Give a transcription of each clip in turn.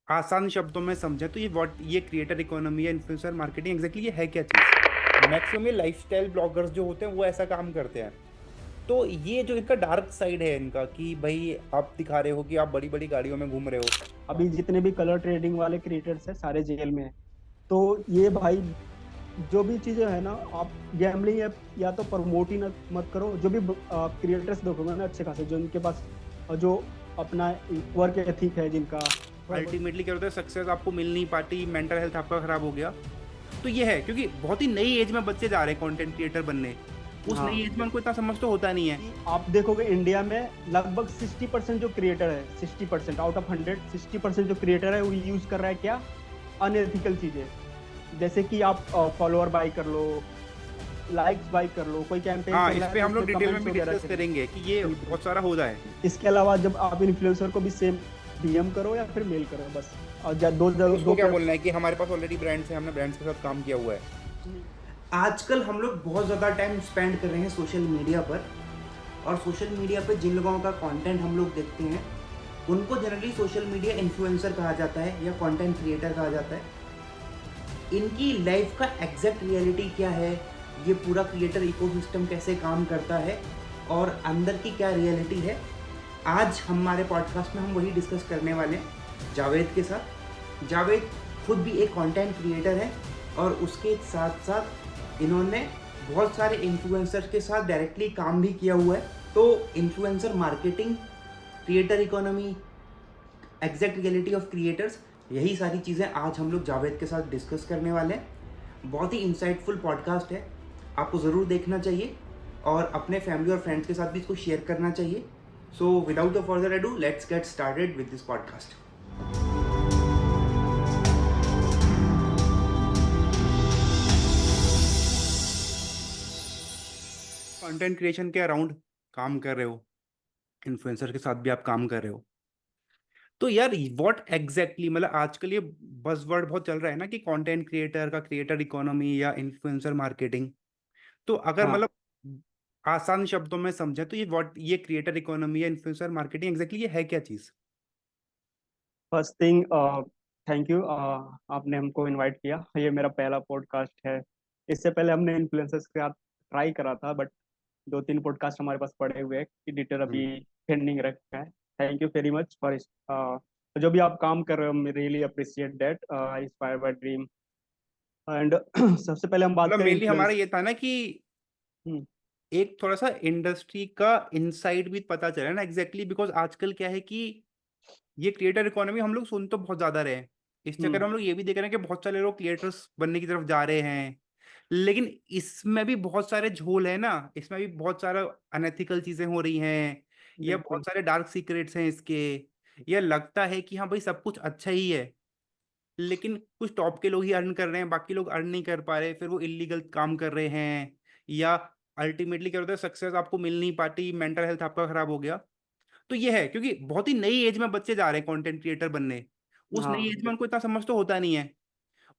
आसान शब्दों में समझे तो ये क्रिएटर इकोनॉमी या इन्फ्लुएंसर मार्केटिंग एग्जैक्टली ये है क्या चीज़। मैक्सिमम ये लाइफस्टाइल ब्लॉगर्स जो होते हैं वो ऐसा काम करते हैं। तो ये जो इनका डार्क साइड है इनका कि भाई आप दिखा रहे हो कि आप बड़ी बड़ी गाड़ियों में घूम रहे हो। अभी जितने भी कलर ट्रेडिंग वाले क्रिएटर्स हैं सारे जेल में हैं। तो ये भाई जो भी चीजें है ना, आप गैम्बलिंग ऐप या तो प्रमोट ही मत करो। जो भी क्रिएटर्स देखोगे ना अच्छे खासे, जो इनके पास जो अपना वर्क एथिक है, जिनका थोड़ा बहुत। अल्टीमेटली क्या होता है, सक्सेस आपको मिल नहीं पाती, मेंटल हेल्थ आपका खराब हो गया। तो ये है क्योंकि बहुत ही नई एज में बच्चे जा रहे हैं कंटेंट क्रिएटर बनने। उस नई हाँ, एज में उनको इतना समझ तो होता नहीं है। कि आप देखोगे इंडिया में लगभग 60% जो क्रिएटर है, 60% आउट ऑफ 100, 60% जो क्रिएटर है वो यूज कर रहा है क्या? अनएथिकल चीजें। जैसे कि आप फॉलोअर बाई कर लो, लाइक्स बाई कर लो, कोई कैंपेन हाँ, चल इस रहा है पे तो हम लोग उसमें डिटेल में कमेंट्स भी वगैरह डिस्कस करिए। करेंगे कि ये बिल्कुल। बहुत सारा हो जाए। इसके अलावा जब आप इन्फ्लुएंसर को भी सेम डीएम करो या फिर मेल करो बस। और उसको दो क्या पे। बोलना है कि हमारे पास ऑलरेडी ब्रांड्स हैं, हमने ब्रांड्स के साथ काम किया हुआ है। आजकल हम लोग बहुत ज़्यादा टाइम स्पेंड कर रहे हैं सोशल मीडिया पर। और सोशल मीडिया पे जिन लोगों का कंटेंट हम लोग देखते हैं उनको जनरली सोशल मीडिया इन्फ्लुएंसर कहा जाता है या कंटेंट क्रिएटर कहा जाता है। इनकी लाइफ का एग्जैक्ट रियलिटी क्या है, ये पूरा क्रिएटर इकोसिस्टम कैसे काम करता है और अंदर की क्या रियलिटी है, आज हमारे पॉडकास्ट में हम वही डिस्कस करने वाले हैं जावेद के साथ। जावेद खुद भी एक कंटेंट क्रिएटर है और उसके साथ साथ इन्होंने बहुत सारे इन्फ्लुएंसर्स के साथ डायरेक्टली काम भी किया हुआ है। तो influencer marketing, creator economy, exact reality of creators, यही सारी चीज़ें आज हम लोग जावेद के साथ डिस्कस करने वाले हैं। बहुत ही इंसाइटफुल पॉडकास्ट है, आपको ज़रूर देखना चाहिए और अपने फैमिली और फ्रेंड्स के साथ भी इसको शेयर करना चाहिए। So without a further ado, let's get started with this podcast. Content creation के अराउंड काम कर रहे हो, इन्फ्लुएंसर के साथ भी आप काम कर रहे हो। तो यार व्हाट एग्जैक्टली मतलब आजकल ये बज़वर्ड बहुत चल रहा है ना कि कंटेंट क्रिएटर का क्रिएटर इकोनॉमी या इन्फ्लुएंसर मार्केटिंग। तो अगर हाँ, मतलब आसान शब्दों में समझे तो ये क्रिएटर इकोनॉमी या इन्फ्लुएंसर मार्केटिंग एग्जैक्टली ये है क्या चीज। फर्स्ट थिंग, थैंक यू, आपने हमको इनवाइट किया। ये मेरा पहला पॉडकास्ट है। इससे पहले हमने इन्फ्लुएंसर्स के साथ ट्राई करा था, बट दो तीन पॉडकास्ट हमारे पास पड़े हुए हैं, एडिटर अभी हम्म। पेंडिंग रखा है। Thank you very much for जो भी आप काम कर रहे हो, really appreciate that, inspire bye dream. And सबसे पहले हम बात मतलब करें मेनली हमारा इन्फ्लुएंस। ये था ना कि एक थोड़ा सा इंडस्ट्री का इनसाइड भी पता चला ना एग्जैक्टली बिकॉज आजकल क्या है कि ये क्रिएटर इकोनॉमी हम लोग सुन तो बहुत ज्यादा रहे हैं। इस चक्कर में हम लोग ये भी देख रहे हैं कि बहुत सारे लोग क्रिएटर्स बनने की तरफ जा रहे हैं। लेकिन इसमें भी बहुत सारे झोल है ना, इसमें भी बहुत सारा अनएथिकल चीजें हो रही हैं या बिल्कुल। बहुत सारे डार्क सीक्रेट्स हैं इसके। ये लगता है कि हाँ भाई सब कुछ अच्छा ही है, लेकिन कुछ टॉप के लोग ही अर्न कर रहे हैं, बाकी लोग अर्न नहीं कर पा रहे, फिर वो इलीगल काम कर रहे हैं। या अल्टीमेटली क्या होता है, सक्सेस आपको मिल नहीं पाती, मेंटल हेल्थ आपका खराब हो गया। तो ये है क्योंकि बहुत ही नई एज में बच्चे जा रहे हैं कंटेंट क्रिएटर बनने। उस नई हाँ, एज में उनको इतना समझ तो होता नहीं है।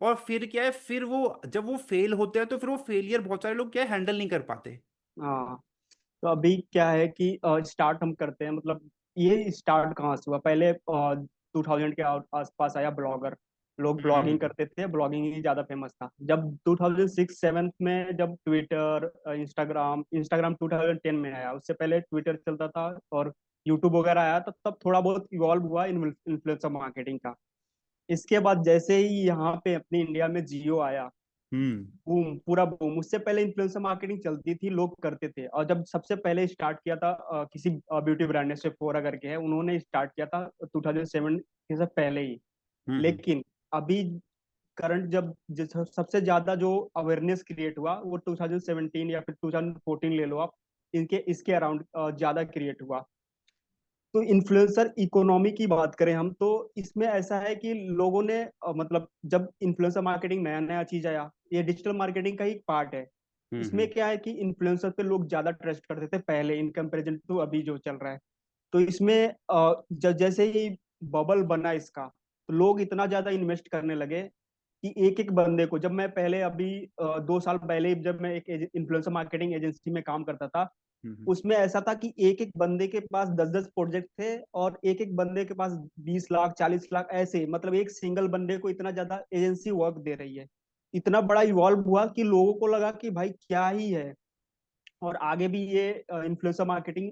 और फिर क्या है, फिर वो जब वो फेल होते हैं तो फिर वो फेलियर बहुत सारे लोग क्या है हैंडल नहीं कर पाते। हाँ। तो अभी क्या है कि स्टार्ट हम करते हैं, मतलब ये स्टार्ट कहाँ से हुआ? पहले 2000 के आसपास आया ब्लॉगर। लोग ब्लॉगिंग हम्म। करते थे, ब्लॉगिंग ही ज्यादा फेमस था। जब 2006-7 में जब ट्विटर, इंस्टाग्राम इंस्टाग्राम 2010 में आया, उससे पहले ट्विटर चलता था और यूट्यूब वगैरह आया, तो तब थोड़ा बहुत इवॉल्व हुआ इन्फ्लुएंसर मार्केटिंग का। इसके बाद जैसे ही यहाँ पे अपने इंडिया में जियो आया, हम्म। बूम, पूरा बूम। उससे पहले इन्फ्लुएंसर मार्केटिंग चलती थी, लोग करते थे। और जब सबसे पहले स्टार्ट किया था किसी ब्यूटी ब्रांड ने, सेफोरा करके है, उन्होंने स्टार्ट किया था 2007 के से पहले ही। हम्म। लेकिन अभी करंट सबसे ज्यादा जो अवेयरनेस क्रिएट हुआ वो 2017 या फिर 2014 ले लो आप, इनके इसके अराउंड ज्यादा क्रिएट हुआ। तो इन्फ्लुएंसर इकोनॉमी की बात करें हम, तो इसमें ऐसा है कि लोगों ने मतलब जब इन्फ्लुएंसर मार्केटिंग नया नया चीज आया, ये डिजिटल मार्केटिंग का ही पार्ट है। इसमें हम्म। क्या है कि इन्फ्लुएंसर पे लोग ज्यादा ट्रस्ट करते थे पहले, इन कंपेरिजन टू अभी जो चल रहा है। तो इसमें जैसे ही बबल बना इसका, तो लोग इतना ज्यादा इन्वेस्ट करने लगे कि एक एक बंदे को, जब मैं पहले अभी 2 साल पहले जब मैं एक इन्फ्लुएंसर मार्केटिंग एजेंसी में काम करता था, हम्म। उसमें ऐसा था कि एक एक बंदे के पास 10-10 प्रोजेक्ट थे, और एक एक बंदे के पास 20 लाख 40 लाख ऐसे, मतलब एक सिंगल बंदे को इतना ज्यादा एजेंसी वर्क दे रही है। इतना बड़ा इवॉल्व हुआ कि लोगों को लगा कि भाई क्या ही है। और आगे भी ये इन्फ्लुएंसर मार्केटिंग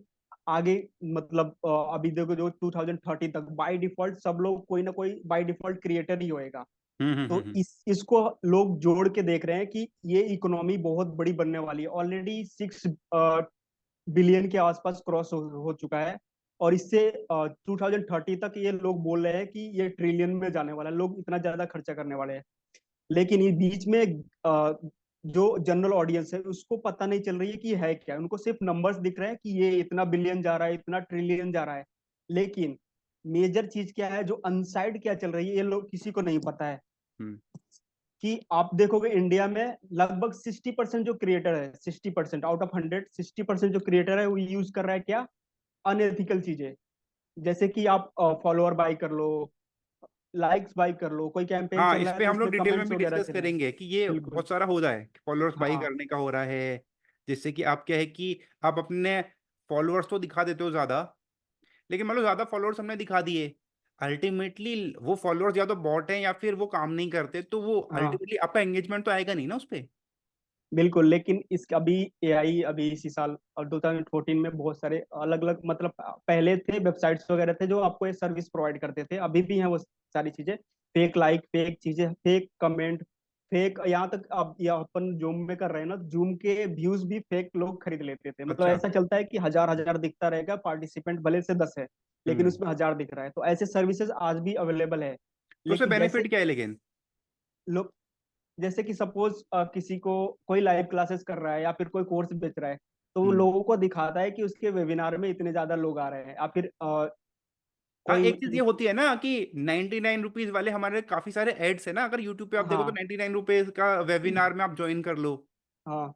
आगे, मतलब अभी देखो जो 2030 तक बाय डिफॉल्ट सब लोग कोई ना कोई बाय डिफॉल्ट क्रिएटर ही होएगा। तो इसको लोग जोड़ के देख रहे हैं कि ये इकोनॉमी बहुत बड़ी बनने वाली है। ऑलरेडी 6 बिलियन के आसपास क्रॉस हो चुका है, और इससे 2030 तक ये लोग बोल रहे हैं कि ये ट्रिलियन में जाने वाला है, लोग इतना ज्यादा खर्चा करने वाले हैं। लेकिन इस बीच में जो जनरल ऑडियंस है उसको पता नहीं चल रही है कि ये है क्या। उनको सिर्फ नंबर्स दिख रहे हैं कि ये इतना बिलियन जा रहा है, इतना ट्रिलियन जा रहा है। लेकिन मेजर चीज क्या है, जो अनसाइड क्या चल रही है, ये लोग किसी को नहीं पता है। हम्म। कि आप देखोगे इंडिया में लगभग 60% जो क्रिएटर है, 60% आउट ऑफ 100, 60% जो क्रिएटर है वो यूज कर रहा है क्या, अनएथिकल चीजें। जैसे कि आप फॉलोअर बाई कर लो, लाइक्स बाई कर लो, कोई कैंपेन हाँ, चल इस रहा है पे तो हम लोग उसमें डिटेल में कमेंट्स भी वगैरह डिस्कस चल रहे हैं। करेंगे कि ये बिल्कुल। बहुत सारा हो रहा है, फॉलोअर्स बाई हाँ करने का हो रहा है। जिससे कि आप क्या है कि आप अपने फॉलोअर्स तो दिखा देते हो ज्यादा, लेकिन मान लो ज्यादा फॉलोअर्स हमने दिखा दिए, अल्टीमेटली वो फॉलोअर्स या तो बॉट हैं या फिर वो काम नहीं करते, तो वो हाँ अल्टीमेटली आपका एंगेजमेंट तो आएगा नहीं ना उस पे। बिल्कुल। लेकिन इस अभी एआई अभी इसी साल और 2014 में बहुत सारे अलग अलग, मतलब पहले थे वेबसाइट्स वगैरह थे जो आपको ये सर्विस प्रोवाइड करते थे, अभी भी हैं वो सारी चीजें। फेक लाइक, फेक चीजें, फेक कमेंट, फेक, यहाँ तक अब ये अपन जूम में कर रहे हैं ना, जूम के व्यूज भी फेक लोग खरीद लेते थे। मतलब अच्छा। ऐसा चलता है कि हजार हजार दिखता रहेगा, पार्टिसिपेंट भले से 10 है लेकिन हम्म। उसमें 1000 दिख रहा है। तो ऐसे सर्विसेज आज भी अवेलेबल है। तो उससे लेकिन जैसे बेनिफिट क्या है लेकिन? लोग, जैसे कि सपोज किसी को कोई लाइव क्लासेस कर रहा है या फिर कोई कोर्स बेच रहा है, तो वो हम्म। लोगों को दिखाता है कि उसके वेबिनार में इतने ज्यादा लोग आ रहे हैं, या फिर हाँ, कोई एक चीज ये होती है ना कि 99 रुपीज वाले हमारे काफी सारे एड्स है ना, अगर यूट्यूब पे आप देखो तो हाँ 99 रुपीज का वेबिनार में आप ज्वाइन कर लो। हाँ।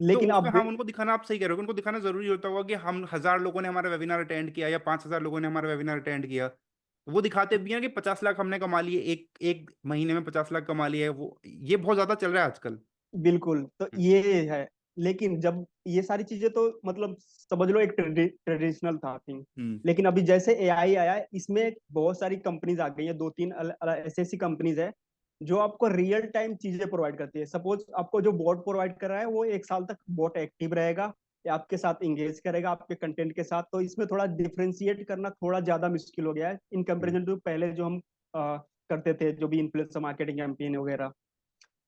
तो लेकिन उसमें अब हम उनको दिखाना, आप सही कह रहे हो, उनको दिखाना जरूरी होता होगा कि हम 1000 लोगों ने हमारा वेबिनार अटेंड किया या 5000 लोगों ने हमारा वेबिनार अटेंड किया। तो वो दिखाते भी हैं कि 50 लाख हमने कमा लिए, एक एक महीने में 50 लाख कमा लिए, वो ये बहुत ज्यादा चल रहा है आजकल। बिल्कुल, तो हम्म। ये है। लेकिन जब ये सारी चीजें तो मतलब समझ लो एक ट्रेडिशनल था थिंग। हम्म। लेकिन अभी जैसे एआई आया है, इसमें बहुत सारी कंपनीज आ गई हैं, दो तीन ऐसी ऐसी कंपनीज है जो आपको रियल टाइम चीजें प्रोवाइड करती है। सपोज आपको जो बोट प्रोवाइड कर रहा है वो 1 साल तक बोट एक्टिव रहेगा, या आपके साथ इंगेज करेगा आपके कंटेंट के साथ। तो इसमें थोड़ा डिफ्रेंशिएट करना थोड़ा ज्यादा मुश्किल हो गया है इन हम्म। कंपेरिजन टू पहले जो हम करते थे, जो भी इन्फ्लुएंसर मार्केटिंग कैंपेन वगैरह।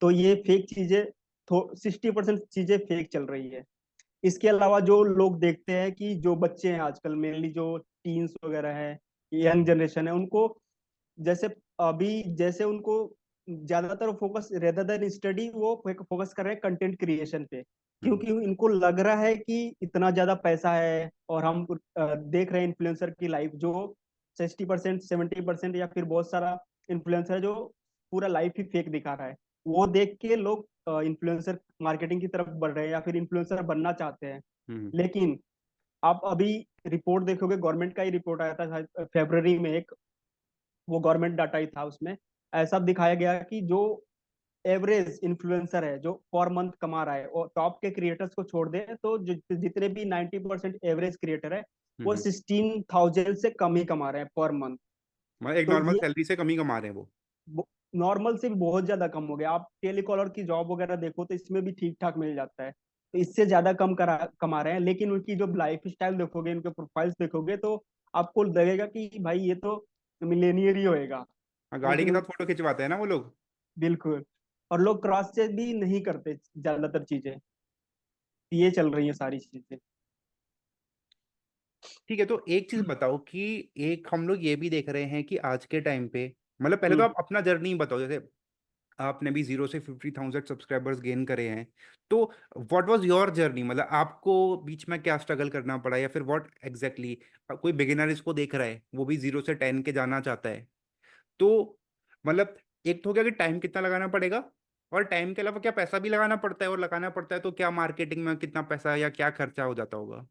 तो ये फेक चीजें, 60% चीजें फेक चल रही है। इसके अलावा जो लोग देखते हैं कि जो बच्चे हैं आजकल, मेनली जो टीन्स वगैरह है, यंग जनरेशन है, उनको जैसे अभी जैसे उनको ज्यादातर फोकस रेदर देन स्टडी, वो फोकस कर रहे हैं कंटेंट क्रिएशन पे। हम्म। क्योंकि इनको लग रहा है कि इतना ज्यादा पैसा है, और हम देख रहे हैं इन्फ्लुएंसर की लाइफ जो 60% 70%, या फिर बहुत सारा इन्फ्लुएंसर जो पूरा लाइफ ही फेक दिखा रहा है। वो देख के लोग इन्फ्लुएंसर मार्केटिंग की तरफ बढ़ रहे हैं या फिर इन्फ्लुएंसर बनना चाहते हैं। हम्म। लेकिन आप अभी रिपोर्ट देखोगे, गवर्नमेंट का ही रिपोर्ट आया था फरवरी में एक, वो गवर्नमेंट डाटा ही था। उसमें ऐसा दिखाया गया कि जो एवरेज इन्फ्लुएंसर है जो पर मंथ कमा रहा है, और टॉप के क्रिएटर्स को छोड़ दे तो जितने भी 90% एवरेज क्रिएटर है वो हम्म। 16,000 से कम ही कमा रहे हैं पर मंथ। मतलब एक तो नॉर्मल ये सैलरी से कम ही कमा रहे हैं वो। नॉर्मल से भी बहुत ज्यादा कम हो गया। आप टेलीकॉलर की जॉब वगैरह देखो तो इसमें भी ठीक ठाक मिल जाता है, तो इससे ज्यादा कमा रहे हैं। लेकिन उनकी जो लाइफ स्टाइल देखोगे, उनके प्रोफाइल्स देखोगे, तो आपको लगेगा कि भाई ये तो मिलेनियर ही होएगा। हाँ, गाड़ी के क्योंकि साथ फोटो खिंचवाते हैं ना वो लोग। बिल्कुल, और लोग क्रॉस चेक भी नहीं करते ज्यादातर चीजें। ये चल रही है सारी चीजें। ठीक है, तो एक चीज बताओ कि एक हम लोग ये भी देख रहे हैं कि आज के टाइम पे, मतलब पहले तो हम्म। आप अपना जर्नी बताओ, जैसे आपने भी 0 से 50,000 सब्सक्राइबर्स गेन करे हैं। तो व्हाट वाज योर जर्नी, मतलब आपको बीच में क्या स्ट्रगल करना पड़ा, या फिर व्हाट एग्जैक्टली कोई बिगिनर इसको देख रहा है, वो भी 0 से 10 के जाना चाहता है, तो मतलब एक तो हो गया कि टाइम कितना लगाना पड़ेगा, और टाइम के अलावा क्या पैसा भी लगाना पड़ता है, और लगाना पड़ता है तो क्या मार्केटिंग में कितना पैसा या क्या खर्चा हो जाता होगा?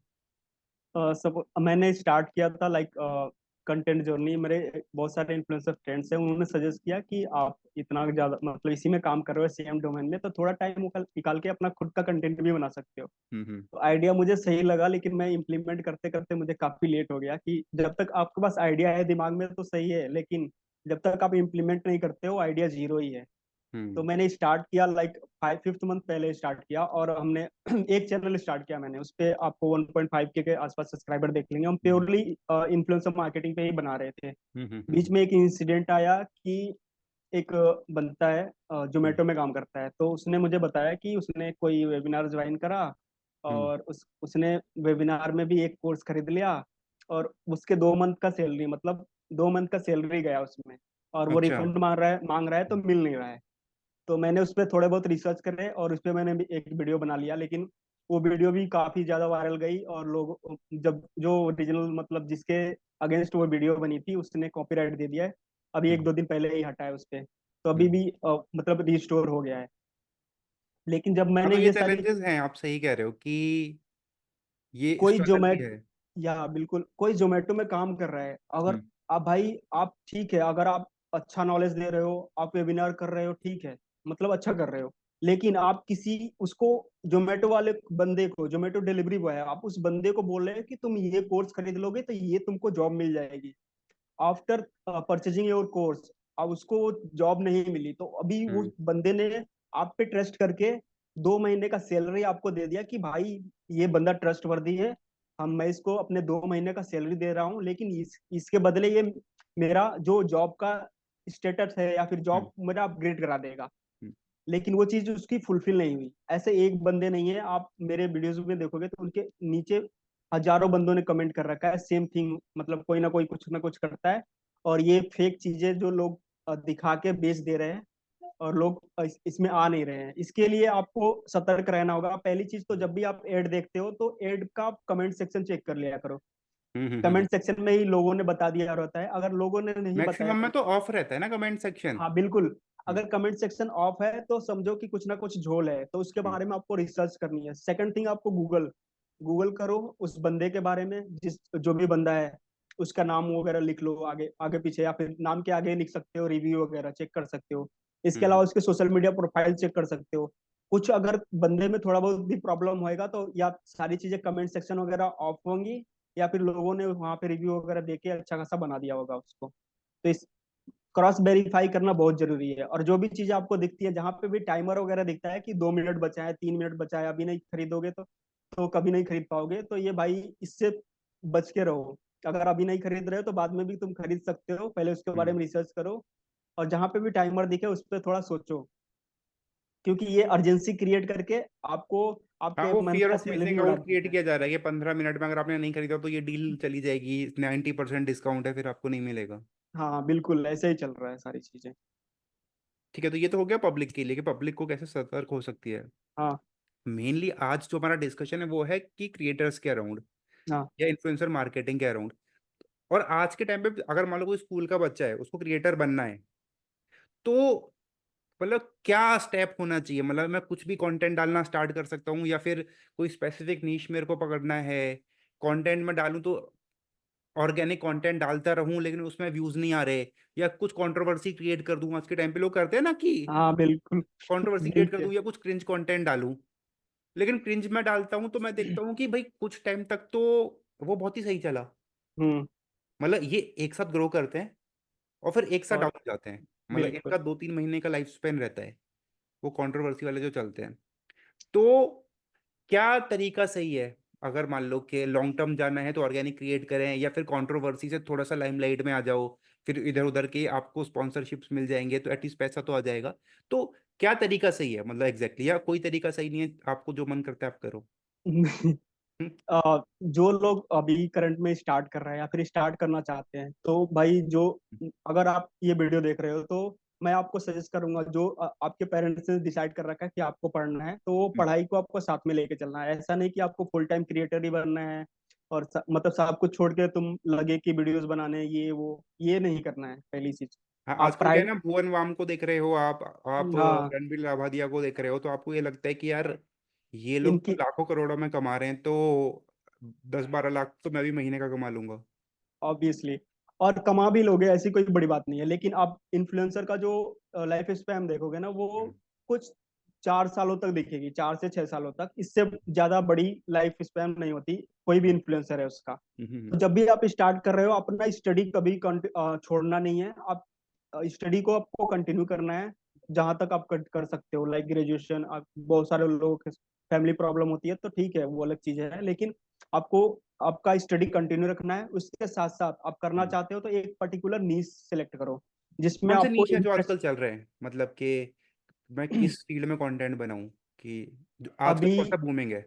सब मैंने स्टार्ट किया था लाइक कंटेंट जर्नी, मेरे बहुत सारे इन्फ्लुएंसर फ्रेंड्स हैं, उन्होंने सजेस्ट किया कि आप इतना ज्यादा मतलब इसी में काम कर रहे हो सेम डोमेन में, तो थोड़ा टाइम निकाल निकाल के अपना खुद का कंटेंट भी बना सकते हो। हम्म। तो आइडिया मुझे सही लगा, लेकिन मैं इम्प्लीमेंट करते करते मुझे काफी लेट हो गया कि जब तक आपके पास आइडिया है दिमाग में तो सही है, लेकिन जब तक आप इम्प्लीमेंट नहीं करते हो आइडिया जीरो ही है। तो हम्म। मैंने स्टार्ट किया लाइक 5th मंथ पहले स्टार्ट किया, और हमने एक चैनल स्टार्ट किया मैंने, उस पे आपको 1.5 के आसपास सब्सक्राइबर देख लेंगे। हम हम्म। प्योरली इन्फ्लुएंसर मार्केटिंग पे ही बना रहे थे। बीच हम्म। में एक इंसिडेंट आया कि एक बंदा है हम्म। जोमेटो में काम करता है, तो उसने मुझे बताया कि उसने कोई वेबिनार ज्वाइन करा, हम्म। और उसने वेबिनार में भी एक कोर्स खरीद लिया, और उसके 2 मंथ का सैलरी, मतलब 2 मंथ का सैलरी गया उसमें, और वो अच्छा। रिफंड मांग रहा है तो मिल नहीं रहा है। तो मैंने उस पर थोड़े बहुत रिसर्च करे और उस पर मैंने भी एक वीडियो बना लिया, लेकिन वो वीडियो भी काफी ज्यादा वायरल गई, और लोग जब जो ओरिजिनल मतलब जिसके अगेंस्ट वो वीडियो बनी थी उसने कॉपीराइट दे दिया है। अभी एक हम्म। दो दिन पहले ही हटा है उस पे, तो अभी हम्म। भी मतलब रिस्टोर हो गया है। लेकिन जब हाँ, मैंने तो ये ये सारी, चैलेंजेस हैं, आप सही कह रहे हो कि ये कोई स्ट्रगल भी जोमेटो, है। या बिल्कुल कोई जोमेटो में काम कर रहा है, अगर हम्म। आप भाई आप ठीक है, अगर आप अच्छा नॉलेज दे रहे हो, आप वेबिनार कर रहे हो, ठीक है, मतलब अच्छा कर रहे हो, लेकिन आप किसी उसको जोमेटो वाले बंदे को, जोमेटो डिलीवरी बॉय है, आप उस बंदे को बोल रहे हो कि तुम ये कोर्स खरीद लोगे तो ये तुमको जॉब मिल जाएगी। आफ्टर परचेजिंग योर कोर्स अब उसको जॉब नहीं मिली, तो अभी उस हम्म। बंदे ने आप पे ट्रस्ट करके 2 महीने का सैलरी आपको दे दिया कि भाई ये बंदा ट्रस्ट वर्दी है, हम मैं इसको अपने 2 महीने का सैलरी दे रहा हूँ, लेकिन इसके बदले ये मेरा जो जॉब का स्टेटस है या फिर हम्म। जॉब मेरा अपग्रेड करा देगा। हम्म। लेकिन वो चीज उसकी फुलफिल नहीं हुई। ऐसे एक बंदे नहीं है, आप मेरे वीडियोस में देखोगे तो उनके नीचे हजारों बंदों ने कमेंट कर रखा है सेम थिंग, मतलब कोई ना कुछ करता है, और ये फेक चीजें जो लोग दिखा के बेच दे रहे हैं, और लोग इसमें आ नहीं रहे हैं। इसके लिए आपको सतर्क रहना होगा। पहली चीज तो जब भी आप एड देखते हो तो एड का कमेंट सेक्शन चेक कर लिया करो। हम्म। कमेंट सेक्शन में ही लोगों ने बता दिया रहता है, अगर लोगों ने नहीं बताया मैक्सिमम में तो, तो ऑफ रहता है ना कमेंट सेक्शन। हाँ बिल्कुल, हम्म। अगर कमेंट सेक्शन ऑफ है तो समझो कि कुछ ना कुछ झोल है, तो उसके हम्म। बारे में आपको रिसर्च करनी है। सेकंड थिंग, आपको गूगल गूगल करो उस बंदे के बारे में, जिस जो भी बंदा है उसका नाम वगैरह लिख लो आगे आगे पीछे, या फिर नाम के आगे लिख सकते हो, रिव्यू वगैरह चेक कर सकते हो। इसके हम्म। अलावा उसके सोशल मीडिया प्रोफाइल चेक कर सकते हो। कुछ अगर बंदे में थोड़ा बहुत भी प्रॉब्लम होएगा तो या सारी चीजें कमेंट सेक्शन वगैरह ऑफ होंगी, या फिर लोगों ने वहां पे रिव्यू वगैरह देके अच्छा खासा बना दिया होगा उसको। तो इस क्रॉस वेरीफाई करना बहुत जरूरी है। और जो भी चीज आपको दिखती है, जहां पे भी टाइमर वगैरह दिखता है कि 2 मिनट बचा है, 3 मिनट बचा है, अभी नहीं खरीदोगे तो कभी नहीं खरीद पाओगे, तो ये भाई इससे बच के रहो। अगर अभी नहीं खरीद रहे हो तो बाद में भी तुम खरीद सकते हो, पहले उसके बारे हम्म। में रिसर्च करो। और जहां पे भी टाइमर दिखे उस पर थोड़ा सोचो, क्योंकि ये अर्जेंसी क्रिएट करके आपको हाँ, आपके वो मंथ फियर का ऑफ सैलरी मिसिंग उड़ा आउट देते क्रिएट हैं। किया जा रहा है कि 15 मिनट में अगर आपने नहीं खरीदा तो ये डील चली जाएगी, 90% डिस्काउंट है, फिर आपको नहीं मिलेगा। हाँ बिल्कुल, ऐसे ही चल रहा है सारी चीजें। ठीक है, तो ये तो हो गया पब्लिक के लिए कि पब्लिक को कैसे सतर्क हो सकती है। हाँ मेनली आज जो हमारा डिस्कशन है वो है कि क्रिएटर्स के अराउंड हाँ या इन्फ्लुएंसर मार्केटिंग के अराउंड। और आज के टाइम पे अगर मान लो कोई स्कूल का बच्चा है, उसको क्रिएटर बनना है, तो मतलब क्या स्टेप होना चाहिए? मतलब मैं कुछ भी कंटेंट डालना स्टार्ट कर सकता हूँ, या फिर कोई स्पेसिफिक नीश मेरे को पकड़ना है? कंटेंट में डालूं तो ऑर्गेनिक कंटेंट डालता रहूं लेकिन उसमें व्यूज नहीं आ रहे, या कुछ कंट्रोवर्सी क्रिएट कर दूं? आज के टाइम पे लोग करते हैं ना कि हाँ बिल्कुल। कंट्रोवर्सी क्रिएट कर देखते। दूं या कुछ क्रिंज कंटेंट डालूं। लेकिन क्रिंज में डालता हूं तो मैं देखता हूँ कि भाई कुछ टाइम तक तो वो बहुत ही सही चला, हम्म। मतलब ये एक साथ ग्रो करते हैं और फिर एक साथ डाउन और हो जाते हैं, मतलब बिल्कुल। इनका 2-3 महीने का लाइफ स्पेन रहता है, वो कंट्रोवर्सी वाले जो चलते हैं। तो क्या तरीका सही है? अगर मान लो कि लॉन्ग टर्म जाना है तो ऑर्गेनिक क्रिएट करें, या फिर कंट्रोवर्सी से थोड़ा सा लाइमलाइट में आ जाओ, फिर इधर उधर के आपको स्पॉन्सरशिप्स मिल जाएंगे तो एटलीस्ट पैसा तो आ जाएगा। तो क्या तरीका सही है, मतलब एग्जैक्टली या कोई तरीका सही नहीं है, आपको जो मन करता है आप करो। हम्म। जो लोग अभी करंट में स्टार्ट कर रहे हैं या फिर स्टार्ट करना चाहते हैं, तो भाई जो, अगर आप ये वीडियो देख रहे हो तो मैं आपको सजेस्ट करूंगा, जो आपके पेरेंट्स ने डिसाइड कर रखा है कि आपको पढ़ना है, तो वो हम्म। पढ़ाई को आपको साथ में लेके चलना है। ऐसा नहीं कि आपको फुल टाइम क्रिएटर ही बनना है और मतलब सब कुछ छोड़ के तुम लगे कि वीडियोस बनाने, ये नहीं करना है पहली चीज। हाँ, आप आजकल क्या है प्राइड ना, भुवन वाम को देख रहे हो आप हाँ, रणबीर लाभादिया को देख रहे हो, तो आपको ये लगता है कि यार ये लोग तो इनकी लाखों करोड़ों में कमा रहे हैं, तो 10-12 लाख तो मैं भी महीने का कमा लूंगा। ऑब्वियसली, और कमा भी लोगे, ऐसी कोई बड़ी बात नहीं है। लेकिन आप इन्फ्लुएंसर का जो लाइफ स्पैन देखोगे ना, वो हम्म, कुछ 4 सालों तक दिखेगी, 4 से 6 सालों तक, इससे ज्यादा बड़ी लाइफ स्पैन नहीं होती कोई भी इन्फ्लुएंसर है उसका। तो जब भी आप स्टार्ट कर रहे हो, अपना स्टडी कभी छोड़ना नहीं है। आप स्टडी को आपको कंटिन्यू करना है जहां तक आप कर सकते हो, लाइक ग्रेजुएशन। बहुत सारे लोगों के फैमिली प्रॉब्लम होती है तो ठीक है, वो अलग चीज है, लेकिन आपको आपका स्टडी कंटिन्यू रखना है। उसके साथ साथ आप करना हम्म। चाहते हो तो एक पर्टिकुलर नीश सेलेक्ट करो जिसमें कौन से आपको नीश है जो आजकल इंटरेस्ट। चल रहे हैं, मतलब कि मैं किस फील्ड में कंटेंट बनाऊं, कि जो आजकल अभी कौन सा बूमिंग है?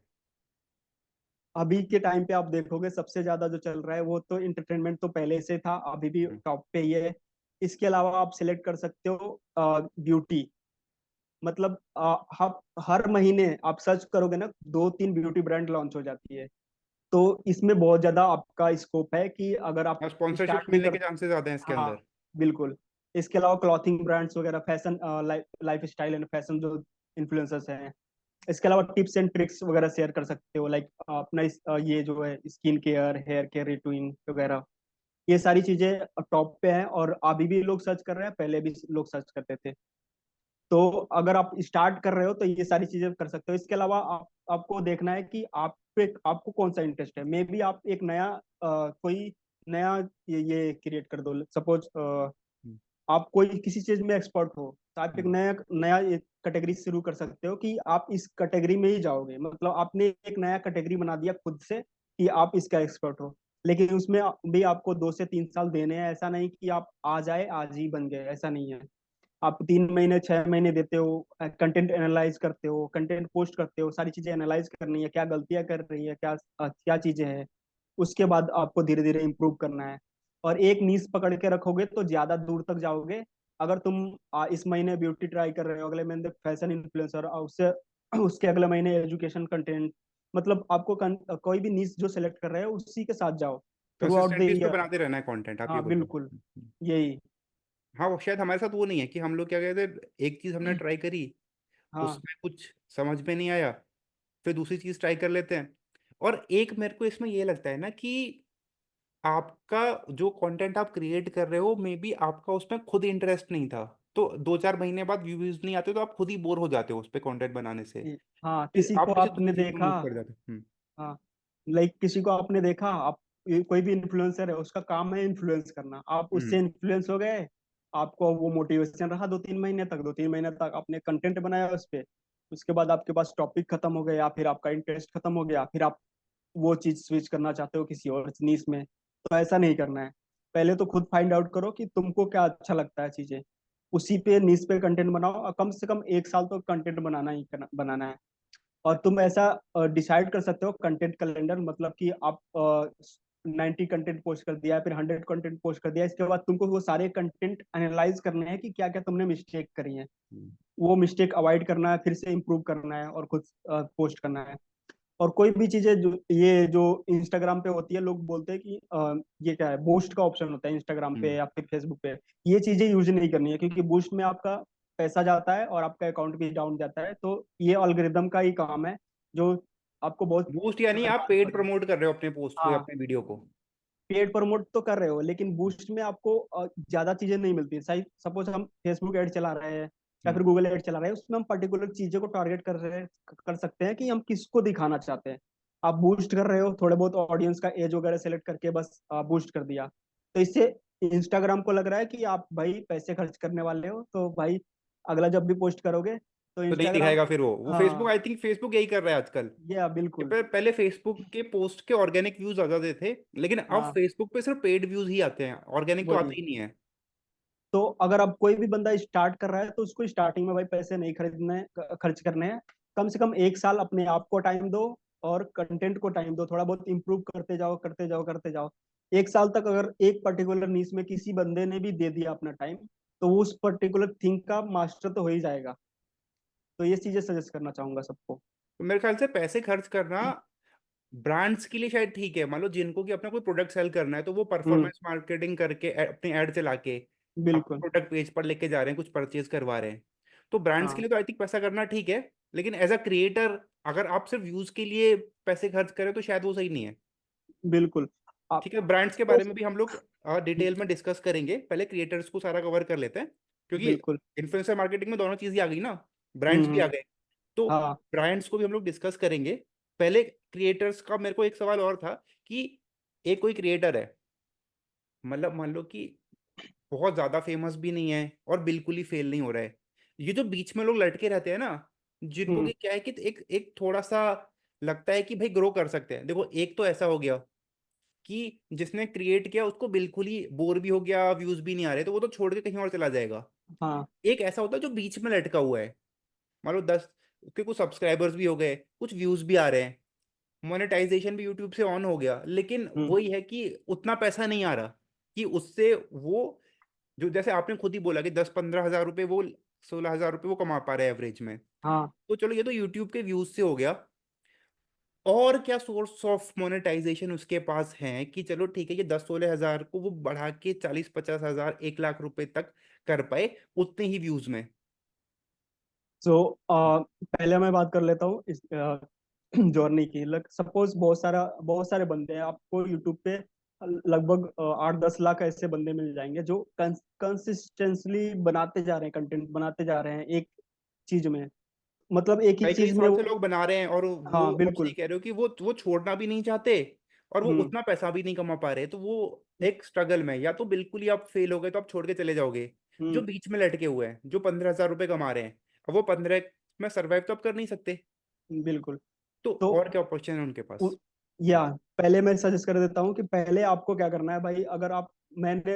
अभी के टाइम पे आप देखोगे सबसे ज्यादा जो चल रहा है वो तो इंटरटेनमेंट तो पहले से था, अभी भी हम्म, टॉप पे ही है। इसके अलावा आप सिलेक्ट कर सकते हो ब्यूटी। मतलब हर महीने आप सर्च करोगे ना, 2-3 ब्यूटी ब्रांड लॉन्च हो जाती है। तो इसमें बहुत ज्यादा आपका स्कोप है कि अगर आप और स्पॉन्सरशिप स्टार्ट भी मिलने कर। के चांसेस ज्यादा हैं इसके हाँ, अंदर। बिल्कुल। इसके अलावा क्लॉथिंग ब्रांड्स वगैरह, fashion, lifestyle and fashion जो इन्फ्लुएंसर्स हैं। इसके अलावा टिप्स एंड ट्रिक्स वगैरह शेयर कर सकते हो, लाइक अपना ये जो है skin care, hair care routine वगैरह। ये सारी चीजें टॉप पे हैं और अभी भी लोग सर्च कर रहे हैं, पहले भी लोग सर्च करते थे। तो अगर आप स्टार्ट कर रहे हो तो ये सारी चीजें कर सकते हो। इसके अलावा आपको देखना है कि आपको कौन सा इंटरेस्ट है। मे बी आप एक नया कोई नया ये क्रिएट कर दो। सपोज हम्म, आप कोई किसी चीज में एक्सपर्ट हो, तो आप एक हम्म, नया नया एक कैटेगरी शुरू कर सकते हो कि आप इस कैटेगरी में ही जाओगे। मतलब आपने एक नया कैटेगरी बना दिया खुद से कि आप इसका एक्सपर्ट हो। लेकिन उसमें भी आपको 2 से 3 साल देने हैं। ऐसा नहीं कि आप आ जाए आज ही बन गए, ऐसा नहीं है। आप 3 महीने 6 महीने देते हो, कंटेंट एनालाइज करते हो, कंटेंट पोस्ट करते हो, सारी चीजें एनालाइज करनी है, क्या गलतियां कर रही है, क्या चीजें हैं। उसके बाद आपको धीरे धीरे इम्प्रूव करना है। और एक नीश पकड़ के रखोगे तो ज्यादा दूर तक जाओगे। अगर तुम इस महीने ब्यूटी ट्राई कर रहे हो, अगले महीने फैशन इन्फ्लुएंसर, और उससे उसके अगले महीने एजुकेशन कंटेंट, मतलब आपको कोई भी नीश जो सेलेक्ट कर रहे हो उसी के साथ जाओ थ्रू आउट द कंसिस्टेंटली उस पे ईयर। बनाते रहना है कंटेंट, आप ये हाँ बोल रहे बिल्कुल, हो। यही। हाँ, वो शायद हमारे साथ वो नहीं है कि हम लोग क्या कहते हैं, एक चीज हमने ट्राई करी, हाँ उसमें कुछ समझ में नहीं आया, फिर दूसरी चीज ट्राई कर लेते हैं। और एक मेरे को इसमें ये लगता है ना कि आपका जो कंटेंट आप क्रिएट कर रहे हो, मे बी आपका उसमें खुद इंटरेस्ट नहीं था, तो 2-4 महीने बाद व्यूज नहीं आते तो आप खुद ही बोर हो जाते हो उस पर कंटेंट बनाने से, हाँ, फिर किसी को आप किसी आपने दूसरी चीज में देखा। मूव कर जाते हो। हाँ, लाइक किसी को आपने देखा, आप कोई भी इन्फ्लुएंसर है, उसका काम है इन्फ्लुएंस करना, आप उससे हम्म, इन्फ्लुएंस हो गए। आपको वो मोटिवेशन रहा 2-3 महीने तक आपने कंटेंट बनाया उस पे। उसके बाद आपके पास टॉपिक खत्म हो गया, या फिर आपका इंटरेस्ट खत्म हो गया, फिर आप वो चीज स्विच करना चाहते हो किसी और नीश में। तो ऐसा नहीं करना है। पहले तो खुद फाइंड आउट करो कि तुमको क्या अच्छा लगता है चीजें, उसी पे नीश पे कंटेंट बनाओ, और कम से कम 1 साल तो कंटेंट बनाना है। और तुम ऐसा डिसाइड कर सकते हो कंटेंट कैलेंडर, मतलब कि आप 90 कंटेंट पोस्ट कर दिया, फिर 100 कंटेंट पोस्ट कर दिया। इसके बाद तुमको वो सारे कंटेंट एनालाइज करने हैं कि क्या क्या तुमने मिस्टेक करी है। हम्म, वो मिस्टेक अवॉइड करना है, फिर से इम्प्रूव करना है और खुद पोस्ट करना है। और कोई भी चीजें जो इंस्टाग्राम पे होती है, लोग बोलते हैं कि ये क्या है, बूस्ट का ऑप्शन होता है इंस्टाग्राम पे हम्म। या फिर फेसबुक पे। ये चीजें यूज नहीं करनी है, क्योंकि बूस्ट में आपका पैसा जाता है और आपका अकाउंट भी डाउन जाता है। तो ये अल्गोरिदम का ही काम है जो आपको बहुत बूस्ट यानी आप बर्बाद पेड करेगा। प्रमोट कर रहे हो अपने पोस्ट को या हाँ, अपने वीडियो को? पेड प्रमोट तो कर रहे हो, लेकिन बूस्ट में आपको ज्यादा चीजें नहीं मिलती। सही, सपोज हम फेसबुक ऐड चला रहे हैं या हम्म, फिर गूगल ऐड चला रहे हैं, उसमें हम पर्टिकुलर चीजों को टारगेट कर सकते हैं कि हम किसको दिखाना चाहते हैं। आप बूस्ट कर रहे हो, थोड़े बहुत ऑडियंस का एज वगैरह सेलेक्ट करके बस बूस्ट कर दिया। तो इससे इंस्टाग्राम को लग रहा है कि आप भाई पैसे खर्च करने वाले हो, तो भाई अगला जब भी पोस्ट करोगे तो तो नहीं इंस्टाग्राम। दिखाएगा फिर वो फेसबुक, हाँ, आई थिंक फेसबुक यही कर रहा है आजकल। ये कि बिल्कुल। पहले फेसबुक के पोस्ट के ऑर्गेनिक व्यूज आ जाते थे, लेकिन अब हाँ, फेसबुक पे सिर्फ पेड व्यूज ही आते हैं, ऑर्गेनिक तो वही। आते ही नहीं है। तो अगर अब कोई भी बंदा स्टार्ट कर रहा है तो उसको स्टार्टिंग में भाई पैसे नहीं खर्च करने हैं। कम से कम 1 साल अपने आप को टाइम दो और कंटेंट को टाइम दो, थोड़ा बहुत इंप्रूव करते जाओ करते जाओ करते जाओ। 1 साल तक अगर एक पर्टिकुलर नीश में किसी बंदे ने भी दे दिया अपना टाइम, तो वो उस पर्टिकुलर थिंग का मास्टर तो हो ही जाएगा। तो ये चीजें सजेस्ट करना चाहूंगा सबको। तो मेरे ख्याल से पैसे खर्च करना ब्रांड्स के लिए शायद ठीक है, मान लो जिनको कि अपना कोई प्रोडक्ट सेल करना है तो वो हम्म, परफॉर्मेंस मार्केटिंग करके अपनी एड चला के अपने बिल्कुल। प्रोडक्ट पेज पर लेके जा रहे हैं, कुछ परचेज करवा रहे हैं। तो ब्रांड्स के हाँ, लिए तो आई थिंक पैसा करना ठीक है, लेकिन एज अ क्रिएटर अगर आप सिर्फ व्यूज के लिए पैसे खर्च करें तो शायद वो सही नहीं है। बिल्कुल। आप ठीक है, ब्रांड्स के तो बारे में भी हम लोग डिटेल में डिस्कस करेंगे, पहले क्रिएटर्स को सारा कवर कर लेते हैं, क्योंकि बिल्कुल। इन्फ्लुएंसर मार्केटिंग में दोनों चीजें आ गई ना, ब्रांड्स भी आ हम्म। गए, तो हाँ। ब्रांड्स को भी हम लोग डिस्कस करेंगे। पहले क्रिएटर्स का मेरे को एक सवाल और था कि एक कोई क्रिएटर है, मतलब मान लो कि बहुत ज्यादा फेमस भी नहीं है और बिल्कुल ही फेल नहीं हो रहा है, ये जो बीच में लोग लटके रहते हैं ना, जिनको हम्म। कि क्या है कि एक एक थोड़ा सा लगता है कि भाई ग्रो कर सकते हैं। देखो एक तो ऐसा हो गया कि जिसने क्रिएट किया उसको बिल्कुल ही बोर भी हो गया, व्यूज भी नहीं आ रहे, तो वो तो छोड़ के कहीं और चला जाएगा। हाँ। एक ऐसा होता है जो बीच में लटका हुआ है, मान लो 10 उसके कुछ सब्सक्राइबर्स भी हो गए, कुछ व्यूज भी आ रहे हैं, मोनेटाइजेशन भी यूट्यूब से ऑन हो गया, लेकिन हम्म। वही है कि उतना पैसा नहीं आ रहा कि उससे वो, जो जैसे आपने खुद ही बोला कि 10-15 हज़ार रुपए वो, 16 हज़ार रुपए वो कमा पा रहे हैं एवरेज में। हाँ। तो चलो ये तो यूट्यूब के व्यूज से हो गया, और क्या सोर्स ऑफ मोनेटाइजेशन उसके पास है कि चलो ठीक है ये 10-16 हज़ार को वो बढ़ा के 40-50 हज़ार 1 लाख रुपए तक कर पाए उतने ही व्यूज में। सो पहले मैं बात कर लेता हूँ इस जर्नी की। लग सपोज बहुत सारे बंदे हैं, आपको यूट्यूब पे लगभग 8-10 लाख ऐसे बंदे मिल जाएंगे जो कंसिस्टेंटली बनाते जा रहे हैं, कंटेंट बनाते जा रहे हैं एक चीज में, मतलब एक ही कई कई चीज में साल से लोग बना रहे हैं, और वो हाँ आप सही बिल्कुल। कह रहे हो कि वो छोड़ना भी नहीं चाहते, और वो हम्म। उतना पैसा भी नहीं कमा पा रहे, तो वो एक स्ट्रगल में, या तो बिल्कुल ही आप फेल हो गए तो आप छोड़ के चले जाओगे। जो हम्म। बीच में लटके हुए हैं, जो 15 हज़ार रुपए कमा रहे हैं, अब वो 15 में सरवाइव तो आप कर नहीं सकते, बिल्कुल। तो तो और क्या अपॉर्चुनिटी है उनके उ, पास? या पहले मैं सजेस्ट कर देता हूँ कि पहले आपको क्या करना है भाई। अगर आप, मैंने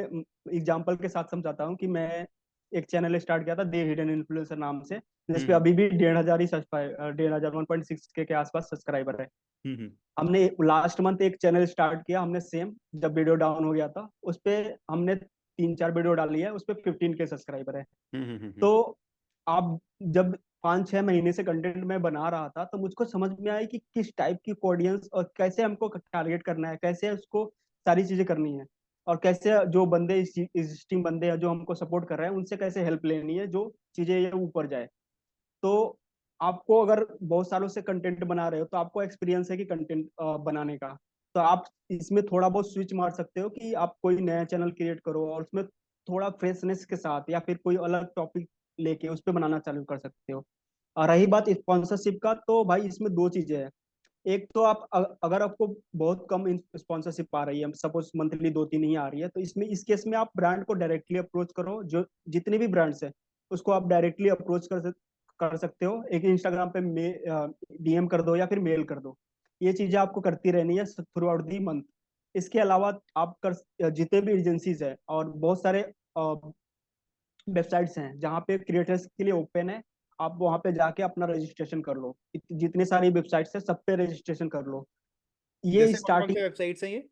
एग्जांपल के साथ समझाता हूँ कि मैं एक चैनल स्टार्ट किया था दे हिडन इन्फ्लुएंसर नाम से, जिसपे हम्म अभी भी 1,500 ही सब्सक्राइबर, 1,500 1.6 के आसपास सब्सक्राइबर है। हम्म हम्म हमने लास्ट मंथ एक चैनल स्टार्ट किया हमने सेम, जब वीडियो डाउन हो गया था उस पे हमने 3-4 वीडियो डाली है, उस पे 15 के सब्सक्राइबर है। हम्म हम्म हम्म हम्म तो आप जब 5-6 महीने से कंटेंट मैं बना रहा था तो मुझको समझ में आई कि किस टाइप की ऑडियंस और कैसे हमको टारगेट करना है, कैसे उसको सारी चीजें करनी है, और कैसे जो बंदे एग्जिस्टिंग बंदे हैं जो हमको सपोर्ट कर रहे हैं उनसे कैसे हेल्प लेनी है जो चीजें ये ऊपर जाए। तो आपको अगर बहुत सालों से कंटेंट बना रहे हो तो आपको एक्सपीरियंस है कि कंटेंट बनाने का, तो आप इसमें थोड़ा बहुत स्विच मार सकते हो कि आप कोई नया चैनल क्रिएट करो और उसमें थोड़ा फ्रेशनेस के साथ या फिर कोई अलग टॉपिक लेके उस पर बनाना चालू कर सकते हो। और रही बात स्पॉन्सरशिप का, तो भाई इसमें दो चीजें हैं। एक तो आप अगर आपको बहुत कम स्पॉन्सरशिप आ रही है, सपोज मंथली 2-3 ही आ रही है, तो इसमें इस केस में आप ब्रांड को डायरेक्टली अप्रोच करो, जो जितने भी ब्रांड्स है उसको आप डायरेक्टली अप्रोच कर सकते हो। एक इंस्टाग्राम पे डीएम कर दो या फिर मेल कर दो, ये चीजें आपको करती रहनी है थ्रू आउट दी मंथ। इसके अलावा आप कर जितने भी एजेंसीज है और बहुत सारे वेबसाइट्स हैं जहाँ पे क्रिएटर्स के लिए ओपन है, आप वहाँ पे जाके अपना रजिस्ट्रेशन कर लो। जितने सारी वेबसाइट्स है सब पे रजिस्ट्रेशन कर लो। ये जैसे कौन कौन स्टार्टिंग, से वेबसाइट्स हैं ये?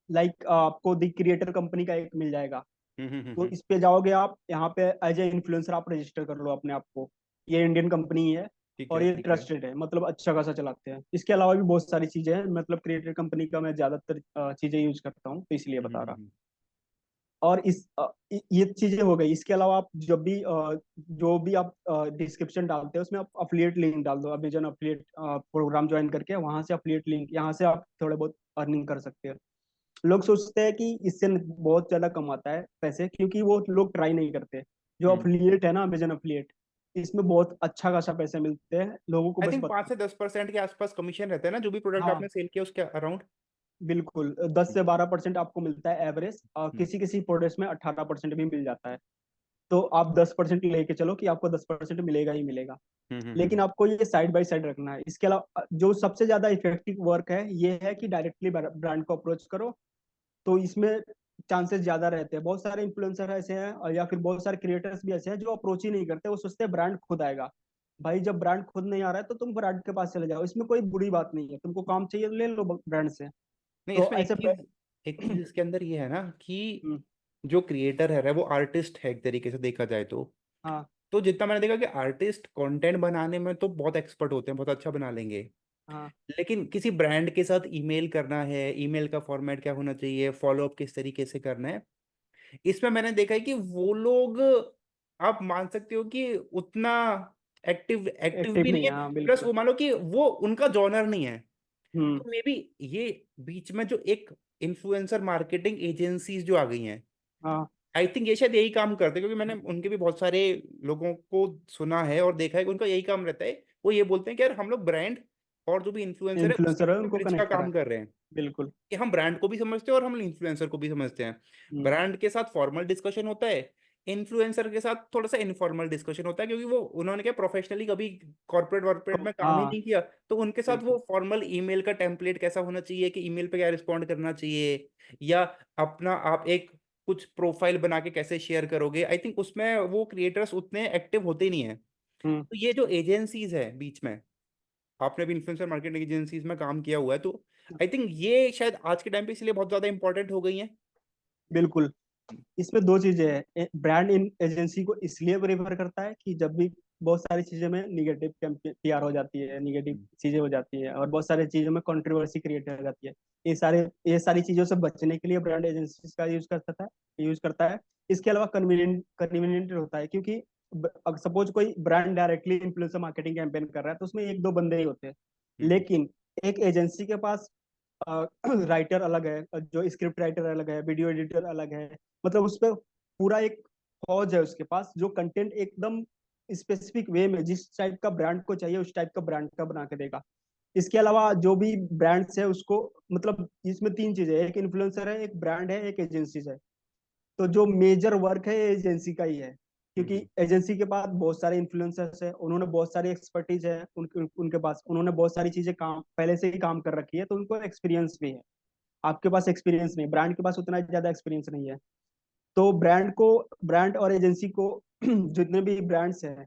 लाइक आपको दी क्रिएटर कंपनी का एक मिल जाएगा, हम्म हम्म हम्म तो हम्म, इस पे जाओगे आप, यहाँ पे एज ए इन्फ्लुएंसर आप रजिस्टर कर लो अपने आप को। ये इंडियन कंपनी है ठीक और है ये ठीक है। ट्रस्टेड है, मतलब अच्छा खासा चलाते हैं। इसके अलावा भी बहुत सारी चीजें हैं, मतलब क्रिएटर कंपनी का मैं ज्यादातर चीजें यूज करता हूँ तो इसलिए बता रहा। हम्म। और ये चीजें हो गई। इसके अलावा आप जब भी जो भी आप डिस्क्रिप्शन डालते हैं उसमें आप अफिलिएट लिंक डाल दो, अमेजन अफिलिएट प्रोग्राम ज्वाइन करके वहां से अफिलिएट लिंक, यहाँ से आप थोड़े बहुत अर्निंग कर सकते हैं। लोग सोचते हैं कि इससे बहुत ज्यादा कमाता है पैसे, क्योंकि वो लोग ट्राई नहीं करते। जो हम्म अफिलिएट है ना, अमेजन अफिलिएट, इसमें बहुत अच्छा खासा पैसे मिलते हैं लोगों को, आई बस थिंक 5 से 10% के आसपास कमीशन रहता है ना, जो भी प्रोडक्ट हाँ आपने सेल किया उसके अराउंड। बिल्कुल 10 से 12% आपको मिलता है एवरेज, और हम्म किसी किसी प्रोडक्ट्स में 18% भी मिल जाता है। तो आप 10% लेके चलो कि आपको 10% मिलेगा ही मिलेगा। लेकिन हम्म। आपको ये साइड बाय साइड रखना है। इसके अलावा जो सबसे ज्यादा इफेक्टिव वर्क है ये है कि डायरेक्टली ब्रांड को अप्रोच करो, तो इसमें चांसेस ज्यादा रहते हैं। बहुत सारे इन्फ्लुएंसर ऐसे हैं और या फिर बहुत सारे क्रिएटर्स भी ऐसे हैं जो अप्रोच ही नहीं करते, वो सोचते हैं ब्रांड खुद आएगा। भाई जब ब्रांड खुद नहीं आ रहा है तो तुम ब्रांड के पास चले जाओ, इसमें कोई बुरी बात नहीं है। तुमको काम चाहिए तो ले लो ब्रांड से। नहीं, तो इसमें ऐसे एक चीज इसके अंदर ये है ना कि हम्म। जो क्रिएटर है वो आर्टिस्ट है एक तरीके से देखा जाए तो। हाँ। तो जितना मैंने देखा कि आर्टिस्ट कंटेंट बनाने में तो बहुत एक्सपर्ट होते हैं, बहुत अच्छा बना लेंगे, हाँ। लेकिन किसी ब्रांड के साथ ईमेल करना है, ईमेल का फॉर्मेट क्या होना चाहिए, फॉलोअप किस तरीके से करना है, इसमें मैंने देखा है कि वो लोग, आप मान सकते हो कि उतना एक्टिव एक्टिव एक्टिव भी नहीं नहीं है, है, हाँ प्लस बिल्कुल। वो मान लो कि वो उनका जॉनर नहीं है। हम्म। तो मे बी ये बीच में जो एक इन्फ्लुएंसर मार्केटिंग एजेंसीज जो आ गई हैं, हाँ आई थिंक ये शायद यही काम करते हैं, क्योंकि मैंने उनके भी बहुत सारे लोगों को सुना है और देखा है कि उनका यही काम रहता है। वो ये बोलते हैं कि यार हम लोग ब्रांड और जो भी इन्फ्लुएंसर है उसके इन्फ्लुएंसर है बीच में उनको ब्रिज का कनेक्ट करा काम है। कर रहे हैं, बिल्कुल। कि हम ब्रांड को भी समझते हैं और हम इन्फ्लुएंसर को भी समझते हैं। हम्म। ब्रांड के साथ फॉर्मल डिस्कशन होता है, इन्फ्लुएंसर के साथ थोड़ा सा इनफॉर्मल डिस्कशन होता है, क्योंकि वो उन्होंने क्या प्रोफेशनली कभी कॉर्पोरेट वॉर्पोरेट में काम ही हाँ नहीं किया, तो उनके साथ वो बिल्कुल। फॉर्मल ईमेल का टेम्पलेट कैसा होना चाहिए, कि ईमेल पे क्या रिस्पॉन्ड करना चाहिए, या अपना आप एक कुछ प्रोफाइल बना के कैसे शेयर करोगे, आई थिंक उसमें वो क्रिएटर्स उतने एक्टिव होते ही नहीं है। हम्म। तो ये जो एजेंसीज है बीच में, आपने भी इन्फ्लुएंसर मार्केटिंग एजेंसीज में काम किया हुआ है, तो आई थिंक ये शायद आज के टाइम पे इसलिए बहुत ज्यादा इंपॉर्टेंट हो गई है। बिल्कुल। इसमें दो चीजें हैं, ब्रांड इन एजेंसी को इसलिए प्रेफर करता है कि जब भी बहुत सारी चीजों में निगेटिव पीआर हो जाती है, निगेटिव चीजें हो जाती है, और बहुत सारी चीजों में कंट्रोवर्सी क्रिएट हो जाती है, ये सारी चीजों से बचने के लिए ब्रांड एजेंसीज का यूज करता है। इसके अलावा कन्वीनियंट होता है, क्योंकि सपोज कोई brand directly influencer marketing campaign कर रहा है तो उसमें एक दो बंदे ही होते हैं, हम्म। लेकिन एक एजेंसी के पास राइटर अलग है, जो स्क्रिप्ट राइटर अलग है, वीडियो एडिटर अलग है, मतलब उस पर पूरा एक फौज है उसके पास, जो कंटेंट एकदम स्पेसिफिक वे में जिस टाइप का ब्रांड को चाहिए उस टाइप का ब्रांड का बना के देगा। इसके अलावा जो भी ब्रांड्स है उसको, मतलब इसमें तीन चीजें हैं, एक इन्फ्लुएंसर है, एक ब्रांड है, एक एजेंसी है। तो जो मेजर वर्क है एजेंसी का ही है, क्योंकि हम्म। एजेंसी के पास बहुत सारे इन्फ्लुएंसर्स है, उन्होंने बहुत सारी एक्सपर्टीज है, उनके पास उन्होंने बहुत सारी चीजें काम पहले से ही काम कर रखी है, तो उनको एक्सपीरियंस भी है। आपके पास एक्सपीरियंस नहीं, ब्रांड के पास उतना ज्यादा एक्सपीरियंस नहीं है। तो ब्रांड और एजेंसी को जितने भी ब्रांड्स हैं,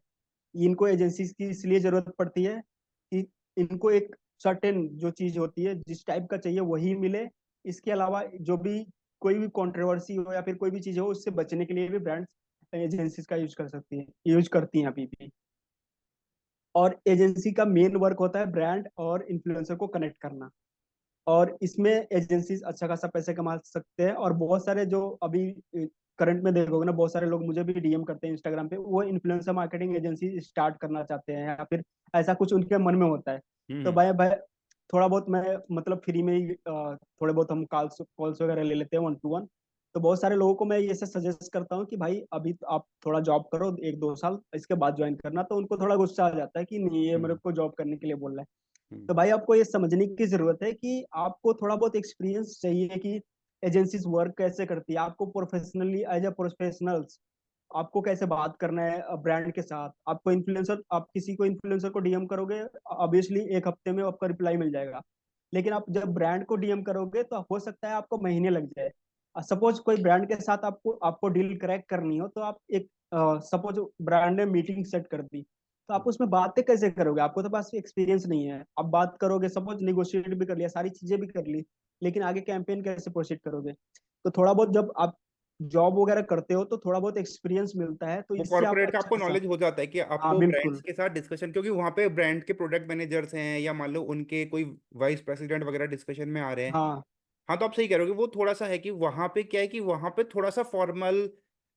इनको एजेंसी की इसलिए जरूरत पड़ती है कि इनको एक सर्टेन जो चीज होती है जिस टाइप का चाहिए वही मिले। इसके अलावा जो भी कोई भी कंट्रोवर्सी हो या फिर कोई भी चीज हो उससे बचने के लिए भी ब्रांड्स एजेंसीज का यूज करती हैं अभी भी। और एजेंसी का मेन वर्क होता है ब्रांड और इन्फ्लुएंसर को कनेक्ट करना, और इसमें एजेंसीज अच्छा खासा पैसे कमा सकते हैं। और बहुत सारे जो अभी करंट में देखोगे ना, बहुत सारे लोग मुझे भी डीएम करते हैं इंस्टाग्राम पे, वो इन्फ्लुएंसर मार्केटिंग एजेंसी स्टार्ट करना चाहते हैं या फिर ऐसा कुछ उनके मन में होता है। तो हम्म। भाई भाई थोड़ा बहुत मैं मतलब फ्री में ही थोड़े बहुत हम कॉल्स वगैरह ले लेते हैं 1 to 1। तो बहुत सारे लोगों को मैं ये सजेस्ट करता हूँ कि भाई अभी तो आप थोड़ा जॉब करो 1-2 साल, इसके बाद ज्वाइन करना। तो उनको थोड़ा गुस्सा आ जाता है कि नहीं ये मेरे हम्म। को जॉब करने के लिए बोल रहा है। हम्म। तो भाई आपको ये समझने की जरूरत है कि आपको थोड़ा बहुत एक्सपीरियंस चाहिए कि एजेंसीज वर्क कैसे करती है, आपको प्रोफेशनली एज ए प्रोफेशनल्स आपको कैसे बात करना है ब्रांड के साथ। आप किसी को इन्फ्लुएंसर को डीएम करोगे, ऑब्वियसली एक हफ्ते में आपका रिप्लाई मिल जाएगा। लेकिन आप जब ब्रांड को डीएम करोगे तो हो सकता है आपको महीने लग जाए। सपोज कोई ब्रांड के साथ आपको आपको डील क्रैक करनी हो, तो आप एक सपोज ब्रांड ने मीटिंग सेट कर दी, तो आप उसमें बातें कैसे करोगे? आपको तो पास एक्सपीरियंस नहीं है। आप बात करोगे, सपोज निगोशिएट भी कर लिया, सारी चीजें भी कर ली, लेकिन आगे कैंपेन कैसे प्रोसीड करोगे? तो थोड़ा बहुत जब आप जॉब वगैरह करते हो तो थोड़ा बहुत एक्सपीरियंस मिलता है, तो वो इससे आप कॉर्पोरेट का अच्छा आपको खासा। नॉलेज हो जाता है कि हाँ आपको ब्रांड्स बिल्कुल। के साथ डिस्कशन, क्योंकि वहां पे ब्रांड के प्रोडक्ट मैनेजर्स हैं या मान लो उनके कोई वाइस प्रेसिडेंट वगैरह डिस्कशन में आ रहे हैं। हाँ हाँ, तो आप सही कह रहे हो कि वो थोड़ा सा है कि वहां पे क्या है कि वहां पे थोड़ा सा फॉर्मल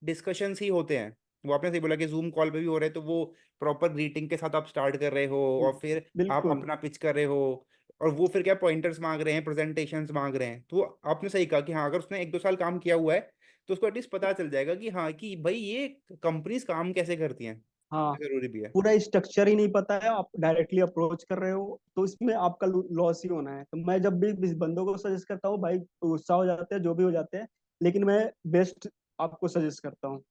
डिस्कशंस ही होते हैं। वो आपने सही बोला कि जूम कॉल पे भी हो रहे हैं, तो वो प्रॉपर ग्रीटिंग के साथ आप स्टार्ट कर रहे हो और फिर आप बिल्कुल। अपना पिच कर रहे हो, और वो फिर क्या पॉइंटर्स मांग रहे हैं, प्रेजेंटेशंस मांग रहे हैं। तो आपने सही कहा कि हाँ, अगर उसने 1-2 साल काम किया हुआ है तो उसको एटलीस्ट पता चल जाएगा कि हाँ, कि भाई ये कंपनीज काम कैसे करती हैं। हाँ ये जरूरी भी है। पूरा स्ट्रक्चर ही नहीं पता है, आप डायरेक्टली अप्रोच कर रहे हो तो इसमें आपका लॉस ही होना है। तो मैं जब भी इस बंदों को सजेस्ट करता हूँ, भाई गुस्सा हो जाते हैं जो भी हो जाते हैं, लेकिन मैं बेस्ट आपको सजेस्ट करता हूँ।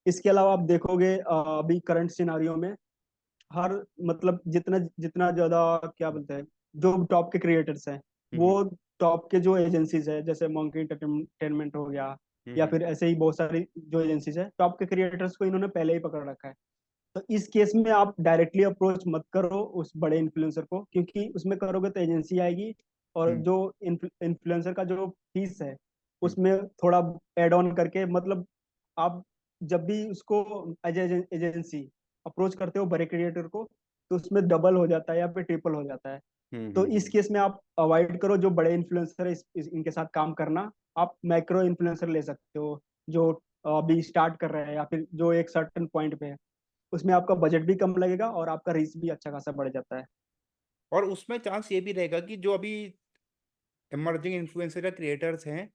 इसके अलावा आप देखोगे अभी करंट सिनारियो में हर मतलब जितना जितना ज्यादा क्या बोलते हैं, जो टॉप के क्रिएटर्स हैं वो हम्म। टॉप के जो एजेंसीज है जैसे मॉन्की एंटरटेनमेंट हो गया, या हम्म। फिर ऐसे ही बहुत सारी जो एजेंसीज है, टॉप के क्रिएटर्स को इन्होंने पहले ही पकड़ रखा है। तो इस केस में आप डायरेक्टली अप्रोच मत करो उस बड़े इन्फ्लुएंसर को, क्योंकि उसमें करोगे तो एजेंसी आएगी, और हम्म। जो इन्फ्लुएंसर का जो फीस है हम्म। उसमें थोड़ा एड ऑन करके, मतलब आप जब भी उसको एज एजेंसी अप्रोच करते हो बड़े क्रिएटर को, तो उसमें डबल हो जाता है या फिर ट्रिपल हो जाता है। हम्म। तो इस केस में आप अवॉइड करो जो बड़े इन्फ्लुएंसर है, इनके साथ काम करना। आप मैक्रो इन्फ्लुएंसर ले सकते हो जो अभी स्टार्ट कर रहे हैं या फिर जो एक सर्टेन पॉइंट पे है, उसमें आपका बजट भी कम लगेगा और आपका रीच भी अच्छा खासा बढ़ जाता है। और उसमें चांस ये भी रहेगा कि जो अभी इमर्जिंग इन्फ्लुएंसर या क्रिएटर्स हैं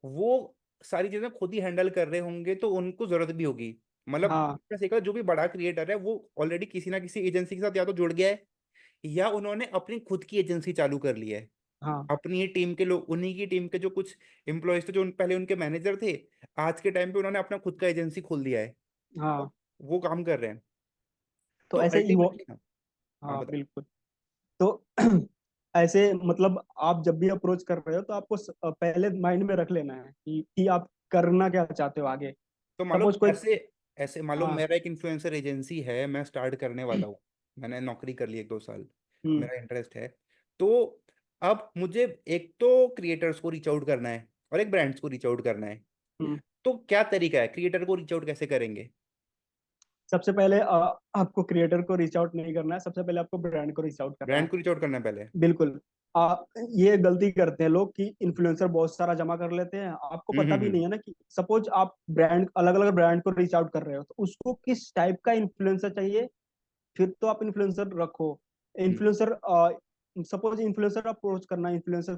वो सारी चीजें खुद ही हैंडल कर रहे होंगे, तो उनको जरूरत भी होगी। मतलब हाँ मैंने सीखा जो भी बड़ा क्रिएटर है वो ऑलरेडी किसी ना किसी एजेंसी के साथ या तो जुड़ गया है, या उन्होंने अपनी खुद की एजेंसी चालू कर ली है। हाँ अपनी ही टीम के लोग, उन्हीं की टीम के जो कुछ एम्प्लॉयज थे, जो पहले उनके मैनेजर थे, आज के टाइम पे उन्होंने अपना खुद का एजेंसी खोल दिया है, हाँ। वो काम कर रहे हैं। तो तो ऐसे अल्टीमेटली ना, हाँ हाँ बता। बिल्कुल। तो ऐसे मतलब आप जब भी अप्रोच कर रहे हो तो आपको पहले माइंड में रख लेना है कि आप करना क्या चाहते हो आगे। तो मान लो सपोज कोई ऐसे ऐसे मान लो हाँ। मेरा एक इन्फ्लुएंसर एजेंसी है, मैं स्टार्ट करने वाला हूँ, मैंने नौकरी कर ली 1-2 साल, हम्म मेरा इंटरेस्ट है। तो अब मुझे एक तो क्रिएटर्स को रीच आउट करना है और एक ब्रांड्स को रीच आउट करना है। हम्म। तो क्या तरीका है, क्रिएटर को रीच आउट कैसे करेंगे? सबसे पहले आपको क्रिएटर को रीच आउट नहीं करना है, सबसे पहले आपको ब्रांड को रीच आउट करना ब्रांड है। को रीच आउट करना है पहले। बिल्कुल। आ, ये गलती करते हैं लोग कि इन्फ्लुएंसर बहुत सारा जमा कर लेते हैं, आपको पता भी हम्म। नहीं है ना कि सपोज आप ब्रांड अलग अलग ब्रांड को रीच आउट कर रहे हो तो उसको किस टाइप का इन्फ्लुएंसर चाहिए, फिर तो आप इन्फ्लुएंसर रखो। हम्म इन्फ्लुएंसर सपोज इन्फ्लुएंसर को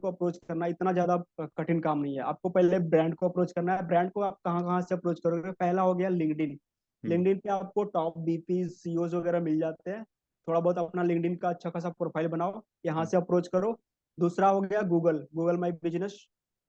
अप्रोच करना इतना ज्यादा कठिन काम नहीं है। आपको पहले ब्रांड को अप्रोच करना है। ब्रांड को आप कहाँ कहाँ से अप्रोच करोगे? पहला हो गया लिंक्डइन। हम्म लिंक्डइन पे आपको टॉप बीपी सीईओज वगैरह मिल जाते हैं। थोड़ा बहुत अपना लिंक्डइन का अच्छा खासा प्रोफाइल बनाओ, यहाँ हम्म से अप्रोच करो। दूसरा हो गया Google, Google my business,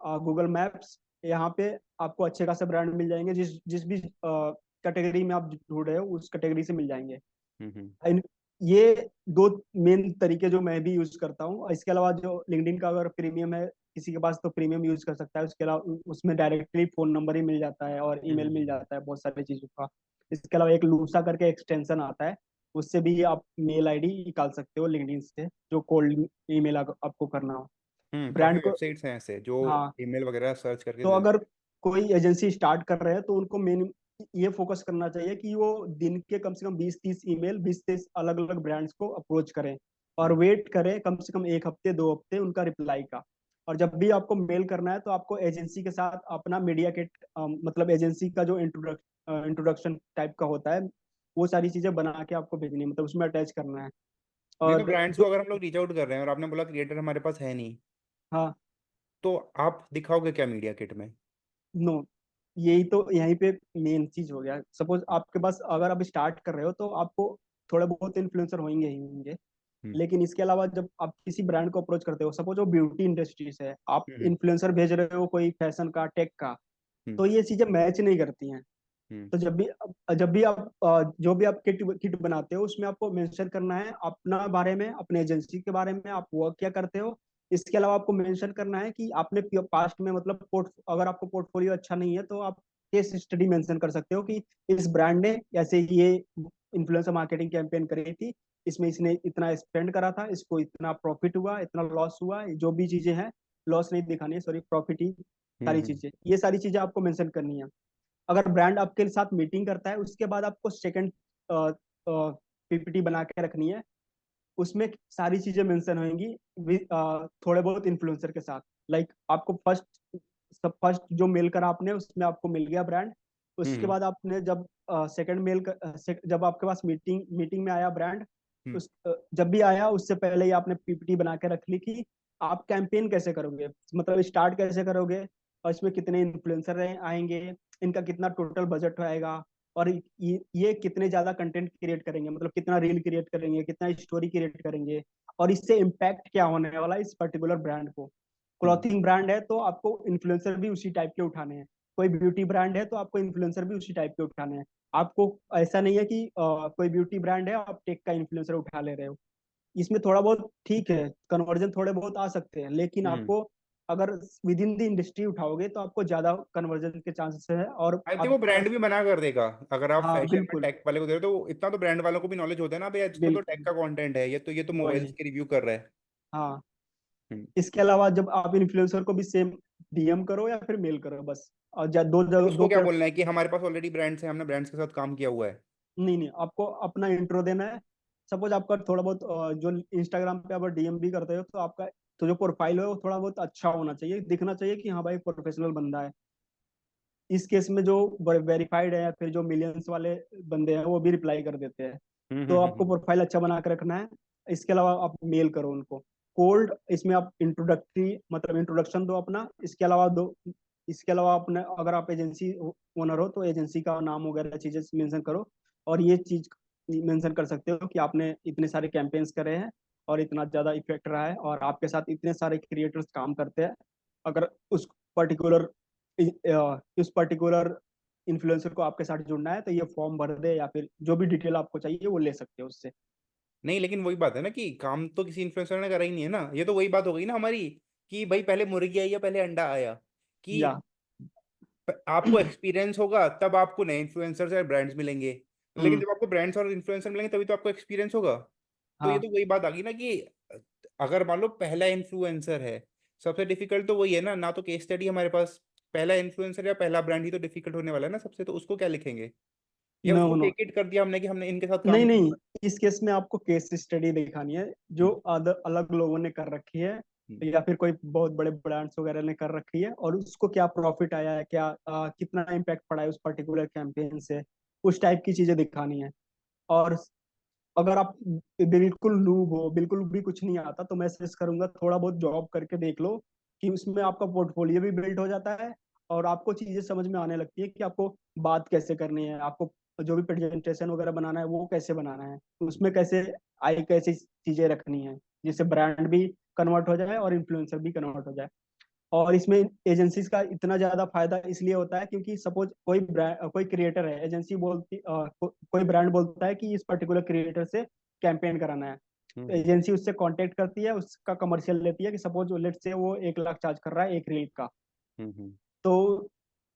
Google maps. यहाँ पे आपको अच्छे खासे ब्रांड मिल जाएंगे, जिस जिस भी कैटेगरी में आप ढूंढ रहे हो उस कैटेगरी से मिल जाएंगे। हम्म ये दो मेन तरीके जो मैं भी यूज करता हूँ। इसके अलावा जो लिंक्डइन का अगर प्रीमियम है किसी के पास तो प्रीमियम यूज कर सकता है। उसके अलावा उसमें डायरेक्टली फोन नंबर ही मिल जाता है और ईमेल मिल हम्म जाता है बहुत सारी चीजों का। इसके अलावा एक लूसा करके एक्सटेंशन आता है, उससे भी आप मेल आईडी निकाल सकते हो लिंक्डइन से, जो कोल्ड ईमेल आपको करना हो काफी ब्रांड को। वेबसाइट्स हैं ऐसे जो हाँ। ईमेल वगैरह सर्च करके तो दे। अगर कोई एजेंसी स्टार्ट कर रहे हैं तो उनको मेन ये फोकस करना चाहिए कि वो दिन के कम से कम 20-30 ईमेल 20-30 अलग अलग ब्रांड्स को अप्रोच करें और हम्म वेट करें कम से कम 1 हफ्ते 2 हफ्ते उनका रिप्लाई का। और जब भी आपको मेल करना है तो आपको एजेंसी के साथ अपना मीडिया किट, मतलब एजेंसी का जो इंट्रोडक्शन टाइप का होता है, वो सारी चीजें बना के आपको भेजनी है, मतलब उसमें अटैच करना है। नहीं तो और ब्रांड्स को जो अगर हम लोग रीच आउट कर रहे हैं और आपने बोला क्रिएटर हमारे पास है नहीं, हाँ तो आप दिखाओगे क्या मीडिया किट में? नो, यही तो यहीं पे मेन चीज हो गया। सपोज आपके पास अगर आप स्टार्ट कर रहे हो तो आपको थोड़े बहुत इन्फ्लुएंसर होंगे ही होंगे। हम्म लेकिन इसके अलावा जब आप किसी ब्रांड को अप्रोच करते हो, सपोज वो ब्यूटी इंडस्ट्री से है, आप हम्म इन्फ्लुएंसर भेज रहे हो कोई फैशन का टेक का, हम्म तो ये चीजें मैच नहीं करती हैं। हम्म तो जब भी आप जो भी आप किट किट बनाते हो उसमें आपको मेंशन करना है अपना बारे में, अपने एजेंसी के बारे में, आप वर्क क्या करते हो। इसके अलावा आपको मेंशन करना है कि आपने पास्ट में मतलब अगर आपको पोर्टफोलियो अच्छा नहीं है तो आप केस स्टडी मेंशन कर सकते हो कि इस ब्रांड ने ऐसे ये इन्फ्लुएंसर मार्केटिंग कैंपेन करी थी, इसमें इसने इतना स्पेंड करा था, इसको इतना प्रॉफिट हुआ, इतना लॉस हुआ, जो भी चीजें हैं। लॉस नहीं दिखानी है, सॉरी, प्रॉफिट ही। सारी हम्म चीजें, ये सारी चीजें आपको मेंशन करनी है। अगर ब्रांड आपके साथ मीटिंग करता है उसके बाद आपको सेकंड पीपीटी बना के रखनी है। उसमें सारी चीजें मेंशन होंगी थोड़े बहुत इन्फ्लुएंसर के साथ। लाइक आपको फर्स्ट जो मेल करा आपने उसमें आपको मिल गया ब्रांड। उसके हम्म बाद आपने जब सेकंड जब आपके पास मीटिंग में आया ब्रांड, हम्म जब भी आया उससे पहले ही आपने पीपीटी बना के रख ली कि आप कैंपेन कैसे करोगे, मतलब स्टार्ट कैसे करोगे, और इसमें कितने इन्फ्लुएंसर आएंगे, इनका कितना टोटल बजट आएगा, और ये कितने ज्यादा कंटेंट क्रिएट करेंगे, मतलब कितना रील क्रिएट करेंगे, कितना स्टोरी क्रिएट करेंगे, और इससे इम्पैक्ट क्या होने वाला है इस पर्टिकुलर ब्रांड को। हम्म क्लॉथिंग ब्रांड है तो आपको इन्फ्लुएंसर भी उसी टाइप के उठाने हैं। कोई ब्यूटी ब्रांड है तो आपको इन्फ्लुएंसर भी उसी टाइप के उठाने हैं। आपको ऐसा नहीं है कि कोई ब्यूटी ब्रांड है आप टेक का इन्फ्लुएंसर उठा ले रहे हो। इसमें थोड़ा बहुत ठीक है, कन्वर्जन थोड़े बहुत आ सकते हैं, लेकिन हम्म आपको अगर विद इन द इंडस्ट्री उठाओगे तो आपको ज्यादा कन्वर्जन के चांसेस है। और आई थिंक वो आपका ब्रांड भी मना कर देगा। अगर आप हाँ फैशन में बिल्कुल। टेक वाले को दे रहे हो तो इतना तो ब्रांड वालों को भी नॉलेज होता है ना, भैया इसको तो टेक बिल्कुल का कंटेंट है, ये तो मोबाइल्स वही। की रिव्यू कर रहा है। हाँ। हम्म इसके अलावा जब आप इन्फ्लुएंसर को भी सेम डीएम करो या फिर मेल करो बस। और तो उसको दो क्या बोलना है कि हमारे पास ऑलरेडी ब्रांड्स हैं, हमने ब्रांड्स के साथ काम किया हुआ है? नहीं नहीं, आपको अपना इंट्रो देना है। सपोज आपका थोड़ा बहुत जो इंस्टाग्राम पे आप डीएम भी करते हो तो आपका तो जो प्रोफाइल है वो थोड़ा बहुत अच्छा होना चाहिए, दिखना चाहिए कि हाँ भाई प्रोफेशनल बंदा है। इस केस में जो वेरीफाइड है या फिर जो मिलियंस वाले बंदे हैं वो भी रिप्लाई कर देते हैं। तो आपको हम्म। प्रोफाइल अच्छा बना के रखना है। इसके अलावा आप मेल करो उनको। कोल्ड, इसमें आप इंट्रोडक्टरी मतलब इंट्रोडक्शन दो अपना, इसके अलावा दो, इसके अलावा अपने अगर आप एजेंसी ओनर हो तो एजेंसी का नाम वगैरह चीजें मेंशन करो, और ये चीज मेंशन कर सकते हो कि आपने इतने सारे कैंपेन्स करे हैं और इतना ज्यादा इफेक्ट रहा है और आपके साथ इतने सारे क्रिएटर्स काम करते हैं। अगर पर्टिकुलर उस पर्टिकुलर इन्फ्लुएंसर को आपके साथ जुड़ना है तो ये फॉर्म भर दे, या फिर जो भी डिटेल आपको चाहिए वो ले सकते हो उससे। नहीं, लेकिन वही बात है ना कि काम तो किसी इन्फ्लुएंसर ने करा ही नहीं है ना। ये तो वही बात हो गई ना हमारी कि भाई पहले मुर्गी आई या पहले अंडा आया, कि या आपको एक्सपीरियंस होगा तब आपको नए इन्फ्लुएंसर्स और ब्रांड्स मिलेंगे, लेकिन हम्म। जब आपको ब्रांड्स और इन्फ्लुएंसर मिलेंगे तभी तो आपको एक्सपीरियंस होगा। तो ये हाँ। तो वही बात आ गई ना कि अगर मान लो पहला इन्फ्लुएंसर है, सबसे डिफिकल्ट तो वही है ना तो केस स्टडी हमारे पास, पहला इन्फ्लुएंसर या पहला ब्रांड ही तो डिफिकल्ट होने वाला है ना सबसे, तो उसको क्या लिखेंगे? या नो उसको नो, टेक इट कर दिया हमने कि हमने इनके साथ काम नहीं किया नहीं, हुआ इस केस में आपको केस स्टडी दिखानी है जो है। अलग लोगों ने कर रखी है, हम्म, या फिर कोई बहुत बड़े ब्रांड्स वगैरह ने कर रखी है, और उसको क्या प्रॉफिट आया है, क्या कितना इम्पैक्ट पड़ा है उस पर्टिकुलर कैंपेन से, उस टाइप की चीजें दिखानी है। और अगर आप बिल्कुल नूब हो, बिल्कुल भी कुछ नहीं आता, तो मैं सजेस्ट करूंगा थोड़ा बहुत जॉब करके देख लो, कि उसमें आपका पोर्टफोलियो भी बिल्ड हो जाता है और आपको चीजें समझ में आने लगती है कि आपको बात कैसे करनी है, आपको जो भी प्रेजेंटेशन वगैरह बनाना है वो कैसे बनाना है, उसमें कैसे आई कैसी चीजें रखनी है जिससे ब्रांड भी कन्वर्ट हो जाए और इन्फ्लुएंसर भी कन्वर्ट हो जाए। और इसमें एजेंसीज का इतना ज्यादा फायदा इसलिए होता है क्योंकि सपोज कोई क्रिएटर है, एजेंसी कोई ब्रांड बोलता है कि इस पर्टिकुलर क्रिएटर से कैंपेन कराना है, तो हम्म, एजेंसी उससे कांटेक्ट करती है, उसका कमर्शियल लेती है कि सपोज लेट से वो 1 लाख चार्ज कर रहा है एक रील का, हम्म। तो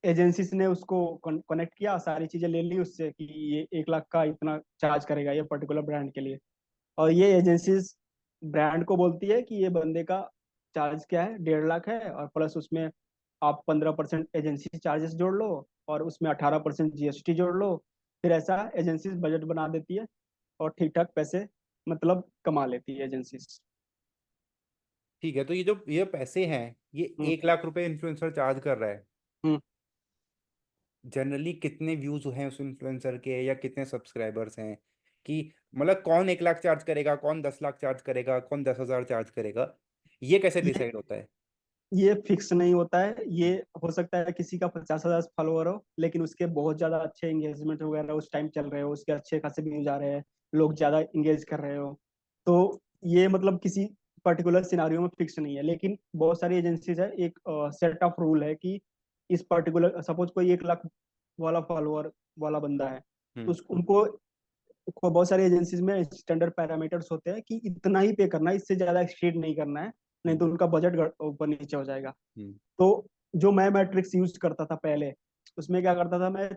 एजेंसीज ने उसको कनेक्ट किया, सारी चीजें ले ली उससे कि ये 1 लाख का इतना चार्ज करेगा ये पर्टिकुलर ब्रांड के लिए, और ये एजेंसीज ब्रांड को बोलती है कि ये बंदे का चार्ज क्या है, 1.5 लाख है, और प्लस उसमें आप 15% एजेंसी चार्जेस जोड़ लो और उसमें 18% जीएसटी जोड़ लो। फिर ऐसा एजेंसीज बजट बना देती है और ठीक ठाक पैसे मतलब कमा लेती है एजेंसीज। ठीक है, तो ये जो ये पैसे हैं, ये हम्म। 1 लाख रुपए इन्फ्लुएंसर चार्ज कर रहा है, हम्म। जनरली कितने व्यूज हैं उस इन्फ्लुएंसर के या कितने सब्सक्राइबर्स हैं? कि मतलब कौन 1 लाख चार्ज करेगा, कौन 10 लाख चार्ज करेगा, कौन 10,000 चार्ज करेगा, ये कैसे ये डिसाइड होता है? ये फिक्स नहीं होता है, ये हो सकता है किसी का 50,000 फॉलोअर हो लेकिन उसके बहुत ज्यादा अच्छे एंगेजमेंट वगैरह उस टाइम चल रहे हो, उसके अच्छे खासे व्यूज आ रहे हैं, लोग ज्यादा इंगेज कर रहे हो, तो ये मतलब किसी पर्टिकुलर सिनारियो में फिक्स नहीं है। लेकिन बहुत सारी एजेंसीज है, एक सेट ऑफ रूल है कि इस पर्टिकुलर सपोज कोई 1 लाख वाला फॉलोअर वाला बंदा है, तो हम्म, उनको बहुत सारी एजेंसीज में स्टैंडर्ड पैरामीटर्स होते हैं कि इतना ही पे करना है, इससे ज्यादा एक्ससीड नहीं करना है, नहीं हम्म, तो उनका बजट ऊपर नीचे हो जाएगा। हम्म। तो जो मैं मैट्रिक्स यूज करता था पहले, उसमें क्या करता था मैं,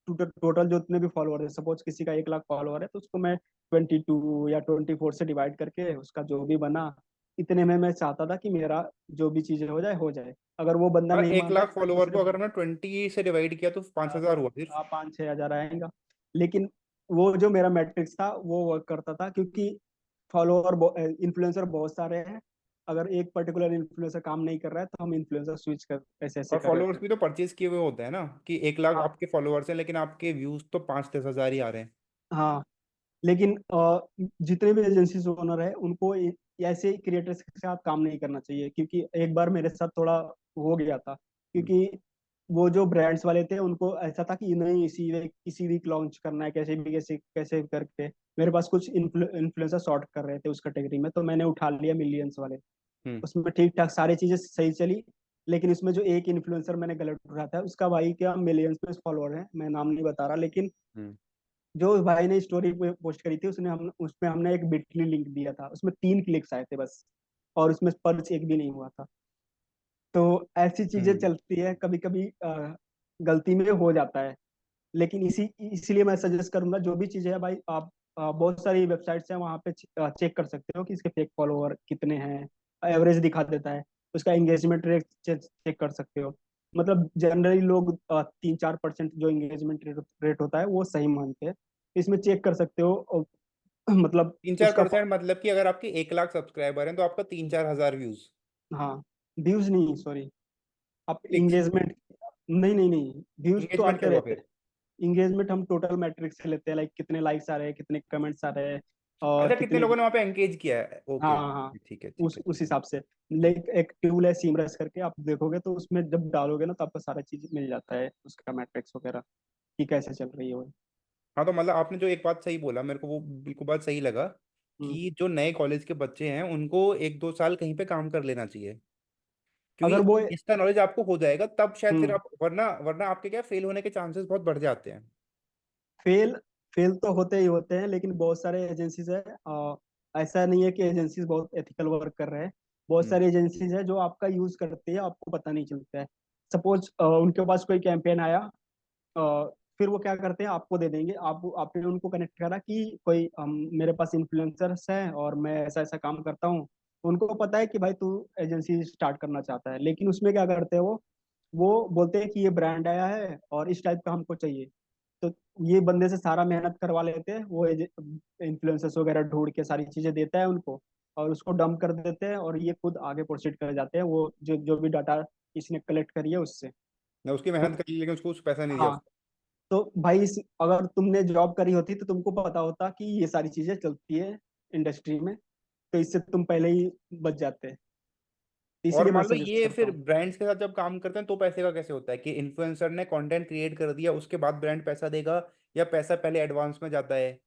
टोटल जो जितने भी फॉलोअर है, सपोज किसी का 1 लाख फॉलोअर है तो उसको मैं 22 या 24 से डिवाइड करके उसका जो भी बना, इतने में मैं चाहता था कि मेरा जो भी चीजें हो जाए हो जाए। अगर वो बंदा और नहीं एक मानता लाख तो मैं फॉलोवर को सिर्फ अगर हमने 20 से डिवाइड किया तो 5,000 हुआ सिर्फ। 5-6 हजार आएगा। लेकिन वो जो मेरा मैट्रिक्स था वो वर्क करता था क्योंकि फॉलोअर इन्फ्लुएंसर बहुत सारे हैं, अगर एक पर्टिकुलर इन्फ्लुएंसर काम नहीं कर रहा है तो हम इन्फ्लुएंसर स्विच कर ऐसे ऐसे और कर रहे फॉलोअर्स थे। भी तो परचेज किए हुए होते हैं ना, कि 1 लाख हाँ। आपके फॉलोअर्स हैं लेकिन आपके व्यूज तो 5-10 हजार ही आ रहे हैं। हाँ। लेकिन जितने भी एजेंसी ओनर है उनको ऐसे क्रिएटर्स के साथ काम नहीं करना चाहिए, क्योंकि एक बार मेरे साथ थोड़ा हो गया था, हम्म, क्योंकि वो जो ब्रांड्स वाले थे उनको ऐसा था कि नहीं इसी वीक लॉन्च करना है, कैसे भी कैसे कैसे करके मेरे पास कुछ इन्फ्लुएंसर शॉर्ट कर रहे थे उस कैटेगरी में, तो मैंने उठा लिया मिलियंस वाले। हम्म, उसमें ठीक ठाक सारी चीजें सही चली, लेकिन इसमें जो एक इन्फ्लुएंसर मैंने गलत उठाया था उसका भाई क्या मिलियंस में फॉलोअर है, मैं नाम नहीं बता रहा, लेकिन हम्म। जो भाई ने स्टोरी पोस्ट करी थी उसमें हमने एक बिटली लिंक दिया था, उसमें 3 क्लिक्स आए थे बस, और उसमें पर्च एक भी नहीं हुआ था। तो ऐसी चीजें हम्म। चलती है कभी कभी, गलती में हो जाता है। लेकिन इसीलिए मैं सजेस्ट करूंगा जो भी चीजें है भाई आप, बहुत सारी वेबसाइट्स हैं वहां पे चेक कर सकते हो कि इसके फेक फॉलोअर कितने हैं, एवरेज दिखा देता है, उसका एंगेजमेंट रेट चेक कर सकते हो। मतलब जनरली लोग 3-4% जो एंगेजमेंट रेट होता है वो सही मानते हैं, इसमें चेक कर सकते हो। और मतलब तीन चार उसका, परसेंट मतलब कि अगर आपके 1 लाख सब्सक्राइबर हैं तो आपका 3-4 हजार व्यूज। हाँ, व्यूज नहीं सॉरी, आप क्लिक्स। एंगेजमेंट, नहीं नहीं नहीं, व्यूज तो एंगेजमेंट आते क्या हुआ रहते फिर? हैं। इंगेजमेंट हम टोटल मैट्रिक्स से लेते हैं, लाइक कितने लाइक्स आ रहे हैं, कितने कमेंट्स आ रहे हैं, और अच्छा, कितने कितने लोगों ने वहाँ पे एंगेज किया है? हाँ ओके, हाँ हाँ, ठीक है ठीक है उस ठीक है। हिसाब से। लाइक एक टूल है सीमरस करके, आप देखोगे तो उसमें जब डालोगे ना तो आपको सारा चीज मिल जाता है, उसका मैट्रिक्स वगैरह कि कैसे चल रही है वो। हाँ, तो मतलब आपने जो एक बात सही बोला, मेरे को वो बिल्कुल बात सही लगा हम्म। कि जो नए कॉलेज के बच्चे हैं उनको 1-2 साल कहीं पे काम कर लेना चाहिए, क्योंकि अगर वो इसका नॉलेज आपको हो जाएगा तब शायद फिर हम्म आप, वरना वरना आपके क्या फेल होने के चांसेस बहुत बढ़ जाते हैं। फेल फेल तो होते ही होते हैं, लेकिन बहुत सारे एजेंसीज है, ऐसा नहीं है कि एजेंसीज बहुत एथिकल वर्क कर रहे हैं। बहुत हम्म सारी एजेंसीज है जो आपका यूज करती है, आपको पता नहीं चलता है। सपोज उनके पास कोई कैंपेन आया, फिर वो क्या करते हैं, आपको दे देंगे। आपने उनको कनेक्ट करा कि कोई मेरे पास इन्फ्लुएंसर्स हैं और मैं ऐसा ऐसा काम करता हूँ। उनको पता है कि भाई तू एजेंसी स्टार्ट करना चाहता है, लेकिन उसमें क्या करते हैं वो बोलते हैं कि ये ब्रांड आया है और इस टाइप का हमको चाहिए। तो ये बंदे से सारा मेहनत करवा लेते हैं, वो इन्फ्लुएंसर्स वगैरह ढूंढ के सारी चीजें देता है उनको, और उसको डंप कर देते हैं, और ये खुद आगे प्रोसीड कर जाते हैं, वो जो जो भी डाटा इसने कलेक्ट करी है उससे। ना, उसकी तो मेहनत करी लेकिन उसको कुछ पैसा नहीं दिया हाँ, उसको। तो भाई अगर तुमने जॉब करी होती तो तुमको पता होता कि ये सारी चीजें चलती है इंडस्ट्री में, तो इससे तुम पहले ही बच जाते। और इसीलिए मैं मान लो सजेस्ट ये करता फिर हूँ। ब्रांड्स के साथ जब काम करते हैं तो पैसे का कैसे होता है कि इन्फ्लुएंसर ने कंटेंट क्रिएट कर दिया उसके बाद ब्रांड पैसा देगा, या पैसा पहले एडवांस में जाता है?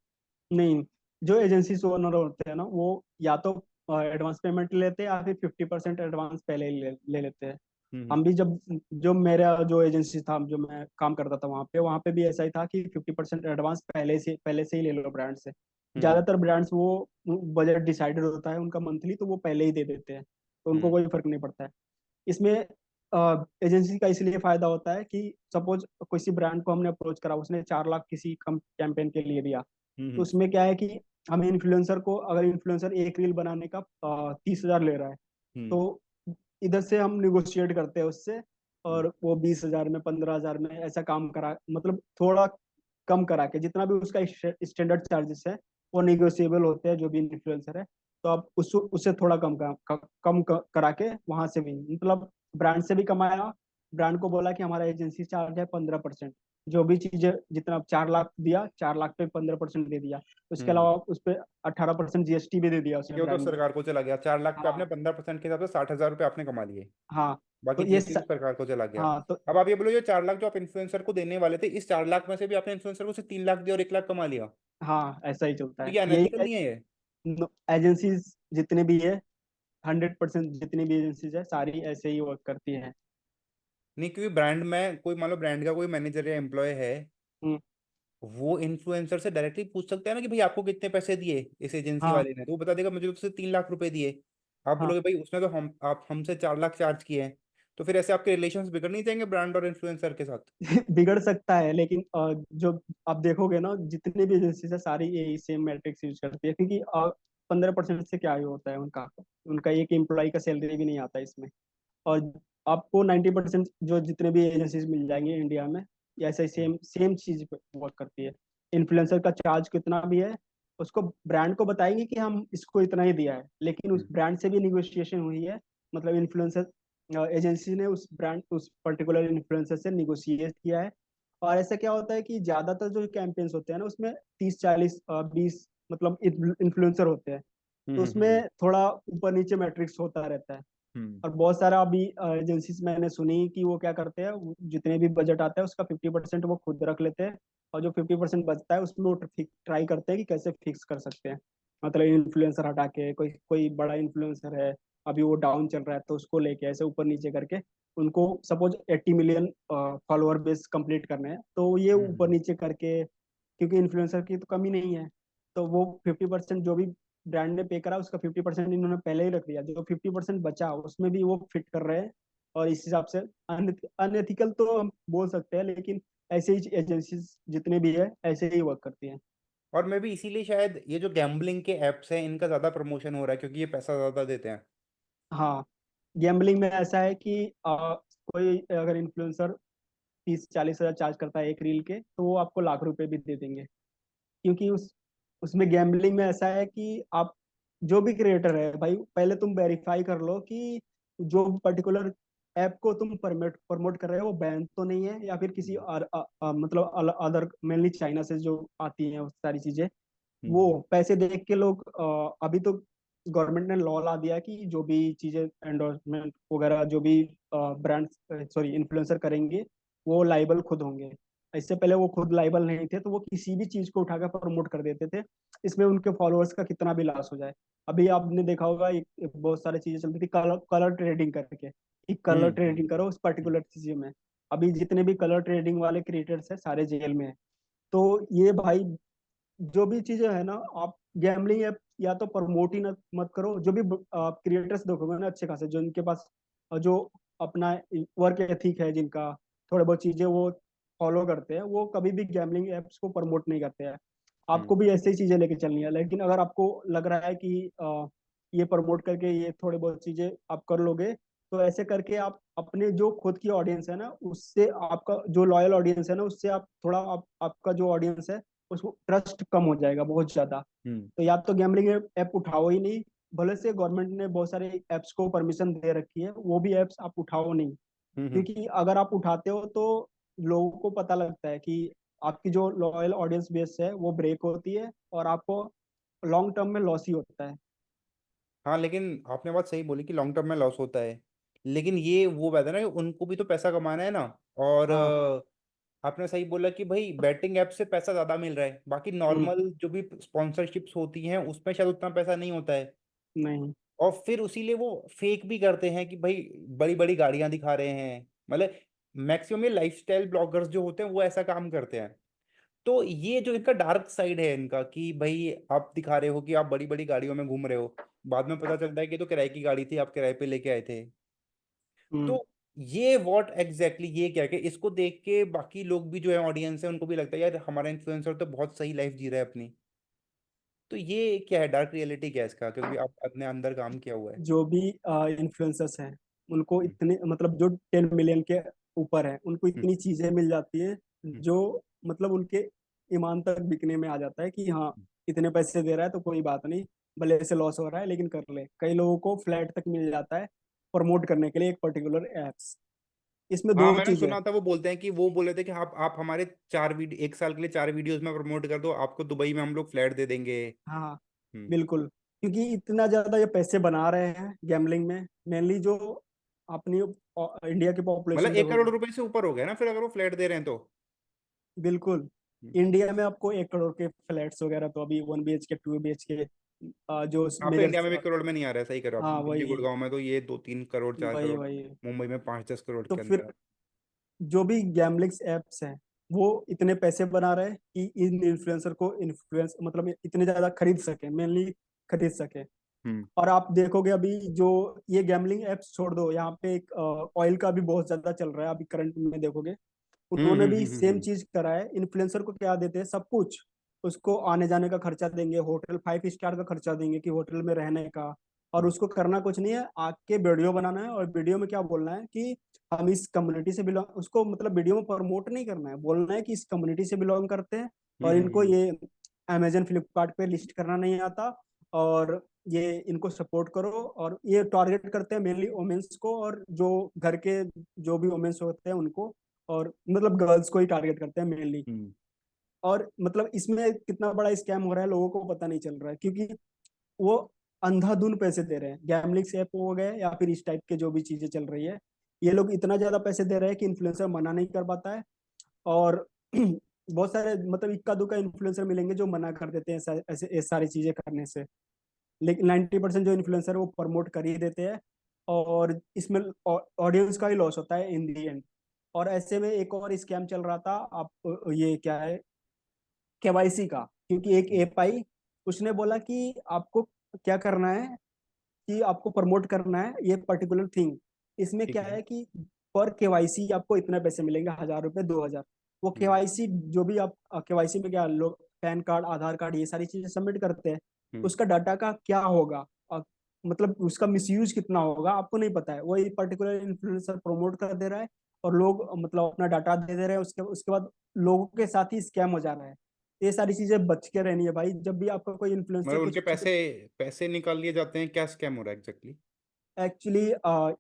नहीं, जो एजेंसी ओनर होते हैं ना, वो या तो एडवांस पेमेंट लेते हैं या फिर 50% एडवांस पहले ही ले लेते हैं। हम्म हम भी जब जो मेरा जो एजेंसी था, जो मैं काम करता था वहाँ पे भी ऐसा ही था कि 50% एडवांस पहले से ही ले लो ब्रांड से। हम्म ज्यादातर ब्रांड्स वो बजट डिसाइडेड होता है उनका मंथली, तो वो पहले ही दे देते हैं, तो उनको हम्म कोई फर्क नहीं पड़ता है। इसमें एजेंसी का इसलिए फायदा होता है कि सपोज किसी ब्रांड को हमने अप्रोच करा, उसने 4 लाख किसी कम कैंपेन के लिए दिया। तो हम्म उसमें क्या है कि हमें इन्फ्लुएंसर को, अगर इन्फ्लुएंसर एक रील बनाने का 30,000 ले रहा है, हम्म तो इधर से हम निगोशिएट करते हैं उससे, हम्म और वो 20,000 में 15,000 में ऐसा काम करा, मतलब थोड़ा कम करा के, जितना भी उसका स्टैंडर्ड चार्जेस है वो निगोशिएबल होते हैं जो भी इन्फ्लुएंसर है। तो आप उससे थोड़ा करा के वहां से भी, मतलब ब्रांड से भी कमाया। ब्रांड को बोला कि हमारा एजेंसी चार्ज है 15%, जो भी चीजें, जितना 4 लाख दिया, 4 लाख पे 15% दे दिया, उसके हम्म। अलावा उस पर 18% जीएसटी भी दे दिया उसने ये वो तो ब्रांड ने। सरकार को चला गया, 4 लाख पे आपने हाँ 15% के हिसाब से 60,000 रुपये आपने कमा लिए, हाँ। तो बाकी ये जीएसटी तो सरकार को चला गया। हाँ तो अब आप ये बोलो, ये 4 लाख जो आप इन्फ्लुएंसर को देने वाले थे, इस 4 लाख में से भी आपने इन्फ्लुएंसर को सिर्फ 3 लाख दिया और 1 लाख कमा लिया? हाँ, ऐसा ही चलता तो है ये यही अनएथिकल नहीं है ये? एजेंसीज जितने भी है, 100% जितनी भी एजेंसीज है सारी ऐसे ही वर्क करती है। नहीं, क्योंकि ब्रांड में कोई, मान लो ब्रांड का कोई मैनेजर या एम्प्लॉय है, हम्म, वो इन्फ्लुएंसर से डायरेक्टली पूछ सकता है ना कि भाई आपको कितने पैसे दिए इस एजेंसी हाँ वाले ने, तो वो बता देगा मुझे तो सिर्फ 3 लाख रुपए दिए। आप हाँ। बोलोगे भाई उसने तो आप हमसे 4 लाख चार्ज किए हैं, तो फिर ऐसे आपके रिलेशंस बिगड़ नहीं जाएंगे ब्रांड और इन्फ्लुएंसर के साथ? बिगड़ सकता है, लेकिन जो आप देखोगे ना, जितनी भी एजेंसीज है सारी यही सेम मैट्रिक्स यूज करती है, क्योंकि 15% से क्या ही होता है उनका उनका एक एम्प्लॉय का सैलरी भी नहीं आता इसमें। और आपको 90% जो जितने भी एजेंसीज मिल जाएंगे इंडिया में, ये ऐसे सेम सेम चीज वर्क करती है। इन्फ्लुएंसर का चार्ज कितना भी है, उसको ब्रांड को बताएंगे कि हम इसको इतना ही दिया है, लेकिन उस हम्म ब्रांड से भी निगोशिएशन हुई है। मतलब इन्फ्लुएंसर एजेंसी ने उस पर्टिकुलर इन्फ्लुएंसर से निगोशिएट किया है। और ऐसा क्या होता है कि ज्यादातर जो कैंपेन्स होते हैं ना, उसमें 30 40 20 मतलब इन्फ्लुएंसर होते हैं, तो हम्म उसमें थोड़ा ऊपर नीचे मैट्रिक्स होता रहता है। हम्म और बहुत सारा अभी एजेंसीज मैंने सुनी कि वो क्या करते हैं, जितने भी बजट आता है उसका 50% वो खुद रख लेते हैं, और जो 50% बचता है उसमें वो ट्राई करते हैं कि कैसे फिक्स कर सकते हैं। मतलब इन्फ्लुएंसर हटा के, कोई कोई बड़ा इन्फ्लुएंसर है, अभी वो डाउन चल रहा है, तो उसको लेके ऐसे ऊपर नीचे करके उनको suppose 80 million follower base complete करने हैं, तो ये ऊपर हम्म। नीचे करके, क्योंकि इन्फ्लुएंसर की तो कमी नहीं है, तो वो 50% जो भी ब्रांड ने पे करा उसका 50% इन्होंने पहले ही रख दिया, जो 50% बचा उसमें भी वो फिट कर रहे हैं। और इस हिसाब से अनएथिकल तो हम बोल सकते हैं, लेकिन ऐसे ही एजेंसीज जितने भी है ऐसे ही वर्क करती हैं। और मैं भी इसीलिए शायद ये जो गैम्बलिंग के एप्स हैं इनका ज्यादा प्रमोशन हो रहा है, क्योंकि ये पैसा ज्यादा देते हैं। हाँ, गैम्बलिंग में ऐसा है कि कोई अगर इन्फ्लुएंसर 30 40 हजार चार्ज करता है एक रील के, तो वो आपको लाख रुपए भी दे देंगे, क्योंकि उसमें गैम्बलिंग में ऐसा है कि आप जो भी क्रिएटर है भाई, पहले तुम वेरीफाई कर लो कि जो पर्टिकुलर ऐप को तुम प्रमोट कर रहे हो वो बैन तो नहीं है, या फिर किसी मतलब अदर मेनली चाइना से जो आती हैं वो सारी चीजें, वो पैसे देख के लोग अभी तो गवर्नमेंट ने लॉ ला दिया है कि जो भी चीजें एंडोर्समेंट वगैरह जो भी ब्रांड सॉरी इन्फ्लुएंसर करेंगे वो लाइबल खुद होंगे। इससे पहले वो खुद लाइबल नहीं थे, तो वो किसी भी चीज को उठाकर प्रमोट कर देते थे, इसमें उनके फॉलोअर्स का कितना भी लॉस हो जाए। अभी आपने देखा होगा एक बहुत सारी चीजें चलती थी कलर कलर ट्रेडिंग करके, कि कलर ट्रेडिंग करो उस पर्टिकुलर चीज में। अभी जितने भी कलर ट्रेडिंग वाले क्रिएटर्स हैं सारे जेल में हैं। तो ये भाई जो भी चीजें है ना, आप गैमलिंग ऐप या तो प्रमोट ही न मत करो। जो भी आप क्रिएटर्स देखोगे ना अच्छे खासे, जो इनके पास जो अपना वर्क एथिक है, जिनका थोड़े बहुत चीजें वो फॉलो करते हैं, वो कभी भी गैमलिंग एप्स को प्रमोट नहीं करते हैं। आपको भी ऐसे ही चीजें लेके चलनी है, लेकिन अगर आपको लग रहा है कि ये प्रमोट करके ये थोड़ी बहुत चीजें आप कर लोगे, तो ऐसे करके आप अपने जो खुद की ऑडियंस है ना, उससे आपका जो लॉयल ऑडियंस है ना, उससे आप थोड़ा आपका जो ऑडियंस है उसको ट्रस्ट कम हो जाएगा बहुत ज्यादा। तो या तो गैम्बलिंग ऐप उठाओ ही नहीं। भले से गवर्नमेंट ने बहुत सारे ऐप्स को परमिशन दे रखी है, वो भी ऐप्स आप उठाओ नहीं, क्योंकि अगर आप उठाते हो तो लोगों को पता लगता है कि आपकी जो लॉयल ऑडियंस बेस है वो ब्रेक होती है, और आपको लॉन्ग टर्म में लॉस ही होता है। हाँ, लेकिन आपने बात सही बोली कि लॉन्ग टर्म में लॉस होता है, लेकिन ये वो बात है ना कि उनको भी तो पैसा कमाना है ना। और हाँ। आपने सही बोला कि भाई बैटिंग ऐप से पैसा ज्यादा मिल रहा है, बाकी हम्म। नॉर्मल जो भी स्पॉन्सरशिप्स होती हैं उसमें शायद उतना पैसा नहीं होता है। नहीं। और फिर उसीलिए वो फेक भी करते हैं कि भाई बड़ी बड़ी गाड़ियां दिखा रहे हैं, मतलब मैक्सिमम ये लाइफस्टाइल ब्लॉगर्स जो होते हैं वो ऐसा काम करते हैं। तो ये जो इनका डार्क साइड है इनका, कि भाई आप दिखा रहे हो कि आप बड़ी बड़ी गाड़ियों में घूम रहे हो, बाद में पता चलता है कि ये तो किराए की गाड़ी थी, आप किराए पे लेके आए थे। हम्म। तो ये व्हाट एग्जैक्टली ये क्या कि इसको देख के बाकी लोग भी जो है ऑडियंस है उनको भी लगता है यार हमारा इन्फ्लुएंसर तो बहुत सही लाइफ जी रहा है अपनी। तो ये क्या है, डार्क रियलिटी क्या है इसका, क्योंकि आप अपने अंदर काम किया हुआ है। जो भी इन्फ्लुएंसर्स हैं उनको हम्म, इतने मतलब जो 10 मिलियन के ऊपर है, उनको हम्म, इतनी चीजें मिल जाती है हम्म, जो मतलब उनके ईमान तक बिकने में आ जाता है कि हाँ हम्म। इतने पैसे दे रहा है तो कोई बात नहीं, भले से लॉस हो रहा है लेकिन कर ले। कई लोगों को फ्लैट तक मिल जाता है प्रमोट करने के लिए एक पर्टिकुलर एप्स। इसमें हाँ, दो मैंने चीजें सुना था, वो बोलते हैं कि वो बोले थे कि आप हमारे 4 वीडियो 1 साल के लिए 4 वीडियोस में प्रमोट कर दो, आपको दुबई में हम लोग फ्लैट दे देंगे। हाँ हम्म। बिल्कुल। क्योंकि इतना ज्यादा ये पैसे बना रहे हैं गैम्बलिंग में, मेनली जो अपनी इंडिया की मतलब पॉपुलेशन 1 करोड़ देखोगे। रुपए से ऊपर हो गया ना फिर अगर वो फ्लैट दे रहे हैं तो। बिल्कुल। हम्म। इंडिया में आपको 1 करोड़ के फ्लैट्स वगैरह तो अभी 1 BHK 2 BHK जो यहाँ पे मेजर। इंडिया में भी 1 करोड़ में नहीं आ रहा है, सही करो आप, हाँ दिल्ली वही गुड़गांव में तो ये 2-3 करोड़, चार वही करोड़ वही। मुंबई में 5-10 करोड़ तो के फिर अंदर। जो भी गैम्बलिंग्स एप्स हैं वो इतने पैसे बना रहे हैं कि इन इन्फ्लुएंसर को इन्फ्लुएंस मतलब इतने ज्यादा खरीद सके, मेनली खरीद सके। हम्म, और आप देखोगे अभी जो ये गैम्बलिंग एप्स छोड़ दो, यहाँ पे एक ऑयल का भी बहुत ज्यादा चल रहा है अभी करंट में देखोगे। हम्म, उन्होंने भी सेम हम्म। चीज करा है। इन्फ्लुएंसर को क्या देते हैं, सब कुछ उसको आने जाने का खर्चा देंगे, होटल 5 स्टार का खर्चा देंगे कि होटल में रहने का। और उसको करना कुछ नहीं है, आके वीडियो बनाना है और वीडियो में क्या बोलना है कि हम इस कम्युनिटी से बिलोंग, उसको मतलब वीडियो में प्रमोट नहीं करना है, बोलना है कि इस कम्युनिटी से बिलोंग करते हैं और इनको हम्म। ये अमेजन फ्लिपकार्ट पे लिस्ट करना नहीं आता, और ये इनको सपोर्ट करो। और ये टारगेट करते हैं मेनली वुमेन्स को, और जो घर के जो भी वुमेन्स होते हैं उनको, और मतलब गर्ल्स को ही टारगेट करते हैं मेनली। हम्म, और मतलब इसमें कितना बड़ा स्कैम हो रहा है लोगों को पता नहीं चल रहा है, क्योंकि वो अंधाधुन पैसे दे रहे हैं। गैमलिंग ऐप हो गए या फिर इस टाइप के जो भी चीजें चल रही है, ये लोग इतना ज्यादा पैसे दे रहे हैं कि इन्फ्लुएंसर मना नहीं कर पाता है। और बहुत सारे मतलब इक्का दुक्का इन्फ्लुएंसर मिलेंगे जो मना कर देते हैं ऐसे ये सारी चीजें करने से। लेकिन 90% जो इन्फ्लुएंसर है वो प्रमोट कर ही देते हैं, और इसमें ऑडियंस का ही लॉस होता है इन दी एंड। और ऐसे में एक और स्कैम चल रहा था, आप ये क्या है, केवाईसी का। क्योंकि एक हम्म। ऐप आई, उसने बोला कि आपको क्या करना है, कि आपको प्रमोट करना है ये पर्टिकुलर थिंग। इसमें ठीक क्या है। है कि पर केवाईसी आपको इतने पैसे मिलेंगे, 1,000 रुपए 2,000। वो हम्म, केवाईसी जो भी आप केवाईसी में क्या लोग पैन कार्ड आधार कार्ड ये सारी चीजें सबमिट करते हैं, हम्म। उसका डाटा का क्या होगा, मतलब उसका मिसयूज कितना होगा आपको नहीं पता है। वही पर्टिकुलर इन्फ्लुएंसर प्रमोट कर दे रहा है और लोग मतलब अपना डाटा दे दे रहे हैं, उसके उसके बाद लोगों के साथ ही स्कैम हो जा रहा है। ये सारी चीजें बच के रहनी है भाई, जब भी आपका कोई इन्फ्लुएंसर मतलब कुछ उनके चीजें। पैसे पैसे निकाल लिए जाते हैं, क्या स्कैम हो रहा है एग्जैक्टली? एक्चुअली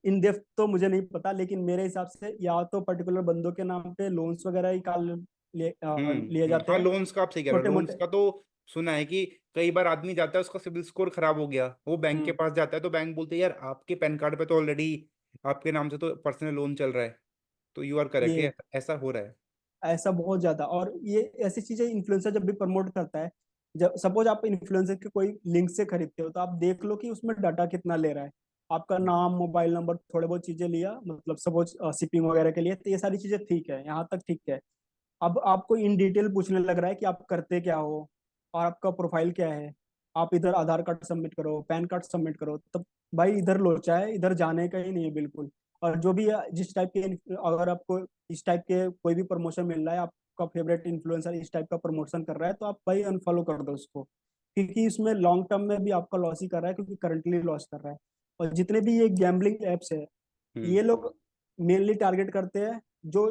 इन डेप्थ तो मुझे नहीं पता, लेकिन मेरे हिसाब से या तो पर्टिकुलर बंदों के नाम पे लोन्स वगैरह ही लिए हम्म, लिए जाते हाँ, हैं लोन्स का आप सही कह रहे हो, छोटे लोन्स मोटे। का तो सुना है कि कई बार आदमी जाता है, उसका सिविल स्कोर खराब हो गया, वो बैंक के हम्म। पास जाता है तो बैंक बोलते हैं यार आपके पैन कार्ड पे तो ऑलरेडी आपके नाम से तो पर्सनल लोन चल रहा है। तो यू आर करेक्ट, ये ऐसा हो रहा है। ऐसा बहुत ज्यादा, और ये ऐसी चीजें इन्फ्लुएंसर जब भी प्रमोट करता है, जब सपोज आप इन्फ्लुएंसर के कोई लिंक से खरीदते हो तो आप देख लो कि उसमें डाटा कितना ले रहा है। आपका नाम, मोबाइल नंबर, थोड़े बहुत चीजें लिया, मतलब सपोज शिपिंग वगैरह के लिए, तो ये सारी चीजें ठीक है, यहाँ तक ठीक है। अब आपको इन डिटेल पूछने लग रहा है कि आप करते क्या हो और आपका प्रोफाइल क्या है, आप इधर आधार कार्ड सबमिट करो, पैन कार्ड सबमिट करो, तब भाई इधर लोचा है, इधर जाने का ही नहीं है बिल्कुल। और जो भी जिस टाइप के, अगर आपको इस टाइप के कोई भी प्रमोशन मिल रहा है, आपका फेवरेट इन्फ्लुएंसर इस टाइप का प्रमोशन कर रहा है, तो आप भाई अनफॉलो कर दो उसको, क्योंकि इसमें लॉन्ग टर्म में भी आपका लॉस ही कर रहा है, क्योंकि करंटली लॉस कर रहा है। और जितने भी ये गैम्बलिंग एप्स है, हम्म। ये लोग मेनली टारगेट करते हैं जो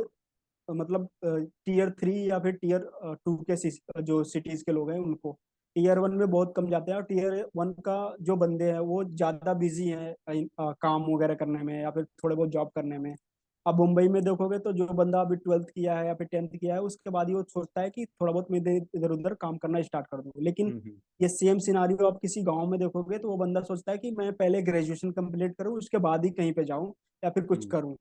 मतलब टीयर 3 या फिर टीयर 2 के जो सिटीज के लोग हैं उनको। टीयर 1 में बहुत कम जाते हैं, और टीयर 1 का जो बंदे हैं वो ज्यादा बिजी हैं काम वगैरह करने में या फिर थोड़े बहुत जॉब करने में। अब मुंबई में देखोगे तो जो बंदा अभी 12th किया है या फिर 10th किया है, उसके बाद ही वो सोचता है कि थोड़ा बहुत मैं इधर उधर काम करना स्टार्ट कर दूं। लेकिन हम्म। ये सेम सिनारियो आप किसी गांव में देखोगे तो वो बंदा सोचता है कि मैं पहले ग्रेजुएशन कंप्लीट करूं, उसके बाद ही कहीं पे जाऊं या फिर कुछ हम्म। करूं।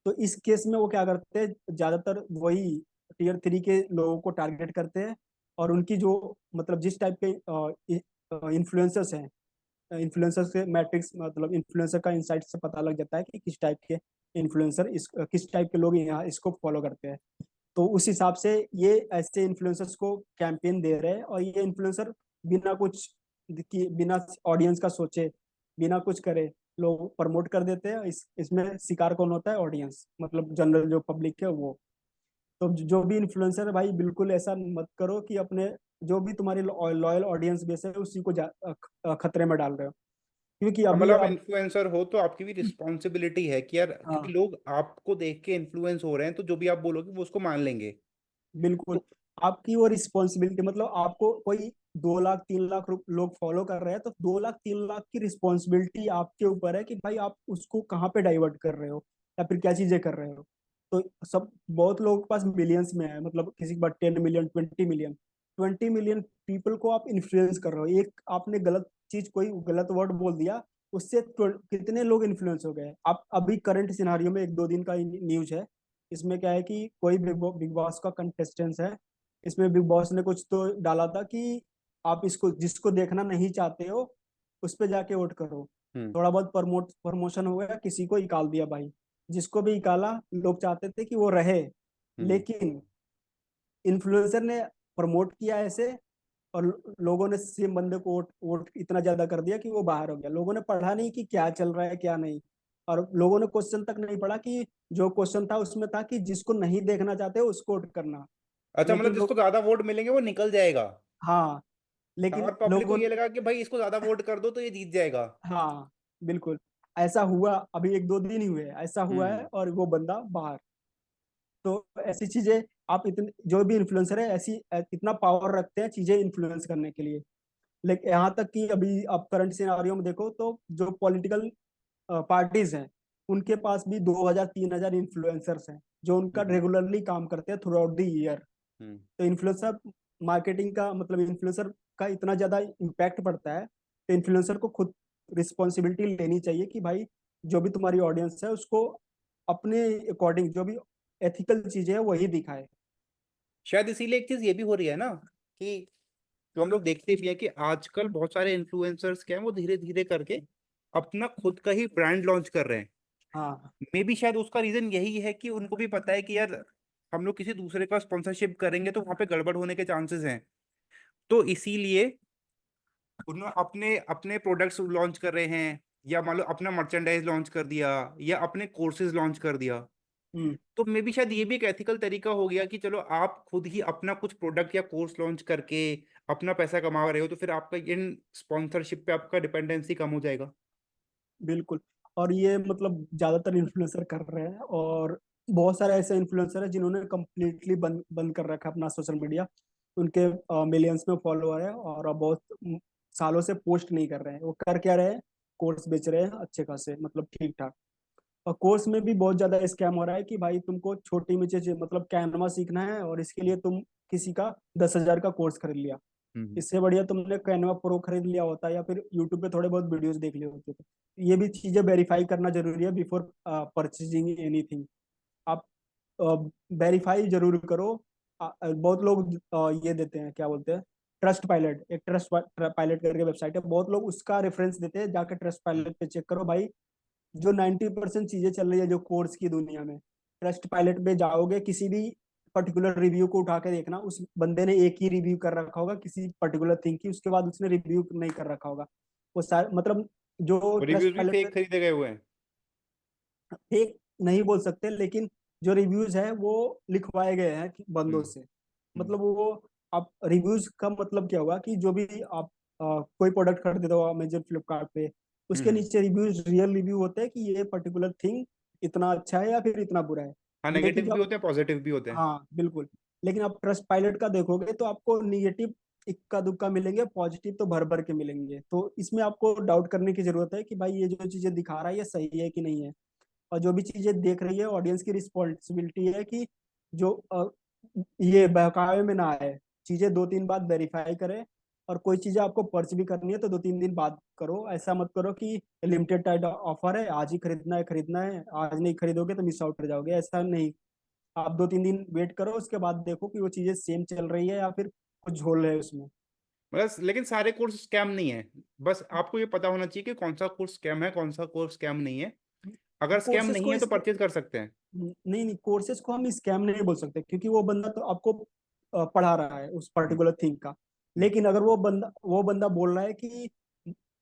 तो इस केस में वो क्या करते हैं, ज्यादातर वही टीयर 3 के लोगों को टारगेट करते हैं। और उनकी जो मतलब जिस टाइप के इन्फ्लुएंसर्स हैं, इन्फ्लुएंसर से मैट्रिक्स, मतलब इन्फ्लुएंसर का इंसाइट से पता लग जाता है कि किस टाइप के इन्फ्लुएंसर किस टाइप के लोग यहाँ इसको फॉलो करते हैं। तो उस हिसाब से ये ऐसे इन्फ्लुएंसर्स को कैंपेन दे रहे हैं, और ये इन्फ्लुएंसर बिना कुछ बिना ऑडियंस का सोचे, बिना कुछ करे लोग प्रमोट कर देते हैं। इसमें शिकार कौन होता है? ऑडियंस, मतलब जनरल जो पब्लिक है वो। तो जो भी इन्फ्लुएंसर है भाई, बिल्कुल ऐसा मत करो कि अपने जो भी तुम्हारी लॉयल ऑडियंस बेस है उसी को खतरे में डाल रहे हो, क्योंकि हाँ, अभी मतलब आप आप। इन्फ्लुएंसर हो तो आपकी भी रिस्पॉन्सिबिलिटी है कि यार, क्योंकि हाँ, लोग आपको देख के इन्फ्लुएंस हो रहे हैं, तो जो भी आप बोलोगे वो उसको मान लेंगे। बिल्कुल। तो आपकी वो रिस्पॉन्सिबिलिटी, मतलब आपको कोई 2 लाख 3 लाख लोग फॉलो कर रहे हैं, तो 2 लाख 3 लाख की रिस्पॉन्सिबिलिटी आपके ऊपर है कि भाई आप उसको कहाँ पे डाइवर्ट कर रहे हो या फिर क्या चीजें कर रहे हो। तो सब बहुत लोगों के पास मिलियंस में है, मतलब किसी के पास 10 मिलियन, 20 मिलियन, 20 मिलियन पीपल को आप इन्फ्लुएंस कर रहे हो। एक आपने गलत चीज, कोई गलत वर्ड बोल दिया, उससे कितने लोग इन्फ्लुएंस हो गए। आप अभी करंट सिनारियो में 1 2 दिन का न्यूज है। इसमें क्या है कि कोई बिग बॉस का कंटेस्टेंस है, इसमें बिग बॉस ने कुछ तो डाला था कि आप इसको, जिसको देखना नहीं चाहते हो उस पे जाके वोट करो। हम्म। थोड़ा बहुत प्रमोशन हो गया, किसी को निकाल दिया भाई। जिसको भी निकाला, लोग चाहते थे कि वो रहे, हम्म। लेकिन इन्फ्लुएंसर ने प्रमोट किया ऐसे, और लोगों ने सेम बंदे को वोट वोट इतना ज्यादा कर दिया कि वो बाहर हो गया। लोगों ने पढ़ा नहीं कि क्या चल रहा है क्या नहीं, और लोगों ने क्वेश्चन तक नहीं पढ़ा कि जो क्वेश्चन था उसमें था कि जिसको नहीं देखना चाहते उसको वोट करना। अच्छा, मतलब लेकिन जिसको लोग, ज्यादा वोट मिलेंगे वो निकल जाएगा। हाँ, लेकिन और पब्लिक को लोगों, ये लगा कि भाई इसको ज्यादा वोट कर दो तो ये जीत जाएगा। हाँ, बिल्कुल ऐसा हुआ। अभी 1 2 दिन ही हुए, ऐसा हुआ है, हम्म। और वो बंदा बाहर। तो ऐसी चीजें, आप इतने जो भी इन्फ्लुएंसर है ऐसी इतना पावर रखते हैं चीजें इन्फ्लुएंस करने के लिए। लेकिन यहाँ तक कि अभी आप करंट सिनारियो में देखो तो जो पॉलिटिकल पार्टीज हैं, उनके पास भी 2 हजार 3 हजार इन्फ्लुएंसर्स हैं जो उनका हम्म। रेगुलरली काम करते हैं थ्रू आउट द ईयर। हम्म। तो इन्फ्लुएंसर मार्केटिंग का मतलब, इन्फ्लुएंसर का इतना ज्यादा इम्पैक्ट पड़ता है, तो इन्फ्लुएंसर को खुद रिस्पॉन्सिबिलिटी लेनी चाहिए कि भाई जो भी तुम्हारी ऑडियंस है उसको अपने अकॉर्डिंग जो भी एथिकल चीजें है वही दिखाए। शायद इसीलिए एक चीज ये भी हो रही है ना कि जो हम लोग देखते भी है कि आजकल बहुत सारे इन्फ्लुएंसर्स क्या है, वो धीरे धीरे करके अपना खुद का ही ब्रांड लॉन्च कर रहे हैं। हाँ, मे बी शायद उसका रीजन यही है कि उनको भी पता है कि यार हम लोग किसी दूसरे का स्पॉन्सरशिप करेंगे तो वहां पे गड़बड़ होने के चांसेस हैं। तो इसीलिए उन्होंने अपने अपने प्रोडक्ट्स लॉन्च कर रहे हैं, या मान लो अपना मर्चेंडाइज लॉन्च कर दिया, या अपने कोर्सेज लॉन्च कर दिया। हम्म, तो मे बी शायद ये भी एक एथिकल तरीका हो गया कि चलो आप खुद ही अपना कुछ प्रोडक्ट या कोर्स लॉन्च करके अपना पैसा कमा रहे हो, तो फिर आपका इन स्पॉन्सरशिप पे आपका डिपेंडेंसी कम हो जाएगा। बिल्कुल। और ये मतलब ज्यादातर इन्फ्लुएंसर कर रहे हैं, और बहुत सारे ऐसे इन्फ्लुएंसर हैं जिन्होंने कम्प्लीटली बंद बंद कर रखा है अपना सोशल मीडिया। उनके मिलियंस में फॉलोअर है, और अब बहुत सालों से पोस्ट नहीं कर रहे हैं। वो कर क्या रहे हैं? कोर्स बेच रहे हैं अच्छे खासे, मतलब ठीक ठाक। और कोर्स में भी बहुत ज्यादा स्कैम हो रहा है कि भाई तुमको छोटी नीचे मतलब कैनवा सीखना है, और इसके लिए तुम किसी का 10 हजार का कोर्स खरीद लिया। इससे बढ़िया तुमने कैनवा प्रो खरीद लिया होता या फिर यूट्यूब पे थोड़े बहुत वीडियोस देख लिए होते। तो ये भी चीजें वेरीफाई करना जरूरी है बिफोर परचेजिंग एनीथिंग। आप वेरीफाई जरूर करो। बहुत लोग ये देते हैं, क्या बोलते हैं, ट्रस्ट पायलट, एक ट्रस्ट पायलट करके वेबसाइट है, बहुत लोग उसका रेफरेंस देते हैं, जाके ट्रस्ट पायलट पे चेक करो भाई। जो 90% चीजें चल रही है जो कोर्स की दुनिया में, ट्रस्ट पायलट पे जाओगे, किसी भी पर्टिकुलर रिव्यू को उठा के देखना, उस बंदे ने एक ही रिव्यू कर रखा होगा किसी पर्टिकुलर थिंग की, उसके बाद उसने रिव्यू नहीं कर रखा होगा। वो सारे मतलब जो ट्रस्ट रिव्यूज भी पायलट पे फेक खरीदे गए हुए हैं। फेक नहीं बोल सकते, लेकिन जो रिव्यूज है वो लिखवाए गए हैं बंदों हम्म। से। हम्म। मतलब वो, आप रिव्यूज का मतलब क्या हुआ कि जो भी आप कोई प्रोडक्ट खरीदते हो अमेजन फ्लिपकार्ट पे, उसके हम्म। नीचे रिव्यूज, रियल रिव्यू होते हैं कि ये पर्टिकुलर थिंग इतना अच्छा है या फिर इतना बुरा है। हाँ, लेकिन नेगेटिव जो भी आप, होते हैं, पॉजिटिव भी होते हैं। हाँ बिल्कुल, लेकिन आप ट्रस्ट पायलट का देखोगे तो आपको निगेटिव इक्का दुक्का मिलेंगे, पॉजिटिव तो भर भर के मिलेंगे। तो इसमें आपको डाउट करने की जरूरत है कि भाई ये जो चीजें दिखा रहा है ये सही है कि नहीं है। और जो भी चीजें देख रही है, ऑडियंस की रिस्पॉन्सिबिलिटी है कि जो ये बहकावे में ना आए, चीजें 2-3 बार वेरीफाई करें। और कोई चीजें आपको पर्च भी करनी है तो 2-3 दिन बाद करो। ऐसा मत करो कि लिमिटेड टाइम ऑफर है, आज ही खरीदना है, खरीदना है, आज नहीं खरीदोगे तो मिस आउट कर जाओगे, ऐसा नहीं। आप 2-3 दिन वेट करो, उसके बाद देखो कि वो चीजें सेम चल रही है या फिर कुछ झोल है उसमें। बस, लेकिन सारे कोर्स स्कैम नहीं है। बस आपको ये पता होना चाहिए कि कौन सा कोर्स स्कैम है, कौन सा कोर्स स्कैम नहीं है। अगर स्कैम कोर्सेज नहीं को है तो परचेज कर सकते हैं। नहीं नहीं, कोर्सेज को हम स्कैम नहीं बोल सकते, क्योंकि वो बंदा तो आपको पढ़ा रहा है उस हम्म। पर्टिकुलर थिंग का। हम्म। लेकिन अगर वो बंदा बोल रहा है कि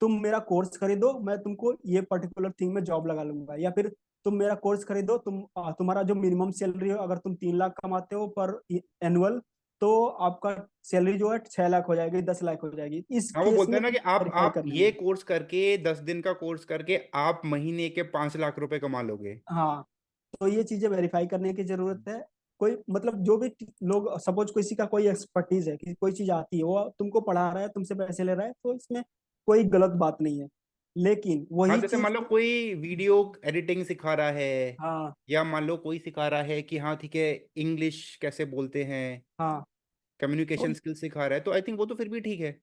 तुम मेरा कोर्स खरीदो, मैं तुमको ये पर्टिकुलर थिंग में जॉब लगा लूंगा, या फिर तुम मेरा कोर्स खरीदो, तुम्हारा जो मिनिमम सैलरी हो, अगर तुम 3 लाख कमाते हो पर एनुअल, तो आपका सैलरी जो है 6 लाख हो जाएगी, 10 लाख हो जाएगी, इस हाँ, वो केस बोलते हैं में ना तुम कि आप वेरीफाई आप कर ये लेना। कोर्स करके 10 दिन का कोर्स करके आप महीने के 5 लाख रुपए कमा लोगे। हाँ, तो ये चीजें वेरीफाई करने की जरूरत है। कोई मतलब जो भी लोग, सपोज किसी का कोई एक्सपर्टीज है, किसी कोई चीज आती है, वो तुमको पढ़ा रहा है, तुमसे पैसे ले रहा है, तो इसमें कोई गलत बात नहीं है। लेकिन हाँ, वही जैसे मान चीज लो कोई वीडियो एडिटिंग सिखा रहा है, हाँ या मान लो कोई सिखा रहा है कि हाँ ठीक है, इंग्लिश कैसे बोलते हैं, हाँ, तो कम्युनिकेशन स्किल सिखा रहा है, तो आई थिंक वो तो फिर भी ठीक है।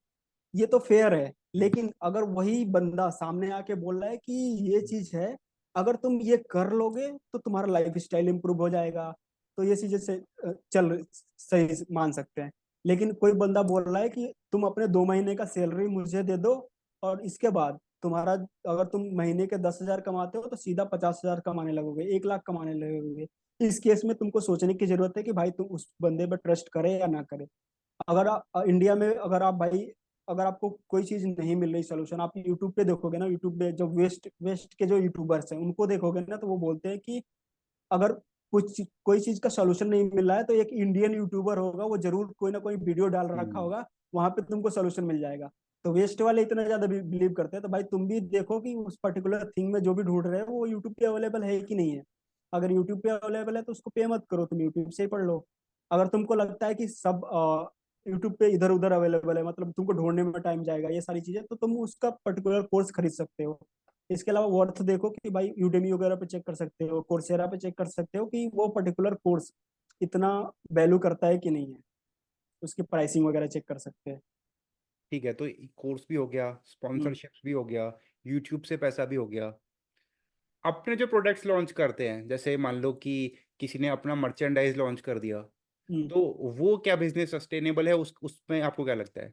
ये तो फेयर है। हम्म। लेकिन अगर वही बंदा सामने आके बोल रहा है कि ये चीज है, अगर तुम ये कर लोगे तो तुम्हारा लाइफ स्टाइल इंप्रूव हो जाएगा, तो ये चीजें से चल सही मान सकते हैं। लेकिन कोई बंदा बोल रहा है कि तुम अपने 2 महीने का सैलरी मुझे दे दो, और इसके बाद तुम्हारा, अगर तुम महीने के 10,000 कमाते हो तो सीधा 50,000 कमाने लगोगे, 1 लाख कमाने लगोगे। इस केस में तुमको सोचने की जरूरत है कि भाई तुम उस बंदे पर ट्रस्ट करे या ना करे। अगर इंडिया में, अगर आप भाई, अगर आपको कोई चीज नहीं मिल रही सोल्यूशन, आप यूट्यूब पे देखोगे ना, यूट्यूब पे जो वेस्ट वेस्ट के जो यूट्यूबर्स हैं उनको देखोगे ना, तो वो बोलते हैं कि अगर कोई चीज का सोल्यूशन नहीं मिल रहा है तो एक इंडियन यूट्यूबर होगा, वो जरूर कोई ना कोई वीडियो डाल रखा हम्म। होगा, वहां पे तुमको सोल्यूशन मिल जाएगा। तो वेस्ट वाले इतना ज्यादा बिलीव करते हैं, तो भाई तुम भी देखो कि उस पर्टिकुलर थिंग में जो भी ढूंढ रहे हो वो यूट्यूब पे अवेलेबल है कि नहीं है। अगर यूट्यूब पे अवेलेबल है तो उसको पे मत करो, तुम यूट्यूब से ही पढ़ लो। अगर तुमको लगता है कि सब यूट्यूब पे इधर उधर अवेलेबल है, मतलब तुमको ढूंढने में टाइम जाएगा ये सारी चीजें, तो तुम उसका पर्टिकुलर कोर्स खरीद सकते हो। इसके अलावा वर्थ देखो कि भाई यूडेमी वगैरह पे चेक कर सकते हो, कोर्सेरा पे चेक कर सकते हो कि वो पर्टिकुलर कोर्स इतना वैल्यू करता है कि नहीं है, उसकी प्राइसिंग वगैरह चेक कर सकते हैं। ठीक है, तो कोर्स भी हो गया, हम्म स्पॉन्सरशिप्स भी हो गया, यूट्यूब से पैसा भी हो गया। अपने जो प्रोडक्ट्स लॉन्च करते हैं, जैसे मान लो कि किसी ने अपना मर्चेंडाइज लॉन्च कर दिया, हम्म। तो वो क्या बिजनेस सस्टेनेबल है, उस उसमें आपको क्या लगता है?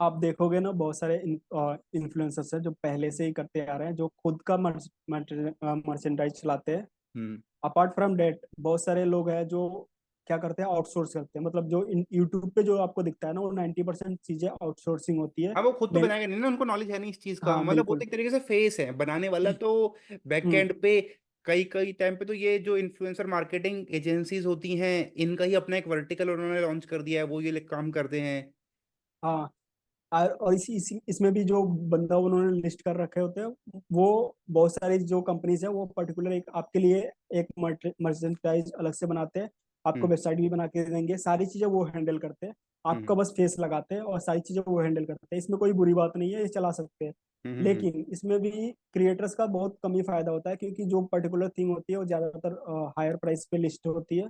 आप देखोगे ना, बहुत सारे इन्फ्लुएंसर्स हैं जो पहले से ही करते आ रहे हैं, जो खुद का मर्चेंडाइज चलाते हैं। हम्म। अपार्ट फ्रॉम डेट बहुत सारे लोग हैं जो क्या करते हैं, आउटसोर्स करते हैं। मतलब जो यूट्यूब पे जो आपको दिखता है ना, वो 90% चीजें आउटसोर्सिंग होती है। हाँ, वो खुद तो मैं बनाएंगे नहीं ना, उनको नॉलेज है नहीं इस चीज का, हाँ मतलब वो तो बिल्कुल। एक तरीके से फेस है बनाने वाला तो। Back hmm. एंड पे कई कई टाइम पे तो ये जो इन्फ्लुएंसर मार्केटिंग एजेंसीज होती हैं, इनका ही अपना एक वर्टिकल उन्होंने लॉन्च कर दिया है, वो ये काम करते हैं। हाँ, और इसी इसमें भी जो बंदा उन्होंने लिस्ट कर रखे होते हैं, वो बहुत सारी जो कंपनीज है वो पर्टिकुलर एक आपके लिए एक मर्चेंडाइज अलग से बनाते हैं, आपको हम्म। वेबसाइट भी बना के देंगे, सारी चीजें वो हैंडल करते हैं। आपका हम्म। बस फेस लगाते हैं और सारी चीजें वो हैंडल करते हैं, इसमें कोई बुरी बात नहीं है, ये चला सकते हैं। हम्म। लेकिन इसमें भी क्रिएटर्स का बहुत कम ही फायदा होता है, क्योंकि जो पर्टिकुलर थिंग होती है वो ज्यादातर हायर प्राइस पे लिस्ट होती है।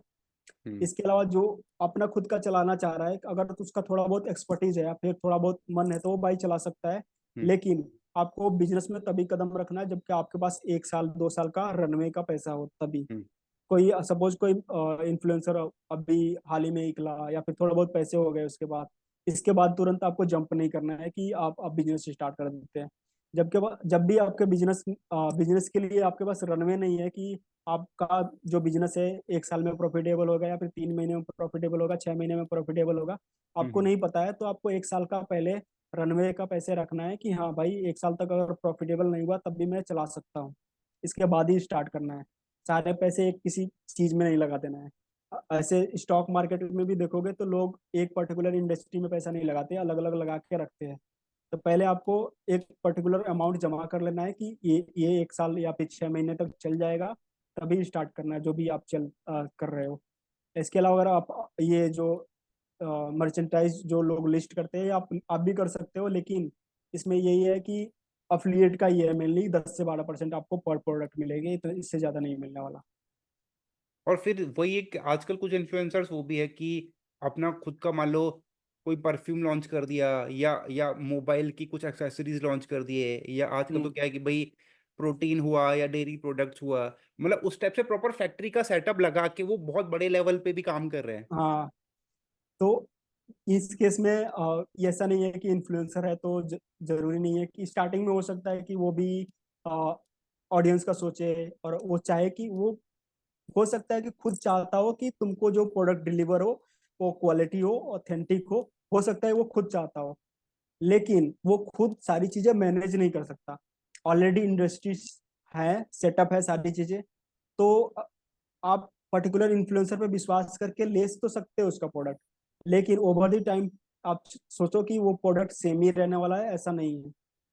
इसके अलावा जो अपना खुद का चलाना चाह रहा है, अगर तो उसका थोड़ा बहुत एक्सपर्टीज है या फिर थोड़ा बहुत मन है तो वो बाइक चला सकता है। हम्म। लेकिन आपको बिजनेस में तभी कदम रखना है जबकि आपके पास 1 साल 2 साल का रनवे का पैसा हो, तभी। हम्म। कोई सपोज कोई इन्फ्लुएंसर अभी हाल ही में निकला या फिर थोड़ा बहुत पैसे हो गए उसके बाद, इसके बाद तुरंत आपको जंप नहीं करना है कि आप अब बिजनेस स्टार्ट कर देते हैं। जब भी आपके बिजनेस के लिए आपके पास रनवे नहीं है कि आपका जो बिजनेस है 1 साल में प्रॉफिटेबल होगा या फिर 3 महीने में प्रॉफिटेबल होगा, 6 महीने में प्रॉफिटेबल होगा, आपको हम्म। नहीं पता है, तो आपको 1 साल का पहले रनवे का पैसे रखना है कि हाँ भाई 1 साल तक अगर प्रॉफिटेबल नहीं हुआ तब भी मैं चला सकता हूँ। इसके बाद ही स्टार्ट करना है, सारे पैसे एक किसी चीज में नहीं लगा देना है। ऐसे स्टॉक मार्केट में भी देखोगे तो लोग एक पर्टिकुलर इंडस्ट्री में पैसा नहीं लगाते, अलग अलग लगा के रखते हैं। तो पहले आपको एक पर्टिकुलर अमाउंट जमा कर लेना है कि ये 1 साल या फिर 6 महीने तक चल जाएगा, तभी स्टार्ट करना है जो भी आप कर रहे हो। इसके अलावा अगर आप ये जो मर्चेंटाइज जो लोग लिस्ट करते हैं आप भी कर सकते हो, लेकिन इसमें यही है कि अफिलिएट का ये है मेनली 10 से 12% आपको पर प्रोडक्ट मिलेगी, तो इससे ज्यादा नहीं मिलने वाला। और फिर वही एक आजकल कुछ इन्फ्लुएंसर्स वो भी है कि अपना खुद का मान लो कोई परफ्यूम लॉन्च कर दिया, या मोबाइल की कुछ एक्सेसरीज लॉन्च कर दिए, या आजकल तो हम्म। क्या है कि भाई प्रोटीन हुआ या डेयरी प्रोडक्ट्स हुआ, मतलब उस टाइप से प्रॉपर फैक्ट्री का सेटअप लगा के वो बहुत बड़े लेवल पे भी काम कर रहे हैं। हाँ, तो इस केस में ये ऐसा नहीं है कि इन्फ्लुएंसर है तो जरूरी नहीं है कि स्टार्टिंग में हो सकता है कि वो भी ऑडियंस का सोचे और वो चाहे कि वो हो सकता है कि खुद चाहता हो कि तुमको जो प्रोडक्ट डिलीवर हो वो क्वालिटी हो, ऑथेंटिक हो सकता है वो खुद चाहता हो, लेकिन वो खुद सारी चीजें मैनेज नहीं कर सकता। ऑलरेडी इंडस्ट्रीज है, सेटअप है सारी चीजें, तो आप पर्टिकुलर इन्फ्लुएंसर पे विश्वास करके ले तो सकते हो उसका प्रोडक्ट, लेकिन ओवर द टाइम आप सोचो कि वो प्रोडक्ट सेम ही रहने वाला है, ऐसा नहीं है,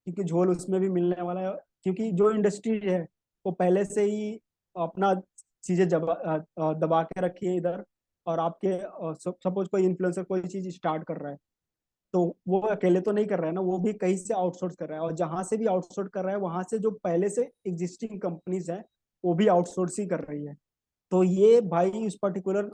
क्योंकि झोल उसमें भी मिलने वाला है। क्योंकि जो इंडस्ट्री है वो पहले से ही अपना चीजें दबा के रखी है इधर, और आपके सपोज कोई इन्फ्लुएंसर कोई चीज स्टार्ट कर रहा है तो वो अकेले तो नहीं कर रहा है ना, वो भी कहीं से आउटसोर्स कर रहा है, और जहां से भी आउटसोर्स कर रहा है वहां से जो पहले से एग्जिस्टिंग कंपनीज है वो भी आउटसोर्स ही कर रही है। तो ये भाई उस पर्टिकुलर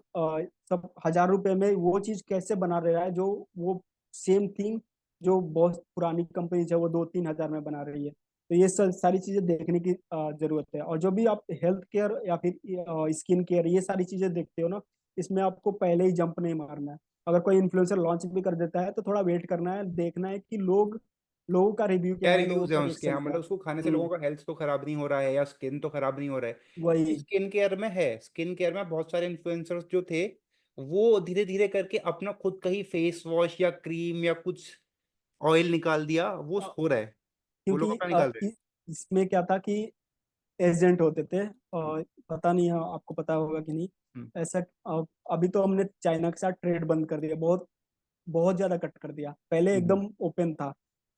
सब 1,000 रुपए में वो चीज कैसे बना रहा है जो वो सेम थिंग जो बहुत पुरानी कंपनी है वो 2-3 हजार में बना रही है। तो ये सारी चीजें देखने की जरूरत है। और जो भी आप हेल्थ केयर या फिर स्किन केयर ये सारी चीजें देखते हो ना, इसमें आपको पहले ही जंप नहीं मारना है। अगर कोई इन्फ्लुएंसर लॉन्च भी कर देता है तो थोड़ा वेट करना है, देखना है कि लोगों का रिव्यू क्या क्या है, लोगों रिव्यूज हैं का उसके, रिएक्शन हाँ क्या मतलब है। उसको खाने से लोगों हम्म। का हेल्थ तो खराब नहीं हो रहा है या स्किन तो खराब नहीं हो रहा है। क्योंकि वही। स्किन केयर में है, स्किन केयर में बहुत सारे इन्फ्लुएंसर्स जो थे वो धीरे धीरे करके अपना खुद का ही फेस वॉश या क्रीम या कुछ ऑयल निकाल दिया, वो हो रहा है, वो लोग क्योंकि अपना निकाल रहे हैं। इसमें क्या था कि एजेंट होते थे, और पता नहीं है आपको पता होगा कि नहीं। हम्म। ऐसा अभी तो हमने चाइना के साथ ट्रेड बंद कर दिया, बहुत बहुत ज्यादा कट कर दिया, पहले हम्म। एकदम ओपन था।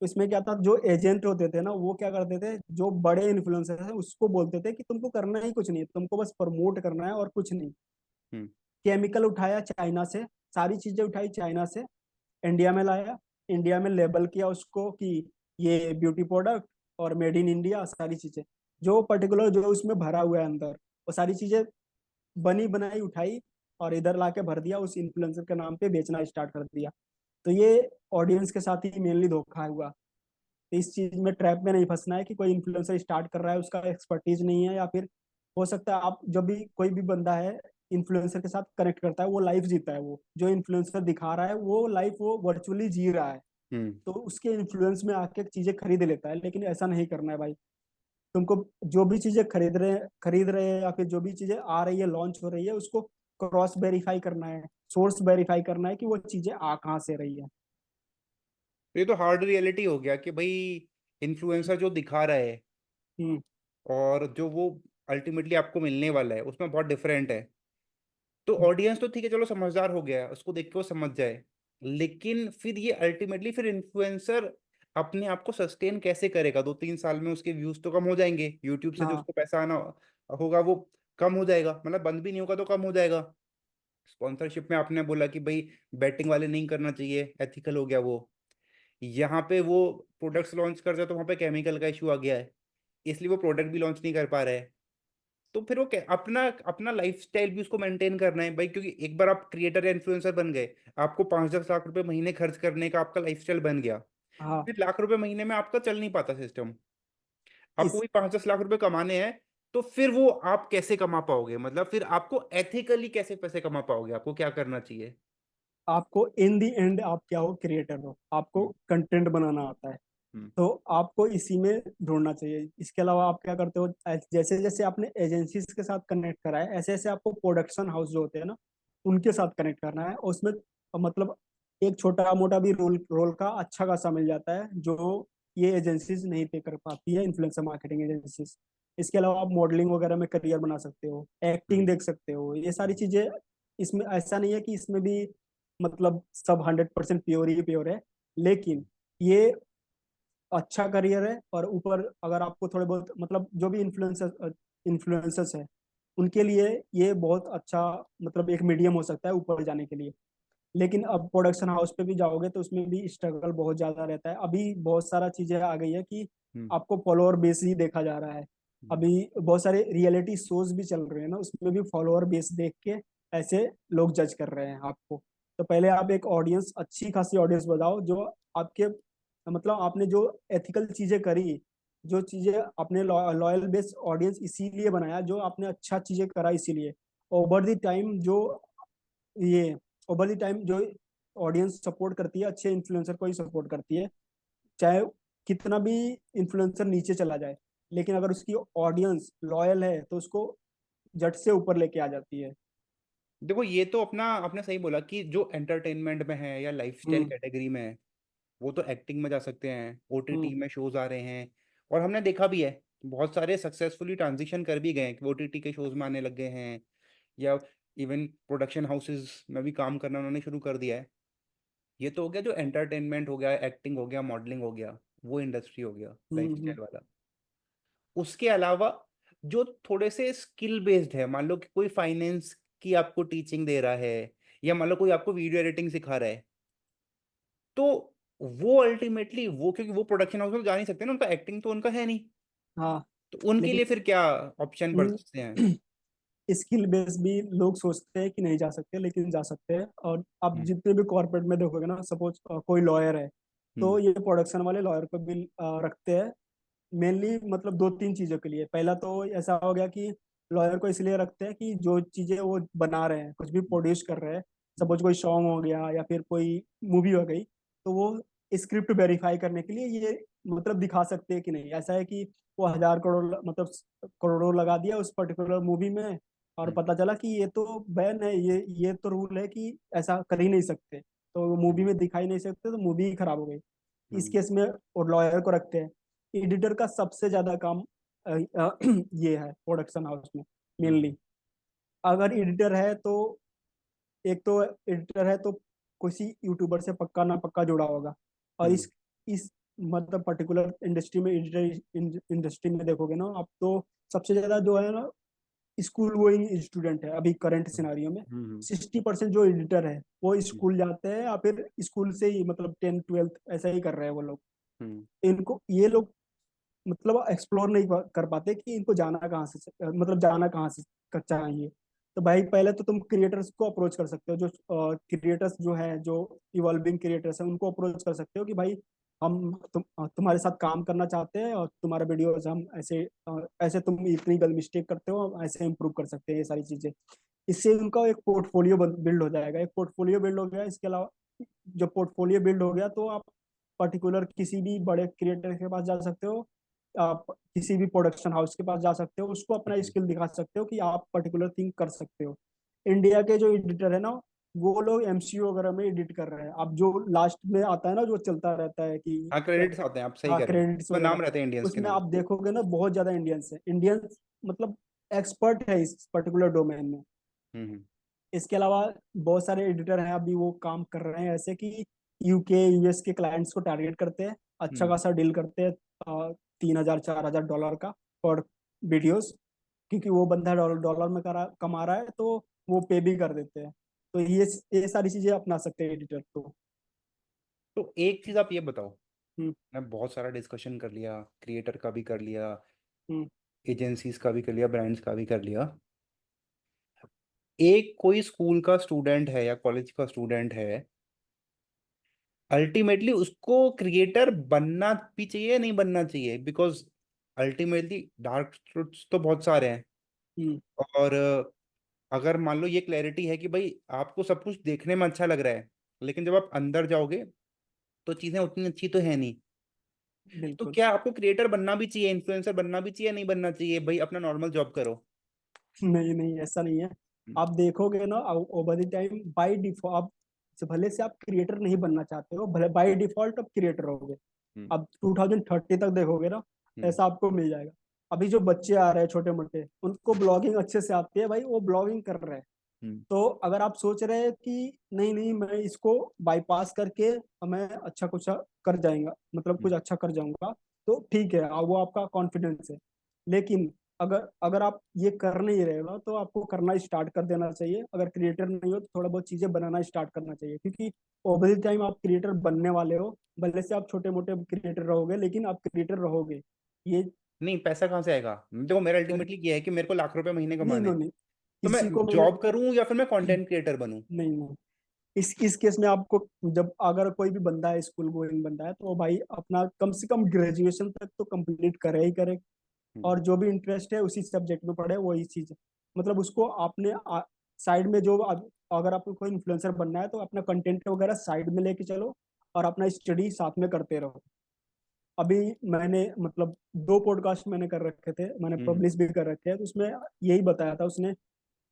तो इसमें क्या था, जो एजेंट होते थे ना वो क्या करते थे, जो बड़े इन्फ्लुएंसर है उसको बोलते थे कि तुमको करना ही कुछ नहीं है, तुमको बस प्रमोट करना है और कुछ नहीं। हम्म। केमिकल उठाया चाइना से, सारी चीजें उठाई चाइना से, इंडिया में लाया, इंडिया में लेबल किया उसको कि ये ब्यूटी प्रोडक्ट और मेड इन इंडिया, सारी चीजें जो पर्टिकुलर जो उसमें भरा हुआ है अंदर वो सारी चीजें बनी बनाई उठाई और इधर लाके भर दिया, उस इन्फ्लुएंसर के नाम पे बेचना स्टार्ट कर दिया। तो ये ऑडियंस के साथ ही मेनली धोखा हुआ। तो इस चीज में ट्रैप में नहीं फंसना है कि कोई इन्फ्लुएंसर स्टार्ट कर रहा है उसका एक्सपर्टीज नहीं है, या फिर हो सकता है आप जब भी कोई भी बंदा है इन्फ्लुएंसर के साथ कनेक्ट करता है वो लाइफ जीता है, वो जो इन्फ्लुएंसर दिखा रहा है वो लाइफ वो वर्चुअली जी रहा है, हम्म। तो उसके इन्फ्लुएंस में आके चीजें खरीद लेता है। लेकिन ऐसा नहीं करना है भाई, तुमको जो भी चीजें खरीद रहे हैं या फिर जो भी चीजें आ रही है लॉन्च हो रही है उसको क्रॉस वेरीफाई करना है, सोर्स वेरीफाई करना है कि वो चीजें आ कहाँ से रही है। तो ये तो हार्ड रियलिटी हो गया कि भाई इन्फ्लुएंसर जो दिखा रहा है हम्म। और जो वो अल्टीमेटली आपको मिलने वाला है उसमें बहुत डिफरेंट है। तो ऑडियंस तो ठीक है, चलो समझदार हो गया, उसको देख के वो समझ जाए, लेकिन फिर ये अल्टीमेटली फिर इन्फ्लुएंसर अपने आप को सस्टेन कैसे करेगा? 2-3 साल में उसके व्यूज तो कम हो जाएंगे, यूट्यूब से जो हाँ। उसको पैसा आना होगा वो कम हो जाएगा, मतलब बंद भी नहीं होगा तो कम हो जाएगा। स्पॉन्सरशिप में आपने बोला कि भाई बैटिंग वाले नहीं करना चाहिए, एथिकल हो गया वो, यहाँ पे वो प्रोडक्ट्स लॉन्च करते हैं तो वहाँ पे केमिकल का इशू आ गया है, इसलिए वो प्रोडक्ट भी लॉन्च नहीं कर पा रहे हैं। तो फिर वो अपना अपना लाइफस्टाइल भी उसको मेंटेन करना है भाई, क्योंकि एक बार आप क्रिएटर या इन्फ्लुएंसर बन गए, आपको 5-10 लाख रुपए महीने खर्च करने का आपका लाइफस्टाइल बन गया, हाँ। फिर लाख रुपए महीने में आपका चल नहीं पाता सिस्टम। आपको इस भी 5-10 लाख रुपए कमाने हैं, तो फिर वो आप कैसे कमा पाओगे? मतलब फिर आपको एथिकली कैसे पैसे कमा पाओगे? आपको क्या करना चाहिए? आपको इन दी एंड आप क्या हो, क्रिएटर हो, आपको हम्म। कंटेंट बनाना आता है, हम्म। तो आपको इसी में ढूंढना चाहिए। इसके अलावा आप क्या करते हो, जैसे जैसे आपने एजेंसीज के साथ कनेक्ट करा है, ऐसे ऐसे आपको प्रोडक्शन हाउस जो होते हैं ना, उनके साथ कनेक्ट करना है। और उसमें मतलब एक छोटा मोटा भी रोल रोल का अच्छा खासा मिल जाता है, जो ये एजेंसीज नहीं पे कर पाती है, इन्फ्लुएंसर मार्केटिंग एजेंसीज। इसके अलावा आप मॉडलिंग वगैरह में करियर बना सकते हो, एक्टिंग हम्म। देख सकते हो, ये सारी हम्म। चीजें। इसमें ऐसा नहीं है कि इसमें भी मतलब सब 100% प्योर ही प्योर है, लेकिन ये अच्छा करियर है। और ऊपर अगर आपको थोड़े बहुत मतलब जो भी इन्फ्लुएंसर्स है, उनके लिए ये बहुत अच्छा मतलब एक मीडियम हो सकता है ऊपर जाने के लिए। लेकिन अब प्रोडक्शन हाउस पे भी जाओगे तो उसमें भी स्ट्रगल बहुत ज्यादा रहता है। अभी बहुत सारा चीजें आ गई है कि हम्म। आपको फॉलोअर बेस ही देखा जा रहा है। हम्म। अभी बहुत सारे रियलिटी शोज भी चल रहे हैं ना, उसमें भी फॉलोअर बेस देख के ऐसे लोग जज कर रहे हैं आपको। तो पहले आप एक ऑडियंस, अच्छी खासी ऑडियंस बनाओ, जो आपके मतलब आपने जो एथिकल चीजें करी, जो चीजें आपने लॉयल बेस ऑडियंस इसीलिए बनाया, जो आपने अच्छा चीजें करा इसीलिए। ओवर द टाइम जो ये ओवर द टाइम जो ऑडियंस सपोर्ट करती है, अच्छे इन्फ्लुएंसर को ही सपोर्ट करती है, चाहे कितना भी इन्फ्लुएंसर नीचे चला जाए, लेकिन अगर उसकी ऑडियंस लॉयल है तो उसको झट से ऊपर लेके आ जाती है। देखो, ये तो अपना आपने सही बोला कि जो एंटरटेनमेंट में है या लाइफस्टाइल हम्म। कैटेगरी में है, वो तो एक्टिंग में जा सकते हैं, हम्म। ओटीटी में शोज आ रहे हैं। और हमने देखा भी है, बहुत सारे सक्सेसफुली ट्रांजिशन कर भी गए हैं कि ओटीटी के शोज में आने लग गए हैं, या इवन प्रोडक्शन हाउसेस में भी काम करना उन्होंने शुरू कर दिया है। ये तो हो गया जो एंटरटेनमेंट हो गया, एक्टिंग हो गया, मॉडलिंग हो गया, वो इंडस्ट्री हो गया हम्म। लाइफस्टाइल वाला। उसके अलावा जो थोड़े से स्किल बेस्ड है, मान लो कि कोई फाइनेंस की आपको टीचिंग दे रहा है, या मान लो कोई आपको वीडियो एडिटिंग सिखा रहा है, तो वो अल्टीमेटली वो, क्योंकि वो प्रोडक्शन हाउस में तो जा नहीं सकते ना, उनका एक्टिंग तो उनका है नहीं, हाँ। तो उनके लिए लेकिन फिर क्या ऑप्शन बचते हैं? स्किल बेस भी लोग सोचते हैं कि नहीं जा सकते, लेकिन जा सकते हैं। और आप हम्म। जितने भी कॉर्पोरेट में देखोगे ना, सपोज कोई लॉयर है, तो हम्म। ये प्रोडक्शन वाले लॉयर को भी रखते हैं मेनली मतलब दो तीन चीजों के लिए। पहला तो ऐसा हो गया कि लॉयर को इसलिए रखते हैं कि जो चीजें वो बना रहे हैं, कुछ भी प्रोड्यूस कर रहे हैं, हम्म। सपोज कोई सॉन्ग हो गया या फिर कोई मूवी हो गई, तो वो स्क्रिप्ट वेरीफाई करने के लिए ये मतलब दिखा सकते हैं कि नहीं ऐसा है कि वो 1,000 करोड़ मतलब करोड़ों लगा दिया उस पर्टिकुलर मूवी में, और हम्म। पता चला कि ये तो बैन है, ये तो रूल है कि ऐसा कर ही नहीं सकते, तो मूवी हम्म। में दिखाई नहीं सकते, तो मूवी ही खराब हो गई। इस हम्म। केस में और लॉयर को रखते हैं। एडिटर का सबसे ज्यादा काम ये है प्रोडक्शन हाउस में हम्म। मेनली। अगर एडिटर है तो एक तो एडिटर है तो किसी यूट्यूबर से पक्का ना पक्का जुड़ा होगा। और हम्म। इस मतलब पर्टिकुलर इंडस्ट्री में, एडिटर इंडस्ट्री में देखोगे ना आप, तो सबसे ज्यादा जो है ना स्कूल गोइंग स्टूडेंट है अभी करंट सिनारियो में। हम्म। 60% जो एडिटर है वो स्कूल जाते हैं, या फिर स्कूल से ही मतलब 10th 12th ऐसा ही कर रहे हैं वो लोग। हम्म। इनको ये लोग मतलब एक्सप्लोर नहीं कर पाते कि इनको जाना कहाँ से, मतलब जाना कहाँ से चाहिए। तो भाई पहले तो तुम क्रिएटर्स को अप्रोच कर सकते हो, जो क्रिएटर्स जो है, जो इवॉल्विंग क्रिएटर्स हैं, उनको अप्रोच कर सकते हो कि भाई हम तुम्हारे साथ काम करना चाहते हैं, और तुम्हारे वीडियोस हम ऐसे ऐसे तुम इतनी गलत मिस्टेक करते हो, हम ऐसे इम्प्रूव कर सकते हैं, ये सारी चीजें। इससे उनका एक पोर्टफोलियो बिल्ड हो जाएगा। एक पोर्टफोलियो बिल्ड हो गया, इसके अलावा जब पोर्टफोलियो बिल्ड हो गया तो आप पर्टिकुलर किसी भी बड़े क्रिएटर के पास जा सकते हो, आप किसी भी प्रोडक्शन हाउस के पास जा सकते हो, उसको अपना हम्म। स्किल दिखा सकते हो कि आप पर्टिकुलर थिंग कर सकते हो। इंडिया के जो एडिटर है ना, वो लोग एमसीयू वगैरह में एडिट कर रहे हैं। अब जो लास्ट में आता है ना, जो चलता रहता है कि हाँ, क्रेडिट्स आते हैं, आप सही हाँ कह रहे हो, क्रेडिट्स उसमें वगैरह, नाम रहते हैं इंडियंस के उसमें नाम। आप देखोगे ना बहुत ज्यादा इंडियंस है। इंडियंस मतलब एक्सपर्ट है इस पर्टिकुलर डोमेन में। हम्म। इसके अलावा बहुत सारे एडिटर हैं अभी वो काम कर रहे हैं ऐसे कि यूके यूएस के क्लाइंट्स को टारगेट करते हैं, अच्छा हम्म। खासा डील करते हैं, 3,000 4,000 डॉलर का पर वीडियोस। क्योंकि वो बंदा डॉलर डॉलर में कमा रहा है, तो वो पे भी कर देते हैं। तो ये सारी चीजें अपना सकते हैं एडिटर तो। तो एक चीज आप ये बताओ, हम्म। मैं बहुत सारा डिस्कशन कर लिया, क्रिएटर का भी कर लिया, हम्म। एजेंसीज का भी कर लिया, ब्रांड्स का भी कर लिया। एक कोई स्कूल का स्टूडेंट है या कॉलेज का स्टूडेंट है, अल्टीमेटली उसको क्रिएटर बनना भी चाहिए नहीं बनना चाहिए? बिकॉज अल्टीमेटली डार्क ट्रूथ्स तो बहुत सारे हैं। हम्म। और अगर मान लो ये क्लैरिटी है कि भाई आपको सब कुछ देखने में अच्छा लग रहा है, लेकिन जब आप अंदर जाओगे तो चीजें उतनी अच्छी तो है नहीं। तो बिल्कुल। क्या आपको क्रिएटर बनना भी चाहिए, इन्फ्लुएंसर बनना भी चाहिए, नहीं बनना चाहिए? भाई अपना नॉर्मल जॉब करो। नहीं नहीं, ऐसा नहीं है। हम्म। आप देखोगे ना, over the time by default आप, भले से आप क्रिएटर नहीं बनना चाहते हो, भले बाय डिफॉल्ट आप क्रिएटर रहोगे। हम्म। अब 2030 तक देखोगे ना, हम्म। ऐसा आपको मिल जाएगा। अभी जो बच्चे आ रहे हैं छोटे मोटे, उनको ब्लॉगिंग अच्छे से आती है भाई, वो ब्लॉगिंग कर रहे हैं। हम्म। तो अगर आप सोच रहे हैं कि नहीं नहीं मैं इसको बाईपास करके मैं अच्छा कुछ कर जाएगा, मतलब हम्म। कुछ अच्छा कर जाऊंगा, तो ठीक है, वो आपका कॉन्फिडेंस है। लेकिन अगर अगर आप ये कर नहीं रहे हो ना, तो आपको करना स्टार्ट कर देना चाहिए। अगर क्रिएटर नहीं हो तो थोड़ा बहुत चीजें बनाना स्टार्ट करना चाहिए, क्योंकि ओवर द टाइम आप क्रिएटर बनने वाले हो। भले से आप छोटे मोटे क्रिएटर रहोगे, लेकिन आप क्रिएटर रहोगे। ये नहीं, पैसा कहाँ से आएगा? देखो मेरा अल्टीमेटली ये है कि मेरे को लाख रुपए महीने नहीं कमाने नहीं हैं। नहीं, तो मैं इसी को मैंने जॉब करूं या फिर मैं कंटेंट क्रिएटर बनूं? नहीं नहीं, इस केस में आपको, जब अगर कोई भी बंदा है, स्कूल गोइंग बंदा है, तो वो भाई अपना कम से कम ग्रेजुएशन तक तो कंप्लीट करे ही करे। हम्म। और जो भी इंटरेस्ट है उसी सब्जेक्ट में पढ़े, वही चीज। मतलब उसको आपने साइड में जो अगर आपको कोई इन्फ्लुएंसर बनना है तो अपना कंटेंट वगैरह साइड में लेके चलो, और अपना स्टडी साथ में करते रहो। अभी मैंने मतलब 2 पॉडकास्ट मैंने कर रखे थे, मैंने हम्म। पब्लिश भी कर रखे हैं, तो उसमें यही बताया था उसने।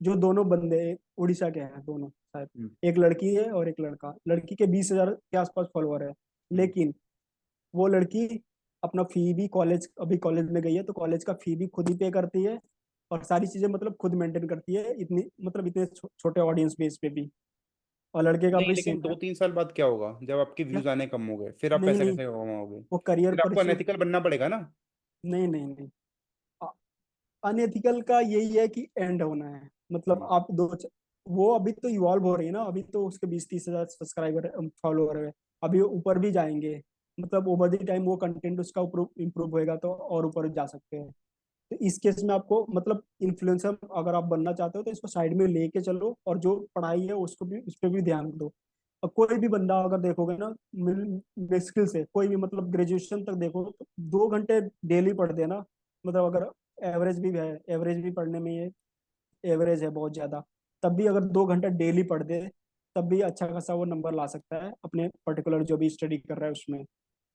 जो दोनों बंदे उड़ीसा के हैं दोनों शायद, हम्म। एक लड़की है और एक लड़का। लड़की के 20,000 के आसपास फॉलोअर है, हम्म। लेकिन वो लड़की अपना फी भी, कॉलेज अभी कॉलेज में गई है तो कॉलेज का फी भी खुद ही पे करती है, और सारी चीजें मतलब खुद मेंटेन करती है, इतनी मतलब इतने छोटे ऑडियंस बेस पे भी। और लड़के का नहीं, भी लेकिन सेम है। 2-3 साल बाद क्या होगा जब आपके क्या? व्यूज आने कम हो गए? फिर आप नहीं पैसा नहीं, कैसे कमाओगे? वो करियर फिर आपको परस्यू, अनएथिकल बनना पड़ेगा ना। नहीं नहीं नहीं, अनएथिकल का यही है कि एंड होना है। मतलब हम्म। आप वो अभी तो इवॉल्व हो रही है ना, अभी तो उसके 20-30 हजार सब्सक्राइबर फॉलोअर है। अभी ऊपर भी जाएंगे, मतलब ओवर द टाइम वो कंटेंट उसका इम्प्रूव होएगा तो और ऊपर जा सकते हैं। तो इस केस में आपको मतलब इन्फ्लुएंसर अगर आप बनना चाहते हो तो इसको साइड में लेके चलो, और जो पढ़ाई है उसको भी, उस पर भी ध्यान दो। और कोई भी बंदा अगर देखोगे ना, मुश्किल से कोई भी मतलब ग्रेजुएशन तक देखो तो 2 घंटे डेली पढ़ देना। मतलब अगर एवरेज भी है, एवरेज भी पढ़ने में ये एवरेज है बहुत ज्यादा, तब भी अगर 2 घंटा डेली पढ़ दे, तब भी अच्छा खासा वो नंबर ला सकता है अपने पर्टिकुलर जो भी स्टडी कर रहा है उसमें।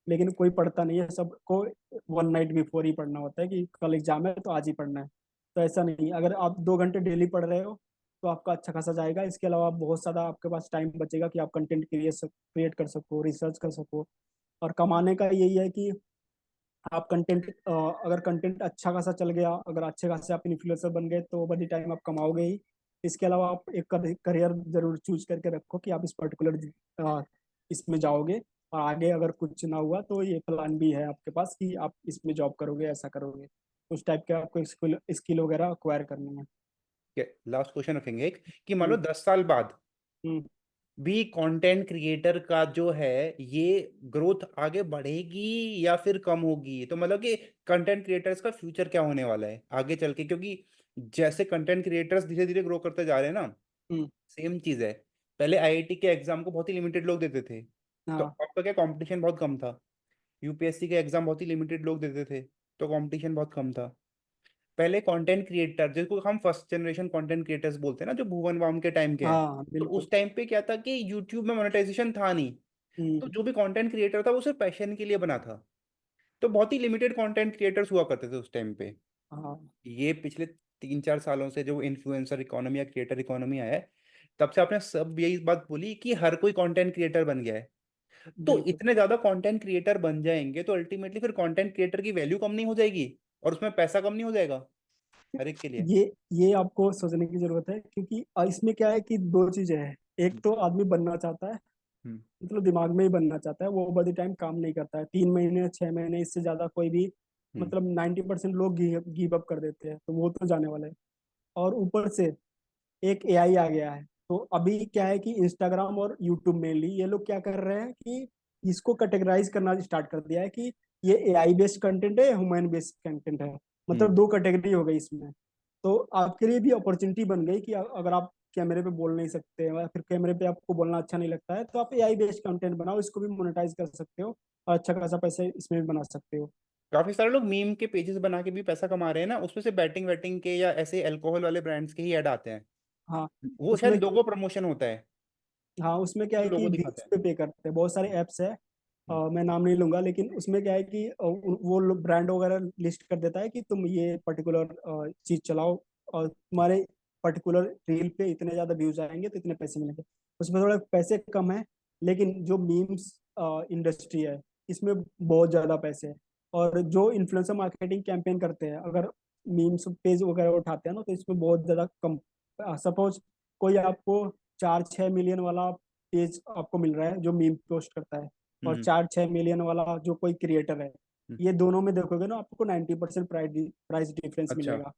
लेकिन कोई पढ़ता नहीं है, सबको 1 नाइट बिफोर ही पढ़ना होता है कि कल एग्जाम है तो आज ही पढ़ना है। तो ऐसा नहीं, अगर आप 2 घंटे डेली पढ़ रहे हो तो आपका अच्छा खासा जाएगा। इसके अलावा बहुत ज़्यादा आपके पास टाइम बचेगा कि आप कंटेंट क्रिएट कर सको, रिसर्च कर सको। और कमाने का यही है कि आप कंटेंट, अगर कंटेंट अच्छा खासा चल गया, अगर अच्छे खासे आप इन्फ्लुएंसर बन गए, तो ओवर द टाइम आप कमाओगे ही। इसके अलावा आप एक करियर जरूर चूज करके रखो कि आप इस पर्टिकुलर इसमें जाओगे। और आगे अगर कुछ ना हुआ तो ये प्लान भी है आपके पास कि आप इसमें जॉब करोगे, ऐसा करोगे। उस टाइप के आपको स्किल स्किल वगैरह अक्वायर करनी है। लास्ट क्वेश्चन रखेंगे एक, कि मान लो हम्म। 10 साल बाद हम्म। भी कंटेंट क्रिएटर का जो है ये ग्रोथ आगे बढ़ेगी या फिर कम होगी? तो मतलब कि कंटेंट क्रिएटर्स का फ्यूचर क्या होने वाला है आगे चल के? क्योंकि जैसे कंटेंट क्रिएटर्स धीरे धीरे ग्रो करते जा रहे हैं ना, हम्म। सेम चीज है। पहले आईआईटी के एग्जाम को बहुत ही लिमिटेड लोग देते थे, तो हाँ। अब तो क्या कंपटीशन बहुत कम था। यूपीएससी के एग्जाम बहुत ही लिमिटेड लोग देते थे, तो कंपटीशन बहुत कम था। पहले कंटेंट क्रिएटर जिसको हम फर्स्ट जनरेशन कंटेंट क्रिएटर्स बोलते हैं ना, जो भुवन बाम के टाइम के हैं, हाँ तो बिल्कुल। उस टाइम पे क्या था कि यूट्यूब में मोनेटाइजेशन था नहीं। तो हम्म। जो भी कंटेंट क्रिएटर था वो सिर्फ पैशन के लिए बना था। तो बहुत ही लिमिटेड कंटेंट क्रिएटर्स हुआ करते थे उस टाइम पे। हाँ ये पिछले 3-4 सालों से जो इन्फ्लुएंसर इकोनॉमी या क्रिएटर इकोनॉमी आया है, तब से आपने सब यही बात बोली कि हर कोई कंटेंट क्रिएटर बन गया है। तो बिल्कुल। इतने ज्यादा कंटेंट क्रिएटर बन जाएंगे तो अल्टीमेटली फिर कंटेंट क्रिएटर की वैल्यू कम नहीं हो जाएगी और उसमें पैसा कम नहीं हो जाएगा हर एक के लिए? ये आपको सोचने की जरूरत है, क्योंकि इसमें क्या है कि 2 चीजें हैं। एक तो आदमी बनना चाहता है, हम्म। मतलब दिमाग में ही बनना चाहता है, वो ओवर द टाइम काम नहीं करता है। 3 महीने 6 महीने इससे ज्यादा कोई भी, हम्म। मतलब 90% लोग गिव अप कर देते हैं, तो वो तो जाने वाला है। और ऊपर से एक एआई आ गया है। तो अभी क्या है कि इंस्टाग्राम और यूट्यूब मेनली ये लोग क्या कर रहे हैं कि इसको कैटेगराइज करना स्टार्ट कर दिया है कि ये एआई बेस्ड कंटेंट है या ह्यूमन बेस्ड कंटेंट है। मतलब दो कैटेगरी हो गई इसमें। तो आपके लिए भी अपॉर्चुनिटी बन गई कि अगर आप कैमरे पे बोल नहीं सकते या फिर कैमरे पे आपको बोलना अच्छा नहीं लगता है, तो आप एआई बेस्ड कंटेंट बनाओ, इसको भी मोनेटाइज कर सकते हो और अच्छा खासा पैसे इसमें भी बना सकते हो। काफी सारे लोग मीम के पेजेस बना के भी पैसा कमा रहे हैं ना, उसमें से बैटिंग वैटिंग के या ऐसे अल्कोहल वाले ब्रांड्स के ही ऐड आते हैं। हाँ वो शायद उसमें लोगो प्रमोशन होता है, हाँ उसमें क्या है कि लोगो दिखाते व्यूज हैं। पे पे करते हैं, बहुत सारे ऐप्स है। हम्म, मैं नाम नहीं लूंगा, लेकिन उसमें क्या है कि वो ब्रांड वगैरह लिस्ट कर देता है कि तुम ये पर्टिकुलर चीज चलाओ और तुम्हारे पर्टिकुलर रील पे इतने ज्यादा व्यूज आएंगे तो इतने पैसे मिलेंगे। उसमें थोड़ा पैसे कम है, लेकिन जो मीम्स इंडस्ट्री है इसमें बहुत ज्यादा पैसे है। और जो इन्फ्लुएंसर मार्केटिंग कैंपेन करते हैं, अगर मीम्स पेज वगैरह उठाते हैं ना, तो इसमें बहुत ज्यादा कम। सपोज कोई आपको 4-6 मिलियन वाला पेज आपको मिल रहा है जो मीम पोस्ट करता है, और हम्म, 4-6 मिलियन वाला जो कोई क्रिएटर है, हम्म, ये दोनों में देखोगे ना आपको 90% प्राइस डिफरेंस अच्छा। मिलेगा।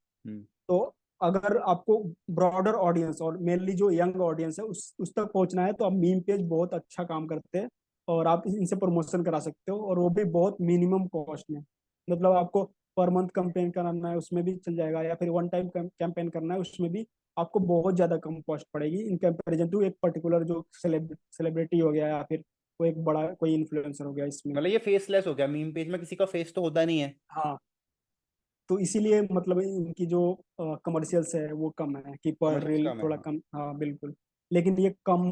तो अगर आपको ब्रॉडर ऑडियंस और मेनली जो यंग ऑडियंस है उस तक पहुंचना है, तो आप मीम पेज बहुत अच्छा काम करते हैं और आप इनसे प्रमोशन करा सकते हो, और वो भी बहुत मिनिमम कॉस्ट में। मतलब आपको पर मंथ कैंपेन करना है उसमें भी चल जाएगा, या फिर वन टाइम कैंपेन करना है उसमें भी आपको बहुत ज्यादा कम कॉस्ट पड़ेगी इन कंपैरिजन टू एक पर्टिकुलर जो सेलिब्रिटी हो गया या फिर कोई एक बड़ा कोई इन्फ्लुएंसर हो गया इसमें। मतलब ये फेसलेस हो गया, मीम पेज में किसी का फेस तो होता नहीं है। हाँ तो इसीलिए मतलब इनकी जो कमर्शियल्स है वो कम है कि पर कमर्शियल्स रील कम है, थोड़ा हाँ। कम। हाँ बिल्कुल। लेकिन ये कम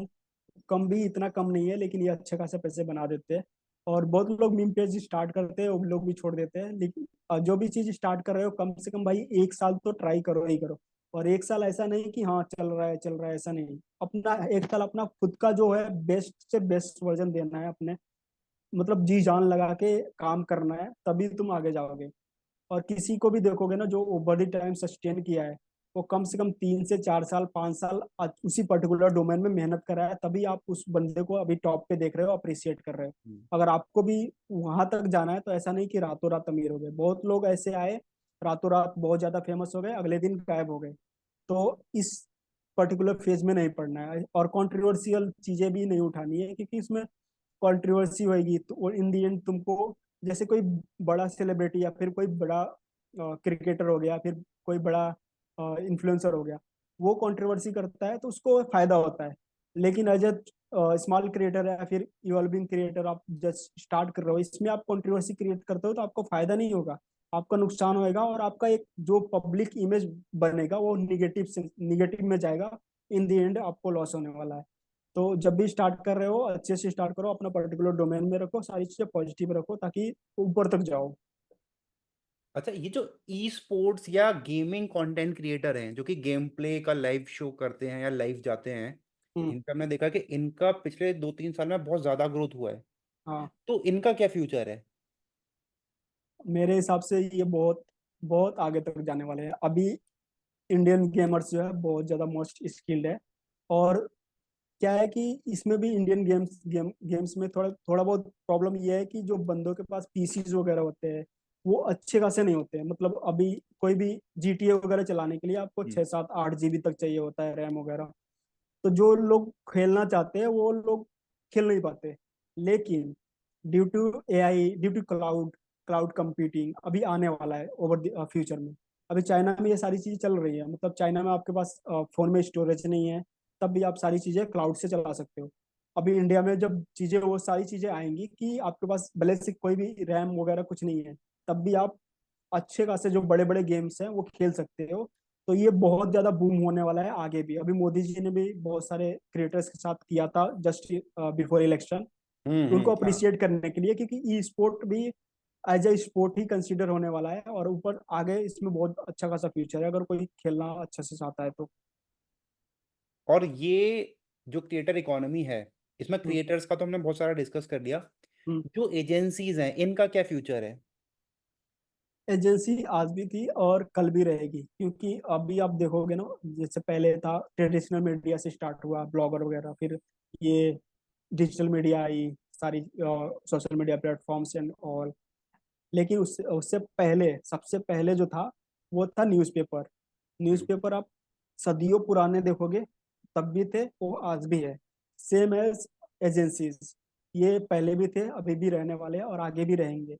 कम भी इतना कम नहीं है, लेकिन ये अच्छे खासे पैसे बना देते हैं। और बहुत लोग मीम पेज स्टार्ट करते हैं, वो लोग भी छोड़ देते हैं, लेकिन जो भी चीज स्टार्ट कर रहे हो कम से कम भाई 1 साल तो ट्राई करो ही करो। और 1 साल ऐसा नहीं कि हाँ चल रहा है, ऐसा नहीं। अपना 1 साल अपना खुद का जो है बेस्ट से बेस्ट वर्जन देना है अपने, मतलब जी जान लगा के काम करना है, तभी तुम आगे जाओगे। और किसी को भी देखोगे ना जो ओवर द टाइम सस्टेन किया है, वो कम से कम 3 से 4 साल 5 साल उसी पर्टिकुलर डोमेन में मेहनत करा है, तभी आप उस बंदे को अभी टॉप पे देख रहे हो, अप्रिशिएट कर रहे हो। हम्म। अगर आपको भी वहां तक जाना है तो ऐसा नहीं कि रातों रात अमीर हो गए। बहुत लोग ऐसे आए, रातों रात बहुत ज्यादा फेमस हो गए, अगले दिन गायब हो गए। तो इस पर्टिकुलर फेज में नहीं पड़ना है, और कंट्रोवर्शियल चीजें भी नहीं उठानी है, क्योंकि इसमें कंट्रोवर्सी होगी तो इन दी एंड तुमको, जैसे कोई बड़ा सेलिब्रिटी या फिर कोई बड़ा क्रिकेटर हो गया, फिर कोई बड़ा इन्फ्लुएंसर हो गया, वो कंट्रोवर्सी करता है तो उसको फायदा होता है। लेकिन एज ए स्मॉल क्रिएटर या फिर इवॉल्विंग क्रिएटर, आप जस्ट स्टार्ट कर रहे हो, इसमें आप कंट्रोवर्सी क्रिएट करते हो तो आपको फायदा नहीं होगा, आपका नुकसान होएगा, और आपका एक जो पब्लिक इमेज बनेगा वो निगेटिव में जाएगा। इन दी एंड आपको लॉस होने वाला है। तो जब भी स्टार्ट कर रहे हो अच्छे से स्टार्ट करो, अपना पर्टिकुलर डोमेन में रखो, सारी चीजें पॉजिटिव रखो ताकि ऊपर तक जाओ। अच्छा, ये जो ई स्पोर्ट्स या गेमिंग कंटेंट क्रिएटर हैं जो कि गेम प्ले का लाइव शो करते हैं या लाइव जाते हैं, हम्म। इनका हमने देखा कि इनका पिछले 2-3 साल में बहुत ज्यादा ग्रोथ हुआ है। हाँ तो इनका क्या फ्यूचर है? मेरे हिसाब से ये बहुत बहुत आगे तक जाने वाले हैं अभी। इंडियन गेमर्स जो है बहुत ज्यादा मोस्ट स्किल्ड है। और क्या है कि इसमें भी इंडियन गेम्स में थोड़ा थोड़ा बहुत प्रॉब्लम ये है कि जो बंदों के पास पीसीज वगैरह होते हैं वो अच्छे खासे नहीं होते हैं। मतलब अभी कोई भी जीटीए वगैरह चलाने के लिए आपको हम्म, 6-7-8 जीबी तक चाहिए होता है रैम वगैरह। तो जो लोग खेलना चाहते हैं वो लोग खेल नहीं पाते। लेकिन due to AI, due to cloud cloud computing अभी आने वाला है ओवर द फ्यूचर में। अभी चाइना में ये सारी चीजें चल रही है, मतलब चाइना में आपके पास फोन में स्टोरेज नहीं है, तब भी आप सारी चीजें क्लाउड से चला सकते हो। अभी इंडिया में जब चीजें वो सारी चीजें आएंगी कि आपके पास भले से कोई भी रैम वगैरह कुछ नहीं है, तब भी आप अच्छे खासे जो बड़े बड़े गेम्स हैं वो खेल सकते हो। तो ये बहुत ज्यादा बूम होने वाला है आगे भी। अभी मोदी जी ने भी बहुत सारे क्रिएटर्स के साथ किया था जस्ट बिफोर इलेक्शन, उनको हाँ। अप्रिशिएट करने के लिए, क्योंकि ई स्पोर्ट भी एज ए स्पोर्ट ही कंसीडर होने वाला है, और ऊपर आगे इसमें बहुत अच्छा खासा फ्यूचर है अगर कोई खेलना अच्छे से चाहता है तो। और ये जो क्रिएटर इकोनॉमी है, इसमें हम्म। क्रिएटर्स का तो हमने बहुत सारा डिस्कस कर लिया। हम्म। जो एजेंसीज हैं इनका क्या फ्यूचर है? एजेंसी आज भी थी और कल भी रहेगी, क्योंकि अभी आप देखोगे ना, जैसे पहले था ट्रेडिशनल मीडिया से स्टार्ट हुआ ब्लॉगर वगैरह, फिर ये डिजिटल मीडिया आई, सारी social media platforms and all. लेकिन उससे उससे पहले सबसे पहले जो था वो था न्यूज़पेपर। न्यूज़पेपर आप सदियों पुराने देखोगे तब भी थे, वो आज भी है। सेम एज एजेंसीज, ये पहले भी थे, अभी भी रहने वाले हैं और आगे भी रहेंगे।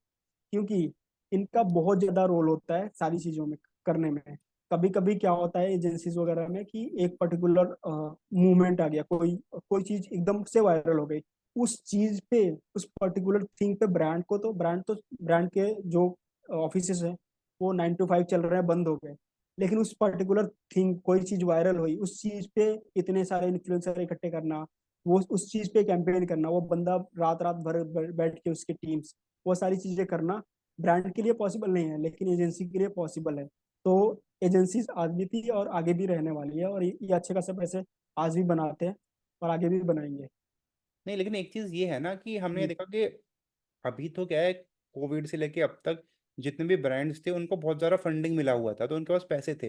क्योंकि इनका बहुत ज्यादा रोल होता है सारी चीजों में करने में। कभी कभी क्या होता है एजेंसीज वगैरह में कि एक पर्टिकुलर मूवमेंट आ गया, कोई कोई चीज एकदम से वायरल हो गई, उस चीज पे, उस पर्टिकुलर थिंग पे ब्रांड के जो ऑफिसेस हैं वो 9 to 5 चल रहे हैं, बंद हो गए। लेकिन उस पर्टिकुलर थिंग, कोई चीज वायरल हुई, उस चीज पे इतने सारे इन्फ्लुएंसर इकट्ठे करना, वो उस चीज पे कैंपेन करना, वो बंदा रात रात भर बैठ के उसके टीम्स, वो सारी चीजें करना ब्रांड के लिए पॉसिबल नहीं है, लेकिन एजेंसी के लिए पॉसिबल है। तो एजेंसीज आज भी थी और आगे भी रहने वाली है, और ये अच्छे खासे पैसे आज भी बनाते हैं और आगे भी बनाएंगे। नहीं, लेकिन एक चीज ये है ना कि हमने हम्म, देखा कि अभी तो क्या है, कोविड से लेके अब तक जितने भी ब्रांड्स थे उनको बहुत ज्यादा फंडिंग मिला हुआ था, तो उनके पास पैसे थे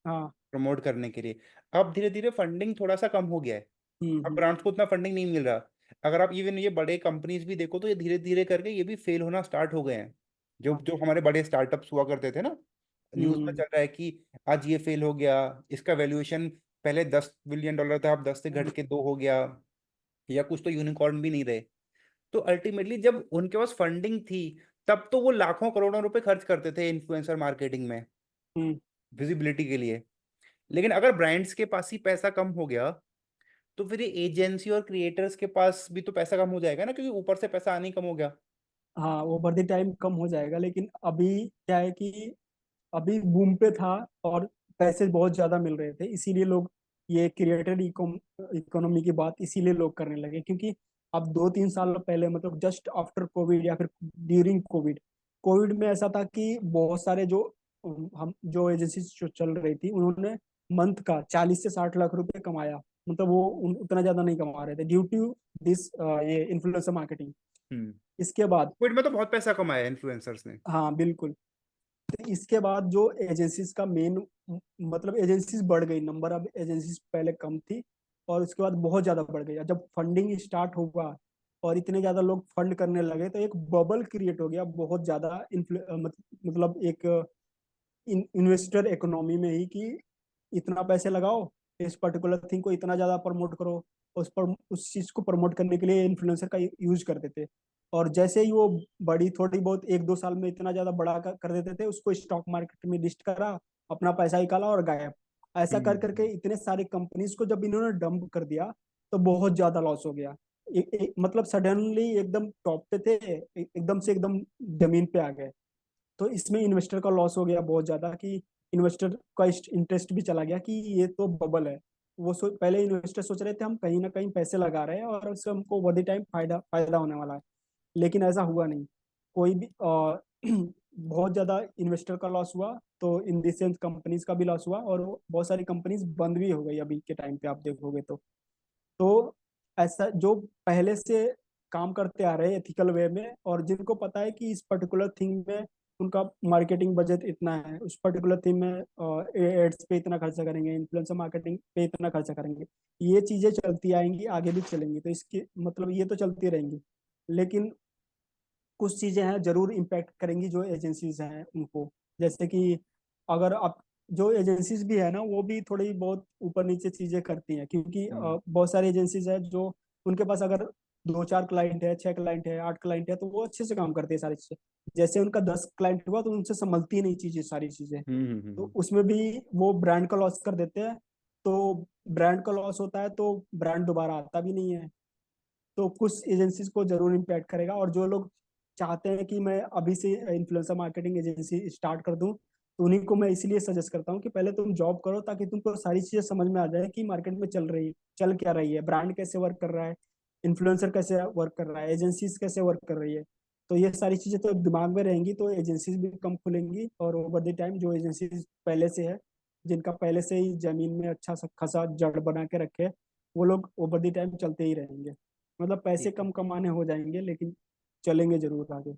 हाँ। प्रमोट करने के लिए। अब धीरे धीरे फंडिंग थोड़ा सा कम हो गया है, अब हम्म। ब्रांड्स को उतना फंडिंग नहीं मिल रहा। अगर आप इवन ये बड़े कंपनीज भी देखो तो ये धीरे धीरे करके ये भी फेल होना स्टार्ट हो गए हैं। जो हाँ। जो हमारे बड़े स्टार्टअप्स हुआ करते थे ना, न्यूज में हम्म। चल रहा है कि आज ये फेल हो गया, इसका वैल्यूएशन पहले $10 बिलियन था, अब 10 से घट के 2 हो गया, या कुछ तो यूनिकॉर्न भी नहीं रहे। तो अल्टीमेटली जब उनके पास फंडिंग थी तब तो वो लाखों करोड़ों रुपए खर्च करते थे इन्फ्लुएंसर मार्केटिंग में, हम्म। विजिबिलिटी के लिए। लेकिन अगर ब्रांड्स के पास ही पैसा कम हो गया तो फिर ये एजेंसी और क्रिएटर्स के पास भी तो पैसा कम हो जाएगा ना, क्योंकि ऊपर से पैसा आना ही कम हो गया। हाँ, ओवर द टाइम कम हो जाएगा, लेकिन अभी क्या है कि अभी बूम पे था और पैसे बहुत ज्यादा मिल रहे थे, इसीलिए लोग ये क्रिएटर इकोनॉमी की बात इसीलिए लोग करने लगे। क्योंकि अब 2-3 साल पहले, मतलब जस्ट आफ्टर कोविड या फिर ड्यूरिंग कोविड, कोविड में ऐसा था कि बहुत सारे जो हम जो एजेंसी जो चल रही थी, उन्होंने मंथ का 40 से 60 लाख रुपए कमाया। मतलब वो उतना ज्यादा नहीं कमा रहे थे ड्यू टू दिस ये इन्फ्लुएंसर मार्केटिंग। हम्म। इसके बाद, कोविड में तो बहुत पैसा कमाया इन्फ्लुएंसर्स ने। हाँ बिल्कुल, तो इसके बाद जो एजेंसीज का मेन, मतलब एजेंसीज बढ़ गई, नंबर ऑफ एजेंसीज पहले कम थी और उसके बाद बहुत ज्यादा बढ़ गई। जब फंडिंग स्टार्ट हुआ और इतने ज्यादा लोग फंड करने लगे तो एक बबल क्रिएट हो गया बहुत ज्यादा मतलब एक इन्वेस्टर इकोनॉमी में ही, कि इतना पैसे लगाओ, इस पर्टिकुलर थिंग को इतना ज्यादा प्रमोट करो। उस चीज को प्रमोट करने के लिए इन्फ्लुएंसर का यूज करते थे। और जैसे ही वो बड़ी, थोड़ी बहुत 1-2 साल में इतना ज्यादा बड़ा कर देते थे, उसको स्टॉक मार्केट में लिस्ट करा, अपना पैसा निकाला और गायब। ऐसा कर करके हम्म। इतने सारे कंपनीज को जब इन्होंने डंप कर दिया तो बहुत ज्यादा लॉस हो गया। मतलब सडनली एकदम टॉप पे थे, एकदम से एकदम जमीन पे आ गए। तो इसमें इन्वेस्टर का लॉस हो गया बहुत ज्यादा, कि इन्वेस्टर का इंटरेस्ट भी चला गया कि ये तो बबल है। पहले इन्वेस्टर सोच रहे थे हम कहीं ना कहीं पैसे लगा रहे हैं और उससे हमको ओवर द टाइम फायदा फायदा होने वाला है, लेकिन ऐसा हुआ नहीं। कोई भी बहुत ज्यादा इन्वेस्टर का लॉस हुआ, तो इन द सेंस कंपनीज का भी लॉस हुआ, और बहुत सारी कंपनीज बंद भी हो गई अभी के टाइम पे, आप देखोगे तो ऐसा जो पहले से काम करते आ रहे हैं एथिकल वे में, और जिनको पता है कि इस पर्टिकुलर थिंग में उनका मार्केटिंग बजट इतना है, उस पर्टिकुलर थिंग में एड्स पे इतना खर्चा करेंगे, इन्फ्लुएंसर मार्केटिंग पे इतना खर्चा करेंगे, ये चीजें चलती आएंगी, आगे भी चलेंगी। तो इसकी मतलब ये तो चलती रहेंगी, लेकिन कुछ चीजें हैं जरूर इम्पैक्ट करेंगी जो एजेंसीज हैं उनको। जैसे कि अगर आप, जो एजेंसीज भी है ना, वो भी थोड़ी बहुत ऊपर नीचे चीजें करती हैं, क्योंकि हम्म। बहुत सारी एजेंसीज है जो, उनके पास अगर 2-4 क्लाइंट है, 6 क्लाइंट है, 8 क्लाइंट है, तो वो अच्छे से काम करते हैं सारी चीजें। जैसे उनका 10 क्लाइंट हुआ तो उनसे संभलती नहीं चीजें, सारी चीजें। तो उसमें भी वो ब्रांड का लॉस कर देते हैं। तो ब्रांड का लॉस होता है तो ब्रांड दोबारा आता भी नहीं है। तो कुछ एजेंसीज को जरूर इम्पैक्ट करेगा, और जो लोग चाहते हैं कि मैं अभी से इन्फ्लुएंसर मार्केटिंग एजेंसी स्टार्ट कर दूं, तो उन्हीं को मैं इसलिए सजेस्ट करता हूँ कि पहले तुम जॉब करो, ताकि तुमको सारी चीजें समझ में आ जाए कि मार्केट में चल क्या रही है, ब्रांड कैसे वर्क कर रहा है, इन्फ्लुएंसर कैसे वर्क कर रहा है, एजेंसीज कैसे वर्क कर रही है। तो ये सारी चीजें तो दिमाग में रहेंगी तो एजेंसीज भी कम खुलेंगी, और ओवर द टाइम जो एजेंसीज पहले से है, जिनका पहले से ही जमीन में अच्छा सा खासा जड़ बना के रखे, वो लोग ओवर द टाइम चलते ही रहेंगे। मतलब पैसे ठीक है। कम कमाने हो जाएंगे, लेकिन चलेंगे जरूर आगे।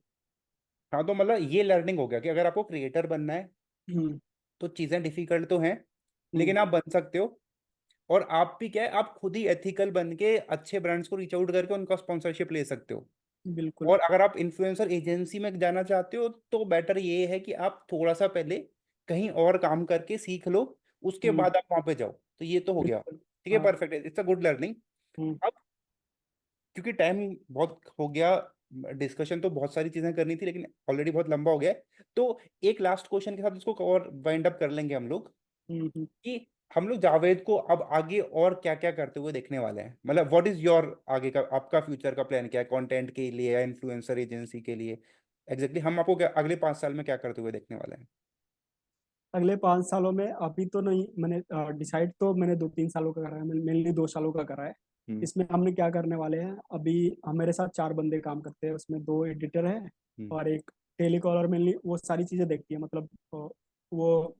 हाँ, तो मतलब ये लर्निंग हो गया कि अगर आपको क्रिएटर बनना है हम्म। तो चीजें डिफिकल्ट तो हैं, हम्म। लेकिन आप बन सकते हो। और आप भी क्या है, आप खुद ही एथिकल बन के अच्छे ब्रांड्स को रीच आउट करके उनका स्पॉन्सरशिप ले सकते हो। बिल्कुल। और अगर आप इन्फ्लुएंसर एजेंसी में जाना चाहते हो तो बेटर ये है कि आप थोड़ा सा पहले कहीं और काम करके सीख लो, उसके हम्म। बाद आप वहां पे जाओ। तो ये तो हो गया। बिल्कुल। ठीक है, हाँ। परफेक्ट है, इट्स अ गुड लर्निंग। हम्म। अब क्योंकि टाइम बहुत हो गया, डिस्कशन तो बहुत सारी चीजें करनी थी, लेकिन ऑलरेडी बहुत लंबा हो गया है। तो एक लास्ट क्वेश्चन के साथ इसको और वाइंड अप कर लेंगे हम लोग, हम्म। कि हम लोग जावेद को अब आगे और क्या क्या करते हुए देखने वाले हैं। मतलब व्हाट इज योर आगे का, आपका फ्यूचर का प्लान क्या है, कंटेंट के लिए या इन्फ्लुएंसर एजेंसी के लिए? एग्जैक्टली हम आपको क्या अगले 5 साल में क्या करते हुए देखने वाले हैं? अगले 5 सालों में अभी तो नहीं, मैंने डिसाइड तो मैंने 2-3 सालों का करा है, मेनली 2 सालों का करा है। हम्म। इसमें हमने क्या करने वाले हैं, अभी हम मेरे साथ 4 बंदे काम करते हैं, उसमें 2 एडिटर हैं हम्म। और एक टेलीकॉलर, मेनली वो सारी चीज़ें देखती है। मतलब वो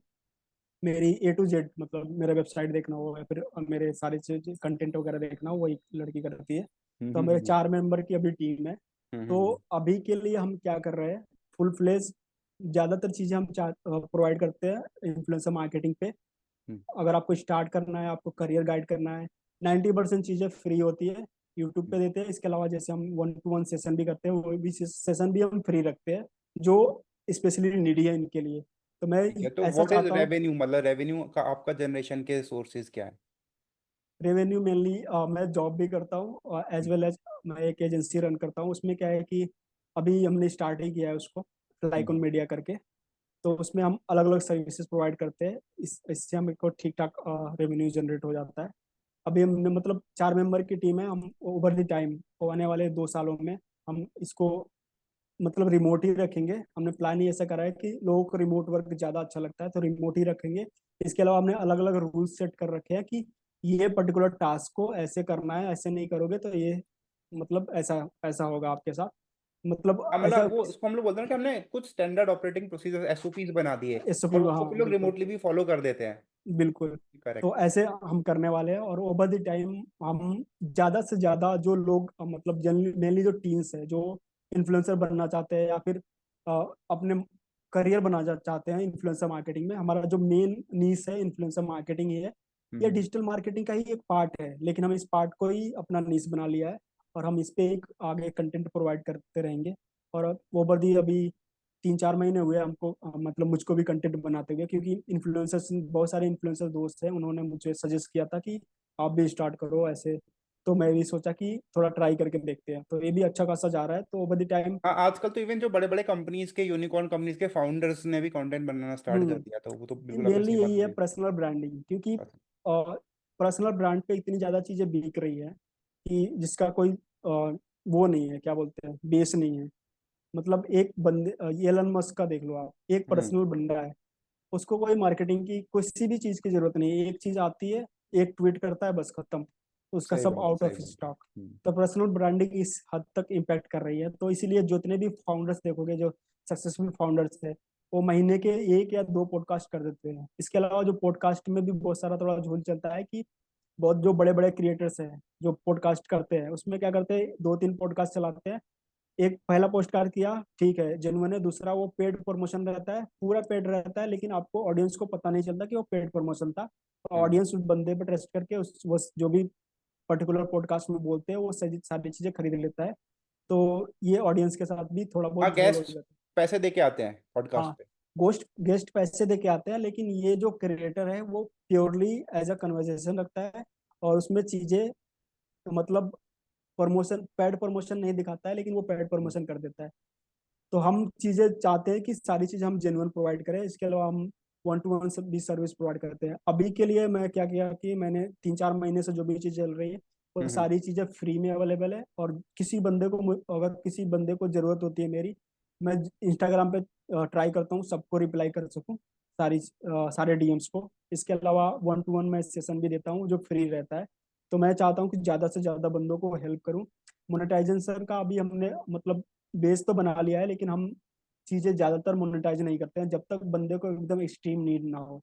मेरी A to Z, मतलब मेरा वेबसाइट देखना हो या फिर मेरे सारे चीज कंटेंट वगैरह देखना हो, वो एक लड़की करती है। हम्म। तो मेरे 4 मेंबर की अभी टीम है। हम्म। तो अभी के लिए हम क्या कर रहे हैं, फुल फ्लेज ज़्यादातर चीज़ें हम प्रोवाइड करते हैं इन्फ्लुएंसर मार्केटिंग पे। हम्म। अगर आपको स्टार्ट करना है, आपको करियर गाइड करना है, 90% चीज़ें फ्री होती है, यूट्यूब पे देते हैं। इसके अलावा जैसे हम 1-to-1 सेशन भी करते हैं, वो भी सेशन भी हम फ्री रखते हैं, जो स्पेशली नीडी है इनके लिए। तो मैं ठीक है, तो ऐसा व्हाट इज चाहता हूँ। रेवेन्यू, मतलब रेवेन्यू का आपका जनरेशन के सोर्सेज क्या है? रेवेन्यू मेनली मैं जॉब भी करता हूँ और एज वेल एज मैं एक एजेंसी रन करता हूँ। उसमें क्या है कि अभी हमने स्टार्ट ही किया है उसको, लाइक ऑन हम्म। मीडिया करके। तो उसमें हम अलग अलग सर्विसेज प्रोवाइड करते हैं, इससे हमें को ठीक ठाक रेवेन्यू जनरेट हो जाता है। अभी हमने मतलब 4 मेंबर की टीम है। हम ओवर द टाइम आने वाले 2 सालों में हम इसको मतलब रिमोट ही रखेंगे। हमने प्लान ही ऐसा करा है कि लोगों को रिमोट वर्क ज़्यादा अच्छा लगता है, तो रिमोट ही रखेंगे। इसके अलावा हमने अलग अलग रूल्स सेट कर रखे हैं कि ये पर्टिकुलर टास्क को ऐसे करना है, ऐसे नहीं करोगे तो ये मतलब ऐसा ऐसा होगा आपके साथ, मतलब हाँ, ऐसा। मतलब वो इसको हम लोग बोलते हैं कि हमने कुछ स्टैंडर्ड ऑपरेटिंग प्रोसीजर एसओपीज बना दिए, एसओपी, और उसको हाँ फिर लोग बिल्कुल रिमोटली भी फॉलो कर देते हैं। बिल्कुल। तो करेक्ट। ऐसे हम करने वाले हैं, और ओवर द टाइम हम ज़्यादा से ज़्यादा जो लोग मतलब जनरली मेनली जो टीन्स है जो इन्फ्लुएंसर बनना चाहते हैं या फिर अपने करियर चाहते हैं इन्फ्लुएंसर मार्केटिंग में, हमारा जो मेन नीश है इन्फ्लुएंसर मार्केटिंग ही है। यह हम्म। डिजिटल मार्केटिंग का ही एक पार्ट है, लेकिन हम इस पार्ट को ही अपना नीश बना लिया है, और हम इस पे एक आगे कंटेंट प्रोवाइड करते रहेंगे। और ओवर दी अभी 3-4 महीने हुए हमको मतलब मुझको भी कंटेंट बनाते हुए, क्योंकि इन्फ्लुएंसर्स बहुत सारे इन्फ्लुएंसर दोस्त हैं, उन्होंने मुझे सजेस्ट किया था कि आप भी स्टार्ट करो ऐसे। तो मैं भी सोचा कि थोड़ा ट्राई करके देखते हैं, तो ये भी अच्छा खासा जा रहा है। तो ओवर द टाइम हाँ, आजकल तो इवन जो बड़े बड़े कंपनीज के, यूनिकॉर्न कंपनीज के फाउंडर्स ने भी कंटेंट बनाना स्टार्ट कर दिया, तो वो तो बिल्कुल आपने मेनली सही बात यही है बोली। पर्सनल ब्रांडिंग, क्योंकि पर्सनल ब्रांड पे इतनी ज़्यादा चीज़ें बिक रही है कि जिसका कोई वो नहीं है, क्या बोलते हैं, बेस नहीं है। मतलब एक बंदे एलन मस्क का देख लो आप, एक हम्म। पर्सनल बंदा है, उसको कोई मार्केटिंग की किसी भी चीज की जरूरत नहीं है। एक चीज आती है, एक ट्वीट करता है, बस खत्म, उसका सही सब बात है, आउट सही ऑफ बात है। स्टॉक। तो हम्म। पर्सनल ब्रांडिंग इस हद तक इम्पैक्ट कर रही है। तो इसीलिए जितने भी फाउंडर्स देखोगे, जो सक्सेसफुल फाउंडर्स है, वो महीने के 1 या 2 पॉडकास्ट कर देते हैं। इसके अलावा जो पॉडकास्ट में भी बहुत सारा थोड़ा झोल चलता है कि बहुत जो बड़े बड़े क्रिएटर्स हैं जो पॉडकास्ट करते हैं, उसमें क्या करते हैं, 2-3 पॉडकास्ट चलाते हैं। एक पहला पोस्ट कार्ड किया, ठीक है, जेन्युइन है। दूसरा वो पेड प्रमोशन रहता है, पूरा पेड रहता है, लेकिन आपको ऑडियंस को पता नहीं चलता कि वो पेड प्रमोशन था। हम्म। ऑडियंस उस बंदे पे ट्रस्ट करके उस वो जो भी पर्टिकुलर पॉडकास्ट में बोलते हैं वो सारी चीजें खरीद लेता है। तो ये ऑडियंस के साथ भी थोड़ा हाँ, बहुत झोल हो गेस्ट जाता है। पैसे दे के आते हैं पॉडकास्ट हाँ, पे। गेस्ट पैसे दे के आते हैं, लेकिन ये जो क्रिएटर है वो प्योरली एज अ कन्वर्सेशन रखता है, और उसमें चीजें मतलब प्रमोशन, पेड प्रमोशन नहीं दिखाता है, लेकिन वो पेड हम्म। प्रमोशन कर देता है। तो हम चीजें चाहते हैं कि सारी चीजें हम जेन्युइन प्रोवाइड करें। इसके अलावा हम 1-to-1 भी सर्विस प्रोवाइड करते हैं। अभी के लिए मैं क्या किया कि मैंने 3-4 महीने से जो भी चीज चल रही है वो हम्म। सारी चीजें फ्री में अवेलेबल है। और किसी बंदे को अगर किसी बंदे को जरूरत होती है मेरी, मैं इंस्टाग्राम पे ट्राई करता हूँ सबको रिप्लाई कर सकूँ, सारे डीएम्स को। इसके अलावा 1-to-1 मैं सेशन भी देता हूँ जो फ्री रहता है। तो मैं चाहता हूँ कि ज्यादा से ज्यादा बंदों को हेल्प करूँ। मोनेटाइजेशन का अभी हमने मतलब बेस तो बना लिया है, लेकिन हम चीजें ज्यादातर मोनेटाइज नहीं करते हैं जब तक बंदे को एकदम एक्सट्रीम नीड ना हो।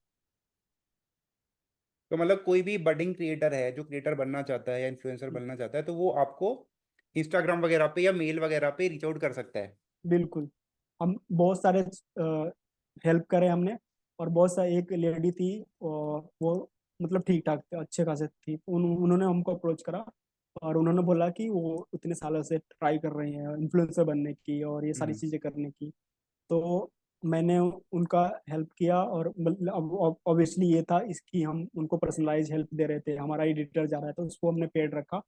तो मतलब कोई भी बडिंग क्रिएटर है जो क्रिएटर बनना चाहता है या इन्फ्लुएंसर बनना चाहता है, तो वो आपको इंस्टाग्राम वगैरह पे या मेल वगैरह पे रीच आउट कर सकता है? बिल्कुल। हम बहुत सारे हेल्प करे हमने, और बहुत सा एक लेडी थी, वो मतलब ठीक ठाक अच्छे खासे थी, तो उन्होंने हमको अप्रोच करा, और उन्होंने बोला कि वो इतने सालों से ट्राई कर रही हैं इन्फ्लुएंसर बनने की और ये सारी हम्म। चीजें करने की। तो मैंने उनका हेल्प किया, और मतलब ऑब्वियसली ये था इसकी हम उनको पर्सनलाइज हेल्प दे रहे थे। हमारा एडिटर जा रहा है तो उसको हमने पेड रखा,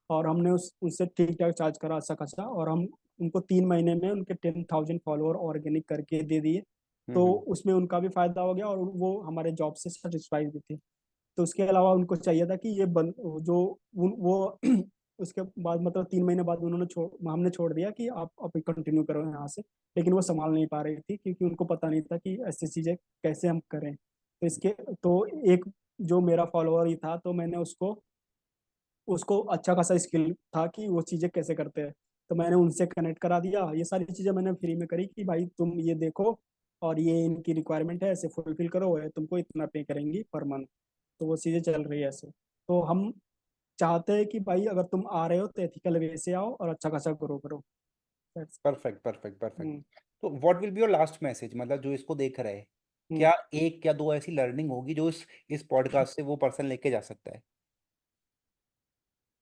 और हमने उनसे ठीक ठाक चार्ज करा अच्छा खासा, और हम उनको 3 महीने में उनके 10,000 फॉलोअर ऑर्गेनिक करके दे दिए। तो हम्म। उसमें उनका भी फायदा हो गया और वो हमारे जॉब से सेटिस्फाइड भी थे। तो उसके अलावा उनको चाहिए था कि ये बंद जो वो उसके बाद मतलब 3 महीने बाद हमने छोड़ दिया कि आप कंटिन्यू करो यहाँ से। लेकिन वो संभाल नहीं पा रही थी क्योंकि उनको पता नहीं था कि ऐसी चीजें कैसे हम करें। तो इसके तो एक जो मेरा फॉलोअर ही था, तो मैंने उसको उसको अच्छा खासा स्किल था कि वो चीजें कैसे करते हैं। तो मैंने उनसे कनेक्ट करा दिया। ये सारी चीजें मैंने फ्री में करी कि भाई तुम ये देखो और ये इनकी रिक्वायरमेंट है, ऐसे फुलफिल करो, ये तुमको इतना पे करेंगी पर मंथ। तो वो चीजें चल रही है ऐसे। तो हम चाहते हैं कि भाई अगर तुम आ रहे हो तो एथिकल वे से आओ और अच्छा खासा ग्रो करो। That's- perfect perfect perfect. Hmm तो what will be your last message, मतलब जो इसको देख रहा है, हम्म क्या एक या दो ऐसी लर्निंग होगी जो इस पॉडकास्ट से वो पर्सन लेके जा सकता है?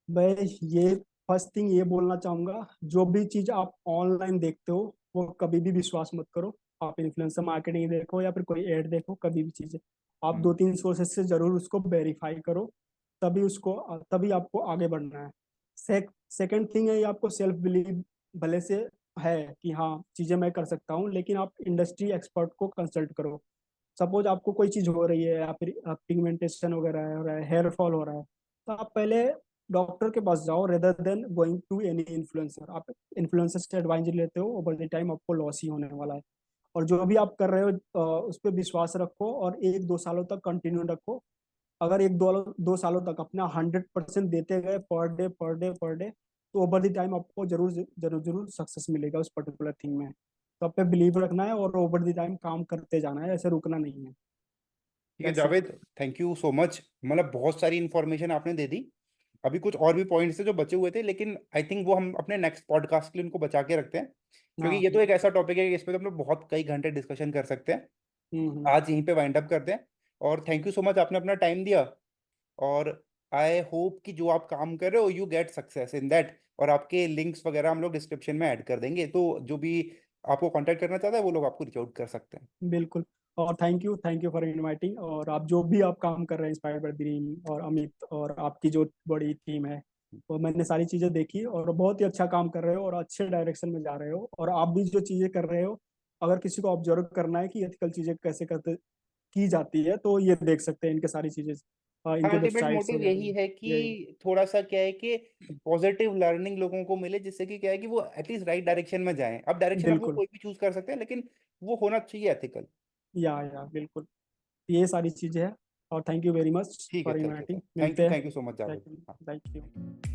मैं ये फर्स्ट थिंग ये बोलना चाहूंगा, जो भी चीज आप ऑनलाइन देखते हो वो कभी भी विश्वास मत करो। आप इन्फ्लुएंसर मार्केटिंग देखो या फिर कोई एड देखो, कभी भी चीजें आप हम्म। 2-3 सोर्सेस से जरूर उसको वेरीफाई करो। तभी आपको आगे बढ़ना है। सेकंड थिंग है, ये आपको सेल्फ बिलीव भले से है कि हाँ चीजें मैं कर सकता हूँ, लेकिन आप इंडस्ट्री एक्सपर्ट को कंसल्ट करो। सपोज आपको कोई चीज हो रही है या फिर पिगमेंटेशन वगैरह हो रहा है, हेयर फॉल हो रहा है, तो आप पहले डॉक्टर के पास जाओ rather than going to any influencer. आप इन्फ्लुएंसर से एडवाइस लेते हो, ओवर द टाइम आपको लॉस ही होने वाला है। और जो भी आप कर रहे हो उस पर विश्वास रखो और 1-2 सालों तक कंटिन्यू रखो। अगर 1-2 सालों तक अपना 100% देते गए per day per day per day, तो ओवर द टाइम आपको जरूर जरूर जरूर सक्सेस मिलेगा उस पर्टिकुलर थिंग में। तो आप पे बिलीव रखना है और ओवर द टाइम काम करते जाना है, ऐसे रुकना नहीं है। ठीक है that's it. Javed, thank you so much, मतलब बहुत सारी इन्फॉर्मेशन आपने दे दी। अभी कुछ और भी पॉइंट्स थे जो बचे हुए थे, लेकिन आई थिंक वो हम अपने नेक्स्ट पॉडकास्ट के लिए उनको बचा के रखते हैं, क्योंकि हाँ। ये तो एक ऐसा टॉपिक है कि इस पे तो हम लोग बहुत कई घंटे डिस्कशन कर सकते हैं। हम्म। आज यहीं पे वाइंड अप करते हैं। और थैंक यू सो मच, आपने अपना टाइम दिया। और आई होप कि जो आप काम कर रहे हो you get success in that. और आपके लिंक्स वगैरह हम लोग डिस्क्रिप्शन में ऐड कर देंगे, तो जो भी आपको कांटेक्ट करना चाहता है वो लोग आपको रिच आउट कर सकते हैं। बिल्कुल। और थैंक यू फॉर इनवाइटिंग। और आप जो भी आप काम कर रहे हैं इंस्पायर्ड बाय ड्रीम और अमित और आपकी जो बड़ी टीम है, वो मैंने सारी चीजें देखी और बहुत ही अच्छा काम कर रहे हो और अच्छे डायरेक्शन में जा रहे हो। और आप भी जो चीजें कर रहे हो, अगर किसी को ऑब्जर्व करना है कि एथिकल चीजें कैसे करते की जाती है, तो ये देख सकते हैं इनके सारी चीजें, हाँ, इनके अल्टीमेट वेबसाइट्स मोटिव वगैरह यही में। है यही। कि थोड़ा सा क्या है कि पॉजिटिव लर्निंग लोगों को मिले, जिससे कि क्या है कि वो एटलीस्ट राइट डायरेक्शन में जाएं। अब डायरेक्शन आप लोग बिल्कुल। कोई भी चूज कर सकते हैं, लेकिन वो होना चाहिए एथिकल। या बिल्कुल, ये सारी चीजें हैं। और थैंक यू वेरी मच ठीक है, फॉर चलिए सर, इनवाइटिंग। मिलते हैं। Thank you so much Javed. हाँ। Thank you.